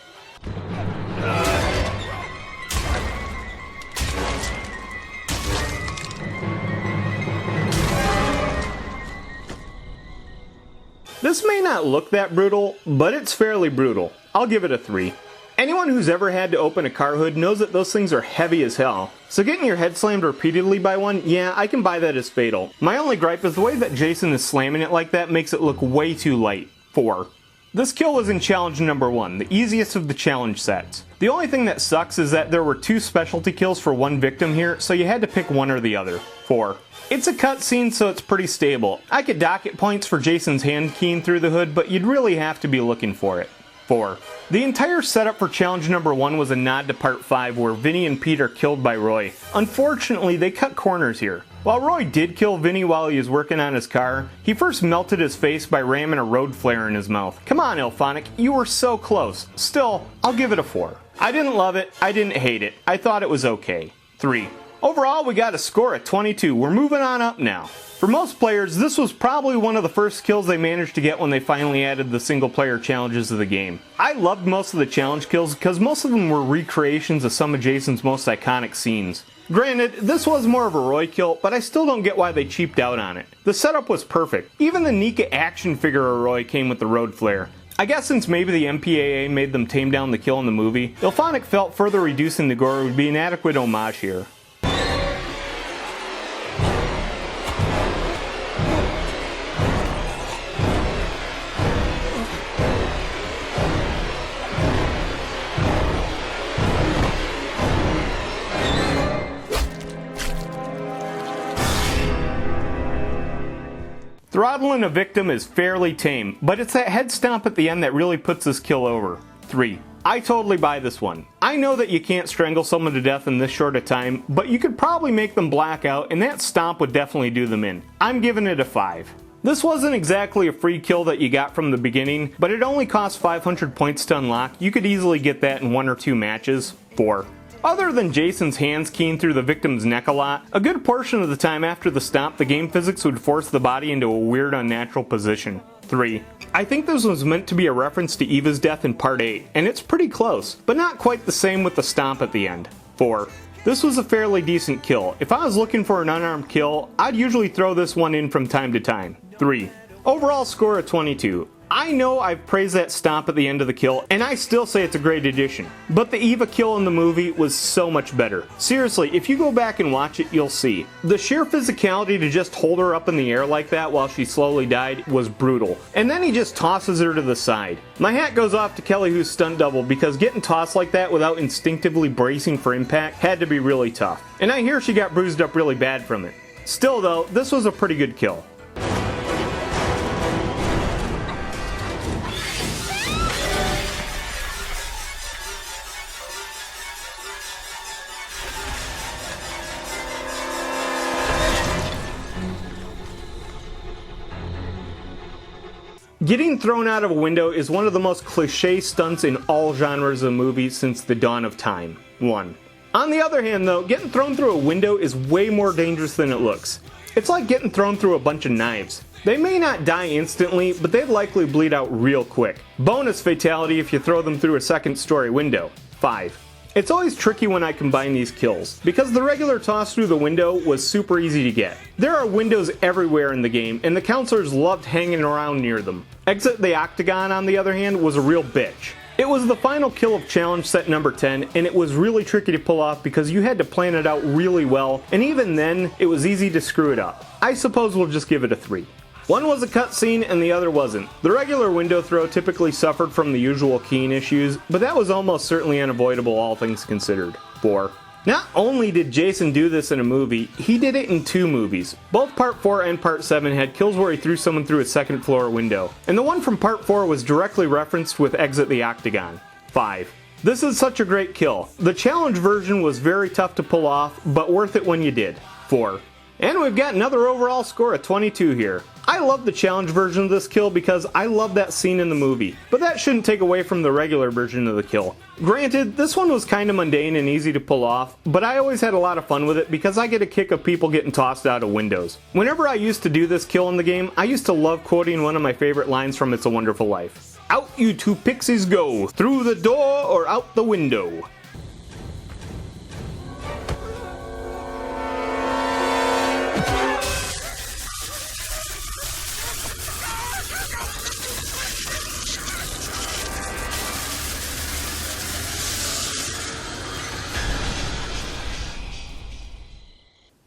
This may not look that brutal, but it's fairly brutal. I'll give it a 3. Anyone who's ever had to open a car hood knows that those things are heavy as hell. So getting your head slammed repeatedly by one, yeah, I can buy that as fatal. My only gripe is the way that Jason is slamming it like that makes it look way too light. 4. This kill was in challenge number 1, the easiest of the challenge sets. The only thing that sucks is that there were 2 specialty kills for one victim here, so you had to pick one or the other. 4. It's a cutscene, so it's pretty stable. I could docket points for Jason's hand keying through the hood, but you'd really have to be looking for it. 4. The entire setup for challenge number 1 was a nod to part 5 where Vinny and Pete are killed by Roy. Unfortunately, they cut corners here. While Roy did kill Vinny while he was working on his car, he first melted his face by ramming a road flare in his mouth. Come on, Ilphonic, you were so close. Still, I'll give it a 4. I didn't love it, I didn't hate it, I thought it was okay. 3. Overall, we got a score at 22. We're moving on up now. For most players, this was probably one of the first kills they managed to get when they finally added the single-player challenges to the game. I loved most of the challenge kills because most of them were recreations of some of Jason's most iconic scenes. Granted, this was more of a Roy kill, but I still don't get why they cheaped out on it. The setup was perfect. Even the Nika action figure of Roy came with the road flare. I guess since maybe the MPAA made them tame down the kill in the movie, Ilphonic felt further reducing the gore would be an adequate homage here. Throttling a victim is fairly tame, but it's that head stomp at the end that really puts this kill over. 3. I totally buy this one. I know that you can't strangle someone to death in this short a time, but you could probably make them black out, and that stomp would definitely do them in. I'm giving it a 5. This wasn't exactly a free kill that you got from the beginning, but it only cost 500 points to unlock. You could easily get that in 1 or 2 matches. 4. Other than Jason's hands keying through the victim's neck a lot, a good portion of the time after the stomp, the game physics would force the body into a weird, unnatural position. 3. I think this was meant to be a reference to Eva's death in part 8, and it's pretty close, but not quite the same with the stomp at the end. 4. This was a fairly decent kill. If I was looking for an unarmed kill, I'd usually throw this one in from time to time. 3. Overall score of 22. I know I've praised that stomp at the end of the kill, and I still say it's a great addition. But the Eva kill in the movie was so much better. Seriously, if you go back and watch it, you'll see. The sheer physicality to just hold her up in the air like that while she slowly died was brutal. And then he just tosses her to the side. My hat goes off to Kelly Hu's stunt double because getting tossed like that without instinctively bracing for impact had to be really tough. And I hear she got bruised up really bad from it. Still though, this was a pretty good kill. Getting thrown out of a window is one of the most cliche stunts in all genres of movies since the dawn of time. 1. On the other hand though, getting thrown through a window is way more dangerous than it looks. It's like getting thrown through a bunch of knives. They may not die instantly, but they'd likely bleed out real quick. Bonus fatality if you throw them through a second story window. 5. It's always tricky when I combine these kills, because the regular toss through the window was super easy to get. There are windows everywhere in the game, and the counselors loved hanging around near them. Exit the Octagon, on the other hand, was a real bitch. It was the final kill of challenge set number 10, and it was really tricky to pull off because you had to plan it out really well, and even then, it was easy to screw it up. I suppose we'll just give it a 3. One was a cutscene and the other wasn't. The regular window throw typically suffered from the usual keying issues, but that was almost certainly unavoidable all things considered. 4. Not only did Jason do this in a movie, he did it in 2 movies. Both Part 4 and Part 7 had kills where he threw someone through a second floor window, and the one from Part 4 was directly referenced with Exit the Octagon. 5. This is such a great kill. The challenge version was very tough to pull off, but worth it when you did. 4. And we've got another overall score of 22 here. I love the challenge version of this kill because I love that scene in the movie, but that shouldn't take away from the regular version of the kill. Granted, this one was kinda mundane and easy to pull off, but I always had a lot of fun with it because I get a kick of people getting tossed out of windows. Whenever I used to do this kill in the game, I used to love quoting one of my favorite lines from It's a Wonderful Life. Out you two pixies go, through the door or out the window.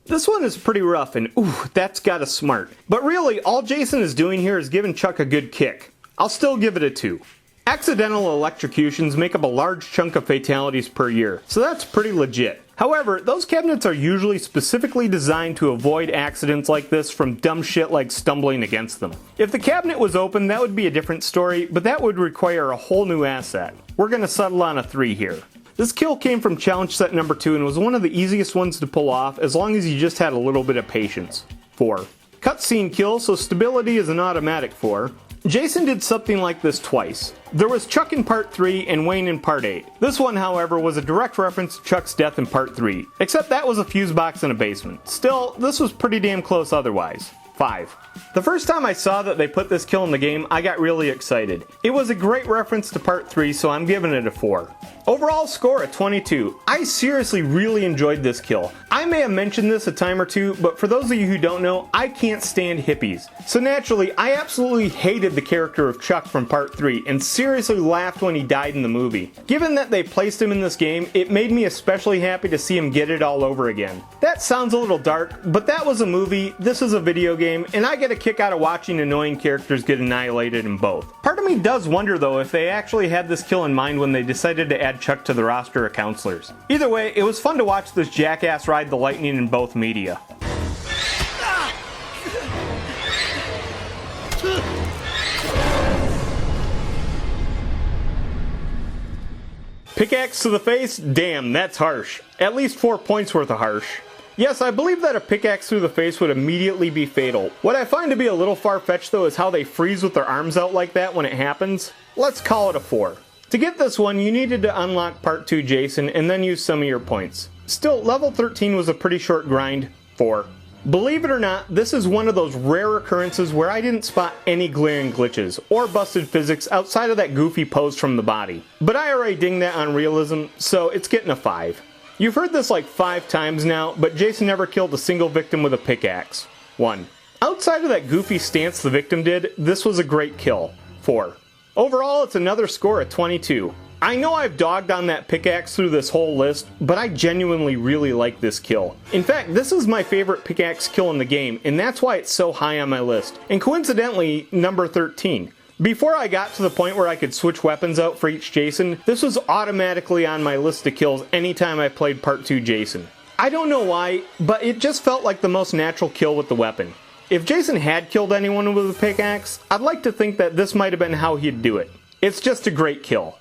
This one is pretty rough and ooh, that's gotta smart. But really, all Jason is doing here is giving Chuck a good kick. I'll still give it a 2. Accidental electrocutions make up a large chunk of fatalities per year, so that's pretty legit. However, those cabinets are usually specifically designed to avoid accidents like this from dumb shit like stumbling against them. If the cabinet was open, that would be a different story, but that would require a whole new asset. We're gonna settle on a 3 here. This kill came from challenge set number 2 and was one of the easiest ones to pull off as long as you just had a little bit of patience. 4. Cutscene kill, so stability is an automatic 4. Jason did something like this twice. There was Chuck in Part 3 and Wayne in Part 8. This one, however, was a direct reference to Chuck's death in Part 3, except that was a fuse box in a basement. Still, this was pretty damn close otherwise. 5. The first time I saw that they put this kill in the game, I got really excited. It was a great reference to Part 3, so I'm giving it a 4. Overall score at 22. I seriously really enjoyed this kill. I may have mentioned this a time or two, but for those of you who don't know, I can't stand hippies. So naturally, I absolutely hated the character of Chuck from Part 3 and seriously laughed when he died in the movie. Given that they placed him in this game, it made me especially happy to see him get it all over again. That sounds a little dark, but that was a movie, this is a video game, and I get a kick out of watching annoying characters get annihilated in both. Part of me does wonder though if they actually had this kill in mind when they decided to add Chuck to the roster of counselors. Either way, it was fun to watch this jackass ride the lightning in both media. Pickaxe to the face? Damn, that's harsh. At least 4 points worth of harsh. Yes, I believe that a pickaxe through the face would immediately be fatal. What I find to be a little far-fetched though is how they freeze with their arms out like that when it happens. Let's call it a 4. To get this one, you needed to unlock Part 2 Jason and then use some of your points. Still, level 13 was a pretty short grind. 4. Believe it or not, this is one of those rare occurrences where I didn't spot any glaring glitches or busted physics outside of that goofy pose from the body. But I already dinged that on realism, so it's getting a 5. You've heard this like 5 times now, but Jason never killed a single victim with a pickaxe. 1. Outside of that goofy stance the victim did, this was a great kill. 4. Overall, it's another score at 22. I know I've dogged on that pickaxe through this whole list, but I genuinely really like this kill. In fact, this is my favorite pickaxe kill in the game, and that's why it's so high on my list. And coincidentally, number 13. Before I got to the point where I could switch weapons out for each Jason, this was automatically on my list of kills anytime I played Part 2 Jason. I don't know why, but it just felt like the most natural kill with the weapon. If Jason had killed anyone with a pickaxe, I'd like to think that this might have been how he'd do it. It's just a great kill.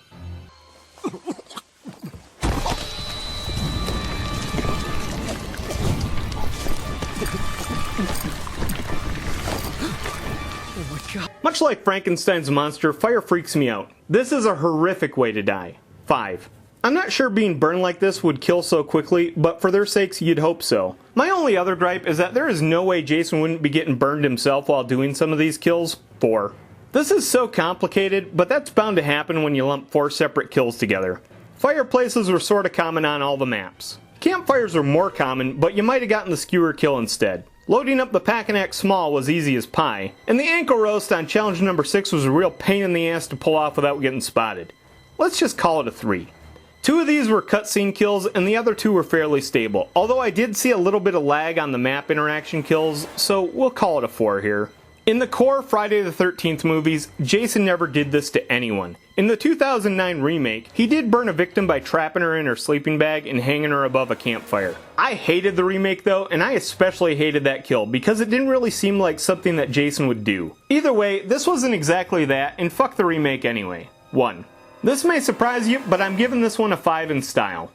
Much like Frankenstein's monster, fire freaks me out. This is a horrific way to die. 5. I'm not sure being burned like this would kill so quickly, but for their sakes you'd hope so. My only other gripe is that there is no way Jason wouldn't be getting burned himself while doing some of these kills. 4. This is so complicated, but that's bound to happen when you lump 4 separate kills together. Fireplaces were sorta common on all the maps. Campfires were more common, but you might have gotten the skewer kill instead. Loading up the Pack-and-Act Small was easy as pie, and the ankle roast on challenge number 6 was a real pain in the ass to pull off without getting spotted. Let's just call it a 3. 2 of these were cutscene kills, and the other 2 were fairly stable, although I did see a little bit of lag on the map interaction kills, so we'll call it a 4 here. In the core Friday the 13th movies, Jason never did this to anyone. In the 2009 remake, he did burn a victim by trapping her in her sleeping bag and hanging her above a campfire. I hated the remake though, and I especially hated that kill because it didn't really seem like something that Jason would do. Either way, this wasn't exactly that, and fuck the remake anyway. 1. This may surprise you, but I'm giving this one a 5 in style.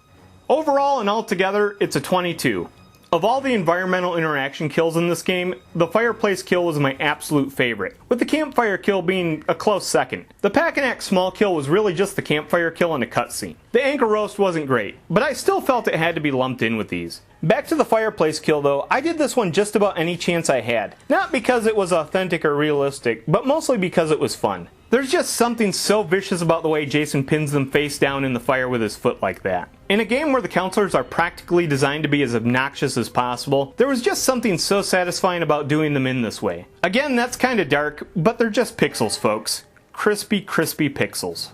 Overall and altogether, it's a 22. Of all the environmental interaction kills in this game, the fireplace kill was my absolute favorite, with the campfire kill being a close second. The Pack-and-Act Small kill was really just the campfire kill and a cutscene. The ankle roast wasn't great, but I still felt it had to be lumped in with these. Back to the fireplace kill though, I did this one just about any chance I had. Not because it was authentic or realistic, but mostly because it was fun. There's just something so vicious about the way Jason pins them face down in the fire with his foot like that. In a game where the counselors are practically designed to be as obnoxious as possible, there was just something so satisfying about doing them in this way. Again, that's kinda dark, but they're just pixels, folks. Crispy, crispy pixels.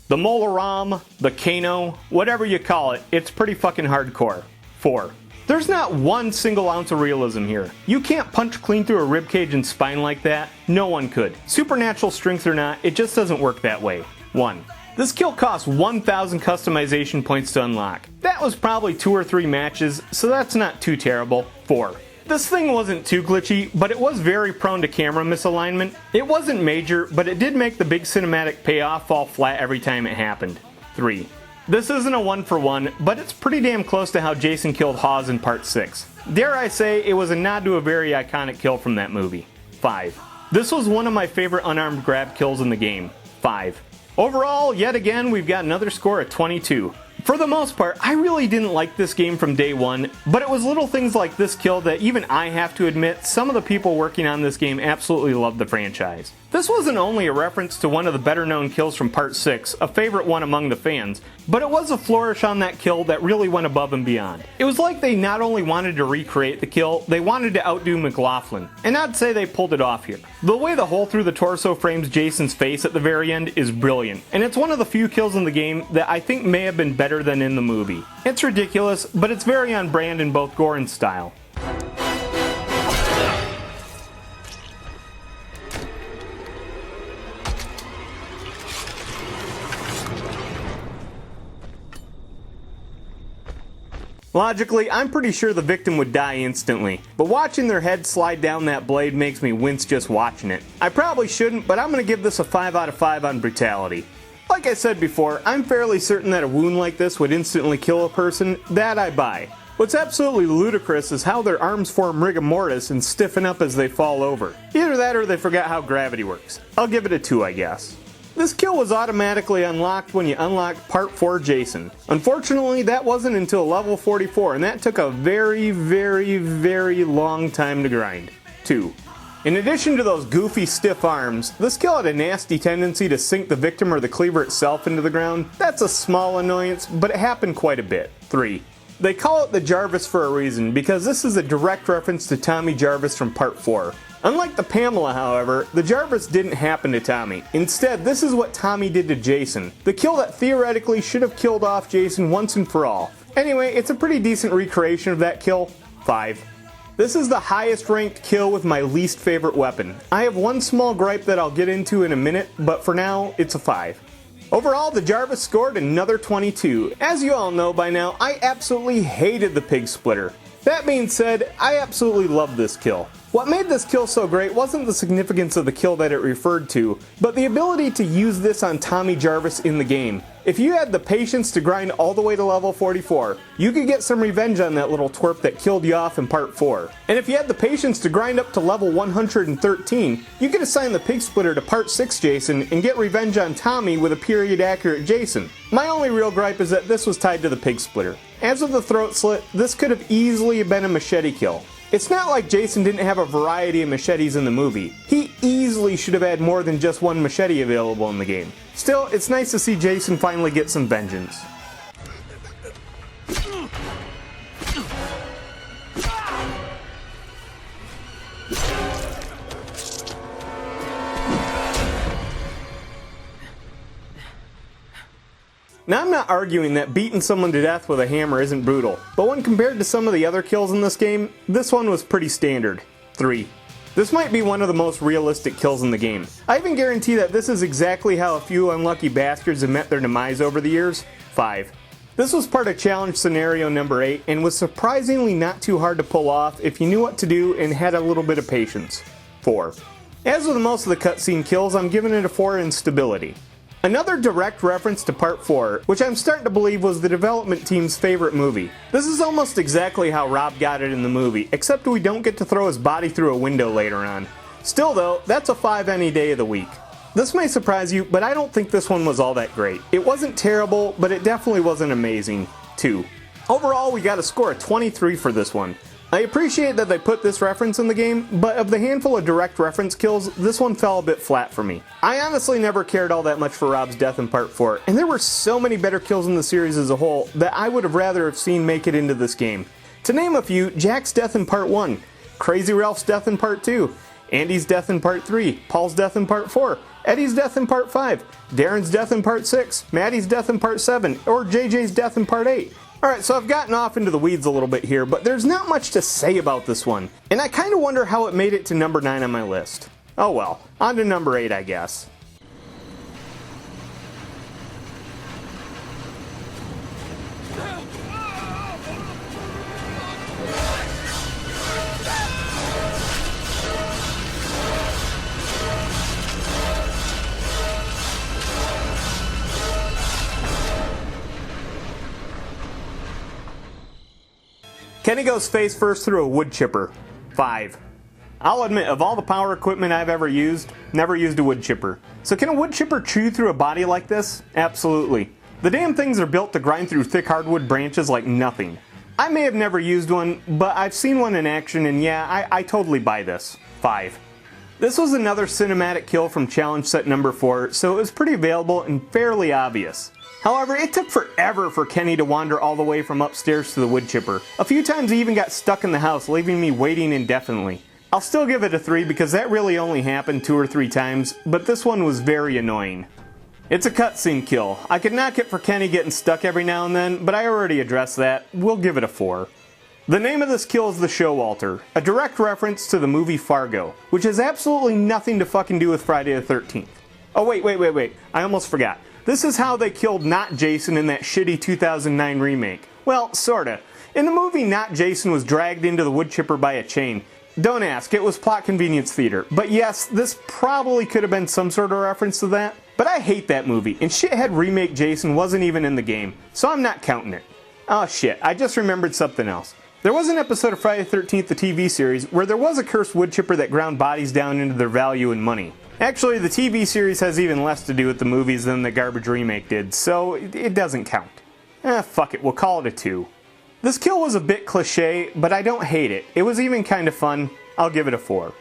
The Molaram, the Kano, whatever you call it, it's pretty fucking hardcore. 4. There's not one single ounce of realism here. You can't punch clean through a ribcage and spine like that. No one could. Supernatural strength or not, it just doesn't work that way. 1. This kill cost 1,000 customization points to unlock. That was probably 2 or 3 matches, so that's not too terrible. 4. This thing wasn't too glitchy, but it was very prone to camera misalignment. It wasn't major, but it did make the big cinematic payoff fall flat every time it happened. 3. This isn't a 1-for-1, but it's pretty damn close to how Jason killed Hawes in Part 6. Dare I say, it was a nod to a very iconic kill from that movie. 5. This was one of my favorite unarmed grab kills in the game. 5. Overall, yet again, we've got another score of 22. For the most part, I really didn't like this game from day one, but it was little things like this kill that even I have to admit some of the people working on this game absolutely loved the franchise. This wasn't only a reference to one of the better known kills from Part 6, a favorite one among the fans, but it was a flourish on that kill that really went above and beyond. It was like they not only wanted to recreate the kill, they wanted to outdo McLaughlin, and I'd say they pulled it off here. The way the hole through the torso frames Jason's face at the very end is brilliant, and it's one of the few kills in the game that I think may have been better than in the movie. It's ridiculous, but it's very on brand in both gore and style. Logically, I'm pretty sure the victim would die instantly, but watching their head slide down that blade makes me wince just watching it. I probably shouldn't, but I'm gonna give this a 5 out of 5 on brutality. Like I said before, I'm fairly certain that a wound like this would instantly kill a person. That I buy. What's absolutely ludicrous is how their arms form rigor mortis and stiffen up as they fall over. Either that or they forgot how gravity works. I'll give it a 2, I guess. This kill was automatically unlocked when you unlocked Part 4 Jason. Unfortunately, that wasn't until level 44, and that took a very, very, very long time to grind. 2. In addition to those goofy stiff arms, this kill had a nasty tendency to sink the victim or the cleaver itself into the ground. That's a small annoyance, but it happened quite a bit. 3. They call it the Jarvis for a reason, because this is a direct reference to Tommy Jarvis from Part 4. Unlike the Pamela, however, the Jarvis didn't happen to Tommy. Instead, this is what Tommy did to Jason. The kill that theoretically should have killed off Jason once and for all. Anyway, it's a pretty decent recreation of that kill. 5. This is the highest ranked kill with my least favorite weapon. I have one small gripe that I'll get into in a minute, but for now, it's a 5. Overall, the Jarvis scored another 22. As you all know by now, I absolutely hated the pig splitter. That being said, I absolutely love this kill. What made this kill so great wasn't the significance of the kill that it referred to, but the ability to use this on Tommy Jarvis in the game. If you had the patience to grind all the way to level 44, you could get some revenge on that little twerp that killed you off in part 4. And if you had the patience to grind up to level 113, you could assign the Pig Splitter to part 6 Jason and get revenge on Tommy with a period accurate Jason. My only real gripe is that this was tied to the Pig Splitter. As with the throat slit, this could have easily been a machete kill. It's not like Jason didn't have a variety of machetes in the movie. He easily should have had more than just one machete available in the game. Still, it's nice to see Jason finally get some vengeance. Now, I'm not arguing that beating someone to death with a hammer isn't brutal, but when compared to some of the other kills in this game, this one was pretty standard. 3. This might be one of the most realistic kills in the game. I even guarantee that this is exactly how a few unlucky bastards have met their demise over the years. 5. This was part of challenge scenario number 8 and was surprisingly not too hard to pull off if you knew what to do and had a little bit of patience. 4. As with most of the cutscene kills, I'm giving it a 4 in stability. Another direct reference to Part 4, which I'm starting to believe was the development team's favorite movie. This is almost exactly how Rob got it in the movie, except we don't get to throw his body through a window later on. Still though, that's a 5 any day of the week. This may surprise you, but I don't think this one was all that great. It wasn't terrible, but it definitely wasn't amazing. 2. Overall, we got a score of 23 for this one. I appreciate that they put this reference in the game, but of the handful of direct reference kills, this one fell a bit flat for me. I honestly never cared all that much for Rob's death in Part 4, and there were so many better kills in the series as a whole that I would have rather have seen make it into this game. To name a few, Jack's death in Part 1, Crazy Ralph's death in Part 2, Andy's death in Part 3, Paul's death in Part 4, Eddie's death in Part 5, Darren's death in Part 6, Maddie's death in Part 7, or JJ's death in Part 8. Alright, so I've gotten off into the weeds a little bit here, but there's not much to say about this one, and I kinda wonder how it made it to number 9 on my list. Oh well, on to number 8 I guess. Kenny goes face first through a wood chipper. 5. I'll admit, of all the power equipment I've ever used, never used a wood chipper. So can a wood chipper chew through a body like this? Absolutely. The damn things are built to grind through thick hardwood branches like nothing. I may have never used one, but I've seen one in action and yeah, I totally buy this. 5. This was another cinematic kill from challenge set number 4, so it was pretty available and fairly obvious. However, it took forever for Kenny to wander all the way from upstairs to the wood chipper. A few times he even got stuck in the house, leaving me waiting indefinitely. I'll still give it a 3 because that really only happened 2 or 3 times, but this one was very annoying. It's a cutscene kill. I could knock it for Kenny getting stuck every now and then, but I already addressed that. We'll give it a 4. The name of this kill is the Showalter, a direct reference to the movie Fargo, which has absolutely nothing to fucking do with Friday the 13th. Oh wait, I almost forgot. This is how they killed Not Jason in that shitty 2009 remake. Well, sorta. In the movie, Not Jason was dragged into the wood chipper by a chain. Don't ask, it was plot convenience theater. But yes, this probably could have been some sort of reference to that. But I hate that movie, and shithead remake Jason wasn't even in the game, so I'm not counting it. Oh shit, I just remembered something else. There was an episode of Friday the 13th, the TV series, where there was a cursed wood chipper that ground bodies down into their value in money. Actually, the TV series has even less to do with the movies than the garbage remake did, so it doesn't count. Fuck it, we'll call it a 2. This kill was a bit cliche, but I don't hate it. It was even kind of fun. I'll give it a 4.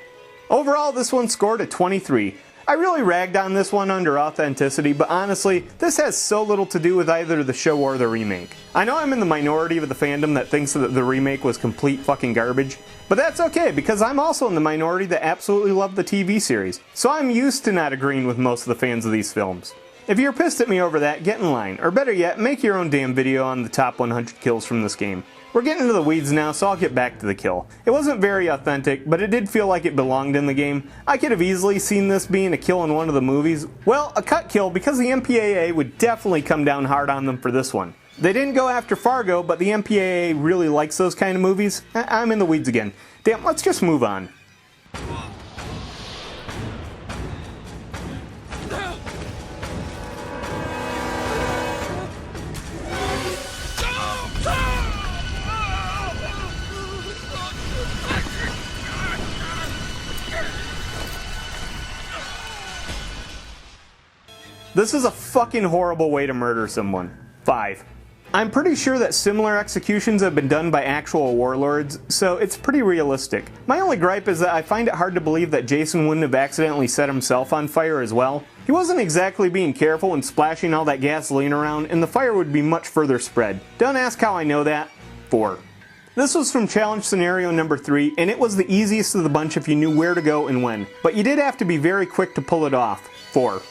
Overall, this one scored a 23. I really ragged on this one under authenticity, but honestly, this has so little to do with either the show or the remake. I know I'm in the minority of the fandom that thinks that the remake was complete fucking garbage, but that's okay because I'm also in the minority that absolutely loved the TV series, so I'm used to not agreeing with most of the fans of these films. If you're pissed at me over that, get in line, or better yet, make your own damn video on the top 100 kills from this game. We're getting into the weeds now, so I'll get back to the kill. It wasn't very authentic, but it did feel like it belonged in the game. I could have easily seen this being a kill in one of the movies. Well, a cut kill because the MPAA would definitely come down hard on them for this one. They didn't go after Fargo, but the MPAA really likes those kind of movies. I'm in the weeds again. Damn, let's just move on. This is a fucking horrible way to murder someone. 5. I'm pretty sure that similar executions have been done by actual warlords, so it's pretty realistic. My only gripe is that I find it hard to believe that Jason wouldn't have accidentally set himself on fire as well. He wasn't exactly being careful and splashing all that gasoline around, and the fire would be much further spread. Don't ask how I know that. 4. This was from challenge scenario number 3, and it was the easiest of the bunch if you knew where to go and when, but you did have to be very quick to pull it off. 4.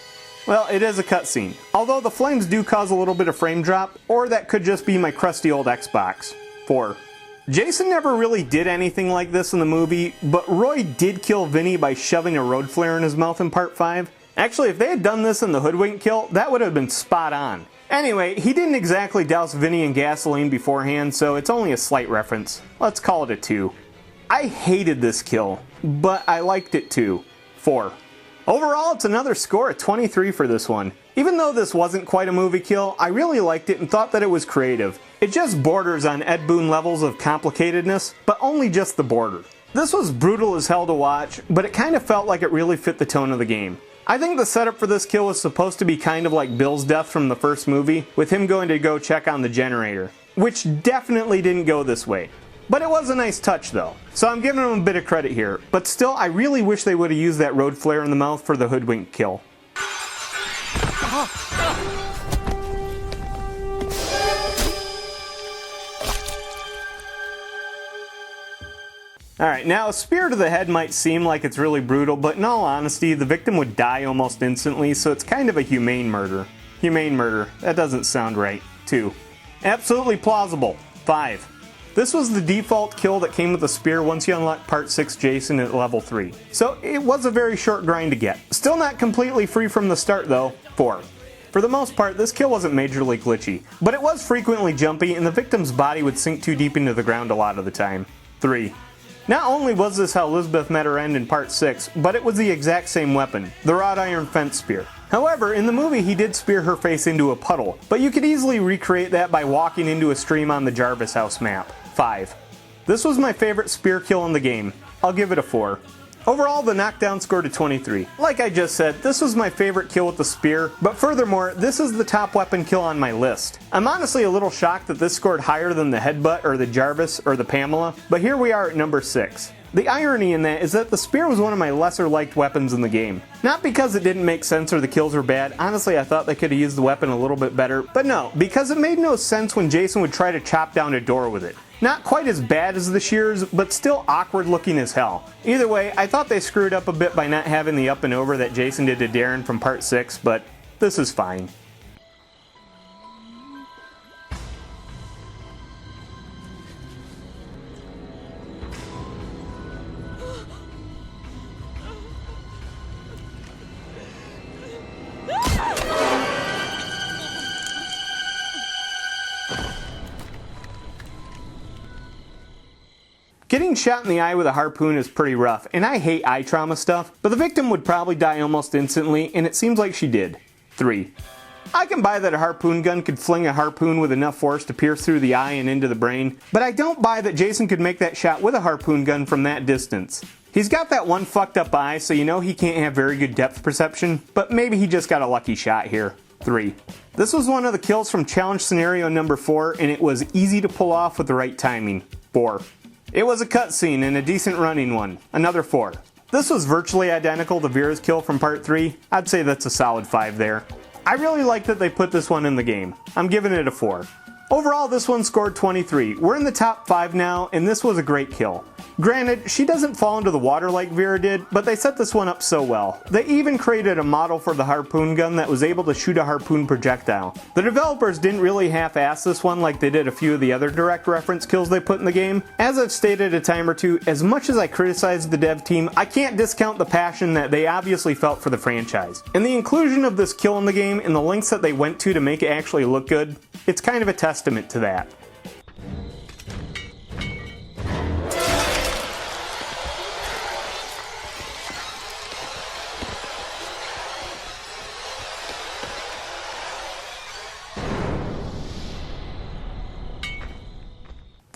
Well, it is a cutscene, although the flames do cause a little bit of frame drop, or that could just be my crusty old Xbox. 4. Jason never really did anything like this in the movie, but Roy did kill Vinny by shoving a road flare in his mouth in part 5. Actually, if they had done this in the hoodwink kill, that would have been spot on. Anyway, he didn't exactly douse Vinny in gasoline beforehand, so it's only a slight reference. Let's call it a 2. I hated this kill, but I liked it too. 4. Overall, it's another score of 23 for this one. Even though this wasn't quite a movie kill, I really liked it and thought that it was creative. It just borders on Ed Boon levels of complicatedness, but only just the border. This was brutal as hell to watch, but it kind of felt like it really fit the tone of the game. I think the setup for this kill was supposed to be kind of like Bill's death from the first movie, with him going to go check on the generator, which definitely didn't go this way. But it was a nice touch though, so I'm giving them a bit of credit here, but still I really wish they would have used that road flare in the mouth for the hoodwink kill. Alright, now a spear to the head might seem like it's really brutal, but in all honesty, the victim would die almost instantly, so it's kind of a humane murder. Humane murder, that doesn't sound right. 2. Absolutely plausible. 5. This was the default kill that came with the spear once you unlock Part 6 Jason at level 3. So it was a very short grind to get. Still not completely free from the start though. 4. For the most part, this kill wasn't majorly glitchy, but it was frequently jumpy and the victim's body would sink too deep into the ground a lot of the time. 3. Not only was this how Elizabeth met her end in Part 6, but it was the exact same weapon, the wrought iron fence spear. However, in the movie he did spear her face into a puddle, but you could easily recreate that by walking into a stream on the Jarvis House map. 5. This was my favorite spear kill in the game. I'll give it a 4. Overall, the knockdown scored a 23. Like I just said, this was my favorite kill with the spear, but furthermore, this is the top weapon kill on my list. I'm honestly a little shocked that this scored higher than the headbutt or the Jarvis or the Pamela, but here we are at number 6. The irony in that is that the spear was one of my lesser liked weapons in the game. Not because it didn't make sense or the kills were bad, honestly I thought they could have used the weapon a little bit better, but no, because it made no sense when Jason would try to chop down a door with it. Not quite as bad as the shears, but still awkward looking as hell. Either way, I thought they screwed up a bit by not having the up and over that Jason did to Darren from Part 6, but this is fine. Getting shot in the eye with a harpoon is pretty rough, and I hate eye trauma stuff, but the victim would probably die almost instantly, and it seems like she did. 3. I can buy that a harpoon gun could fling a harpoon with enough force to pierce through the eye and into the brain, but I don't buy that Jason could make that shot with a harpoon gun from that distance. He's got that one fucked up eye, so you know he can't have very good depth perception, but maybe he just got a lucky shot here. 3. This was one of the kills from challenge scenario number 4, and it was easy to pull off with the right timing. 4. It was a cutscene and a decent running one. Another 4. This was virtually identical to Vera's kill from Part 3. I'd say that's a solid 5 there. I really like that they put this one in the game. I'm giving it a 4. Overall, this one scored 23. We're in the top 5 now, and this was a great kill. Granted, she doesn't fall into the water like Vera did, but they set this one up so well. They even created a model for the harpoon gun that was able to shoot a harpoon projectile. The developers didn't really half-ass this one like they did a few of the other direct reference kills they put in the game. As I've stated a time or two, as much as I criticize the dev team, I can't discount the passion that they obviously felt for the franchise. And the inclusion of this kill in the game and the lengths that they went to make it actually look good, it's kind of a testament to that.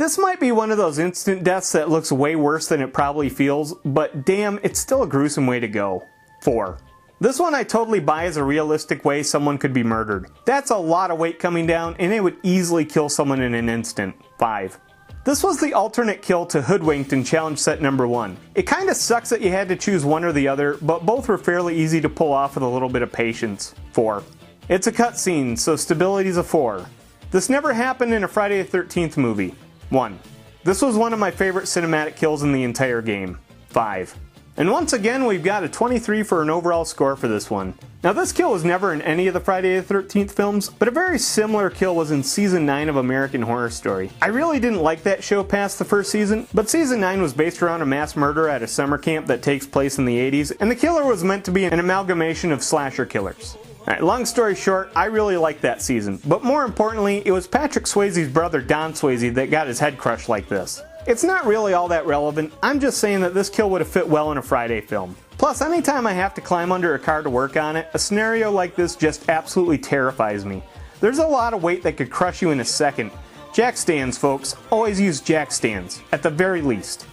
This might be one of those instant deaths that looks way worse than it probably feels, but damn, it's still a gruesome way to go. 4. This one I totally buy as a realistic way someone could be murdered. That's a lot of weight coming down, and it would easily kill someone in an instant. 5. This was the alternate kill to Hoodwinked in challenge set number 1. It kinda sucks that you had to choose one or the other, but both were fairly easy to pull off with a little bit of patience. 4. It's a cutscene, so stability's a 4. This never happened in a Friday the 13th movie. 1. This was one of my favorite cinematic kills in the entire game. 5. And once again, we've got a 23 for an overall score for this one. Now this kill was never in any of the Friday the 13th films, but a very similar kill was in Season 9 of American Horror Story. I really didn't like that show past the first season, but Season 9 was based around a mass murder at a summer camp that takes place in the 80s, and the killer was meant to be an amalgamation of slasher killers. Alright, long story short, I really liked that season, but more importantly, it was Patrick Swayze's brother Don Swayze that got his head crushed like this. It's not really all that relevant, I'm just saying that this kill would have fit well in a Friday film. Plus, anytime I have to climb under a car to work on it, a scenario like this just absolutely terrifies me. There's a lot of weight that could crush you in a second. Jack stands, folks. Always use jack stands, at the very least.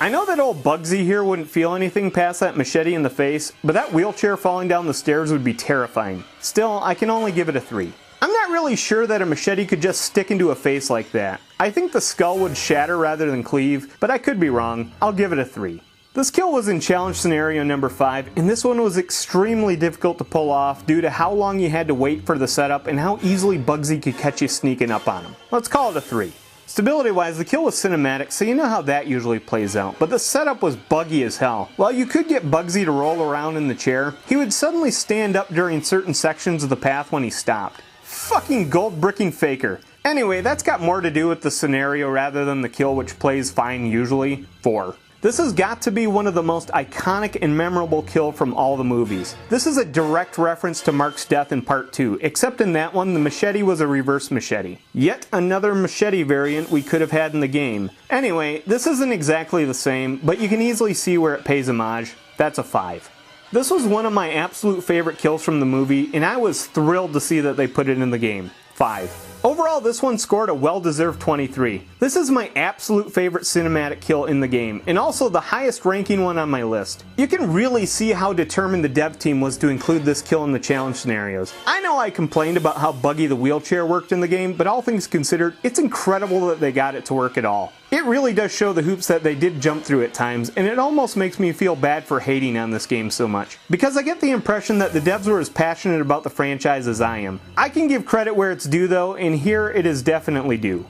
I know that old Bugsy here wouldn't feel anything past that machete in the face, but that wheelchair falling down the stairs would be terrifying. Still, I can only give it a 3. I'm not really sure that a machete could just stick into a face like that. I think the skull would shatter rather than cleave, but I could be wrong. I'll give it a 3. This kill was in challenge scenario number 5, and this one was extremely difficult to pull off due to how long you had to wait for the setup and how easily Bugsy could catch you sneaking up on him. Let's call it a 3. Stability-wise, the kill was cinematic, so you know how that usually plays out, but the setup was buggy as hell. While you could get Bugsy to roll around in the chair, he would suddenly stand up during certain sections of the path when he stopped. Fucking gold bricking faker. Anyway, that's got more to do with the scenario rather than the kill, which plays fine usually. 4. This has got to be one of the most iconic and memorable kill from all the movies. This is a direct reference to Mark's death in part 2, except in that one the machete was a reverse machete. Yet another machete variant we could have had in the game. Anyway, this isn't exactly the same, but you can easily see where it pays homage. That's a 5. This was one of my absolute favorite kills from the movie, and I was thrilled to see that they put it in the game. 5. Overall, this one scored a well-deserved 23. This is my absolute favorite cinematic kill in the game, and also the highest ranking one on my list. You can really see how determined the dev team was to include this kill in the challenge scenarios. I know I complained about how buggy the wheelchair worked in the game, but all things considered, it's incredible that they got it to work at all. It really does show the hoops that they did jump through at times, and it almost makes me feel bad for hating on this game so much. Because I get the impression that the devs were as passionate about the franchise as I am. I can give credit where it's due though, and here it is definitely due.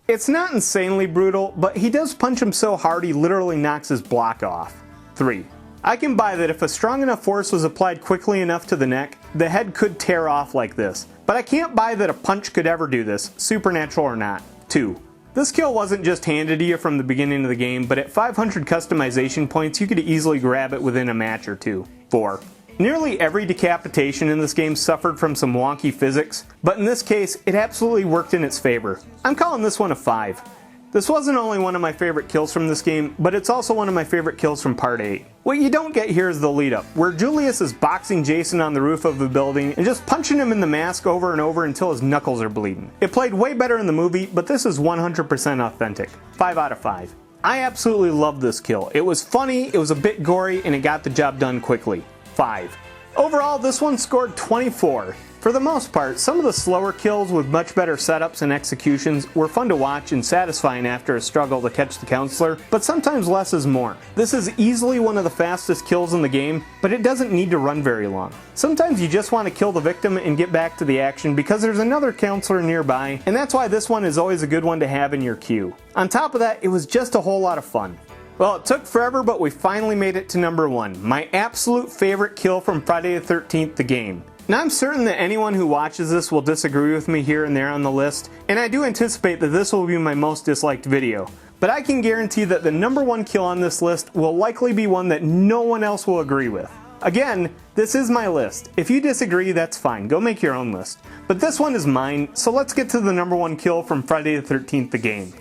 It's not insanely brutal, but he does punch him so hard he literally knocks his block off. 3. I can buy that if a strong enough force was applied quickly enough to the neck, the head could tear off like this. But I can't buy that a punch could ever do this, supernatural or not. 2. This kill wasn't just handed to you from the beginning of the game, but at 500 customization points you could easily grab it within a match or two. 4. Nearly every decapitation in this game suffered from some wonky physics, but in this case, it absolutely worked in its favor. I'm calling this one a 5. This wasn't only one of my favorite kills from this game, but it's also one of my favorite kills from Part 8. What you don't get here is the lead up, where Julius is boxing Jason on the roof of the building and just punching him in the mask over and over until his knuckles are bleeding. It played way better in the movie, but this is 100% authentic. 5 out of 5. I absolutely loved this kill. It was funny, it was a bit gory, and it got the job done quickly. 5. Overall, this one scored 24. For the most part, some of the slower kills with much better setups and executions were fun to watch and satisfying after a struggle to catch the counselor, but sometimes less is more. This is easily one of the fastest kills in the game, but it doesn't need to run very long. Sometimes you just want to kill the victim and get back to the action because there's another counselor nearby, and that's why this one is always a good one to have in your queue. On top of that, it was just a whole lot of fun. Well, it took forever, but we finally made it to number 1, my absolute favorite kill from Friday the 13th, the game. Now I'm certain that anyone who watches this will disagree with me here and there on the list, and I do anticipate that this will be my most disliked video. But I can guarantee that the number 1 kill on this list will likely be one that no one else will agree with. Again, this is my list. If you disagree, that's fine. Go make your own list. But this one is mine, so let's get to the number 1 kill from Friday the 13th, the game.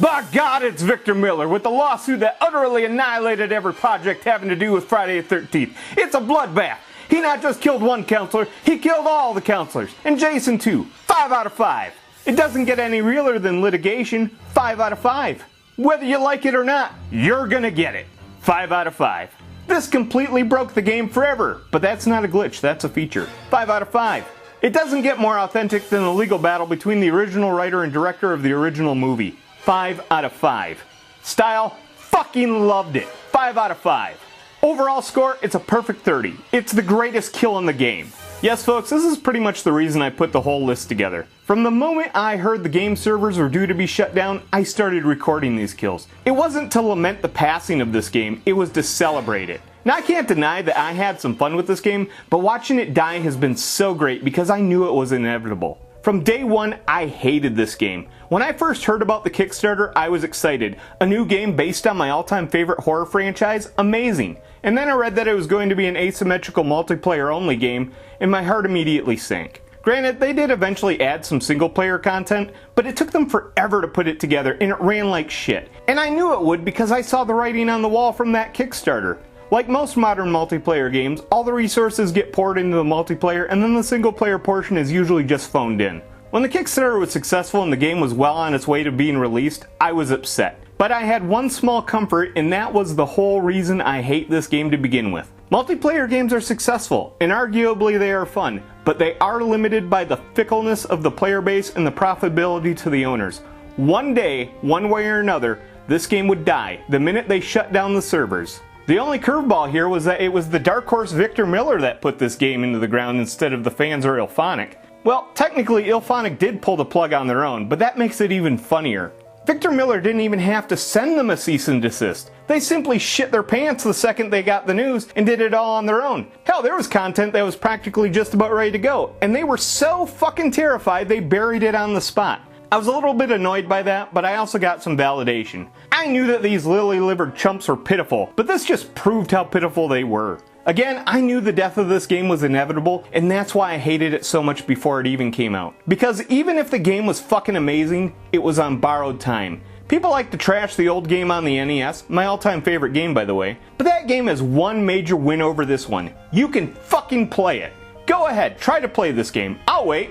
By God, it's Victor Miller with the lawsuit that utterly annihilated every project having to do with Friday the 13th. It's a bloodbath. He not just killed one counselor, he killed all the counselors. And Jason too. 5 out of 5. It doesn't get any realer than litigation. 5 out of 5. Whether you like it or not, you're gonna get it. 5 out of 5. This completely broke the game forever, but that's not a glitch, that's a feature. 5 out of 5. It doesn't get more authentic than the legal battle between the original writer and director of the original movie. 5 out of 5. Style, fucking loved it. 5 out of 5. Overall score, it's a perfect 30. It's the greatest kill in the game. Yes folks, this is pretty much the reason I put the whole list together. From the moment I heard the game servers were due to be shut down, I started recording these kills. It wasn't to lament the passing of this game, it was to celebrate it. Now I can't deny that I had some fun with this game, but watching it die has been so great because I knew it was inevitable. From day one, I hated this game. When I first heard about the Kickstarter, I was excited. A new game based on my all-time favorite horror franchise? Amazing. And then I read that it was going to be an asymmetrical multiplayer only game, and my heart immediately sank. Granted, they did eventually add some single player content, but it took them forever to put it together and it ran like shit. And I knew it would because I saw the writing on the wall from that Kickstarter. Like most modern multiplayer games, all the resources get poured into the multiplayer and then the single player portion is usually just phoned in. When the Kickstarter was successful and the game was well on its way to being released, I was upset. But I had one small comfort, and that was the whole reason I hate this game to begin with. Multiplayer games are successful, and arguably they are fun, but they are limited by the fickleness of the player base and the profitability to the owners. One day, one way or another, this game would die the minute they shut down the servers. The only curveball here was that it was the dark horse Victor Miller that put this game into the ground instead of the fans or IllFonic. Well, technically IllFonic did pull the plug on their own, but that makes it even funnier. Victor Miller didn't even have to send them a cease and desist. They simply shit their pants the second they got the news and did it all on their own. Hell, there was content that was practically just about ready to go, and they were so fucking terrified they buried it on the spot. I was a little bit annoyed by that, but I also got some validation. I knew that these lily-livered chumps were pitiful, but this just proved how pitiful they were. Again, I knew the death of this game was inevitable, and that's why I hated it so much before it even came out. Because even if the game was fucking amazing, it was on borrowed time. People like to trash the old game on the NES, my all-time favorite game by the way, but that game has one major win over this one. You can fucking play it. Go ahead, try to play this game. I'll wait.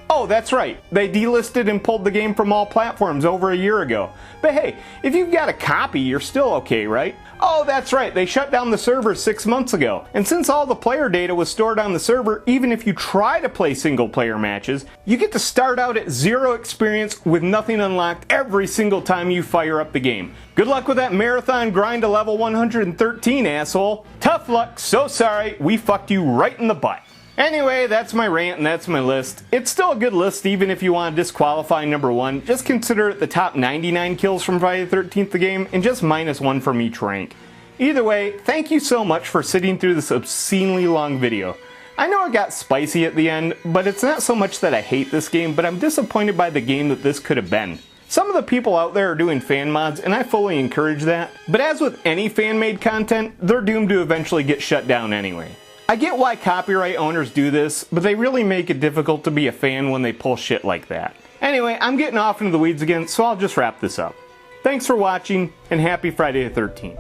Oh, that's right. They delisted and pulled the game from all platforms over a year ago. But hey, if you've got a copy, you're still okay, right? Oh, that's right. They shut down the server 6 months ago. And since all the player data was stored on the server, even if you try to play single player matches, you get to start out at 0 experience with nothing unlocked every single time you fire up the game. Good luck with that marathon grind to level 113, asshole. Tough luck. So sorry. We fucked you right in the butt. Anyway, that's my rant and that's my list. It's still a good list even if you want to disqualify number 1. Just consider it the top 99 kills from Friday the 13th the game and just -1 from each rank. Either way, thank you so much for sitting through this obscenely long video. I know it got spicy at the end, but it's not so much that I hate this game, but I'm disappointed by the game that this could have been. Some of the people out there are doing fan mods, and I fully encourage that, but as with any fan-made content, they're doomed to eventually get shut down anyway. I get why copyright owners do this, but they really make it difficult to be a fan when they pull shit like that. Anyway, I'm getting off into the weeds again, so I'll just wrap this up. Thanks for watching, and happy Friday the 13th.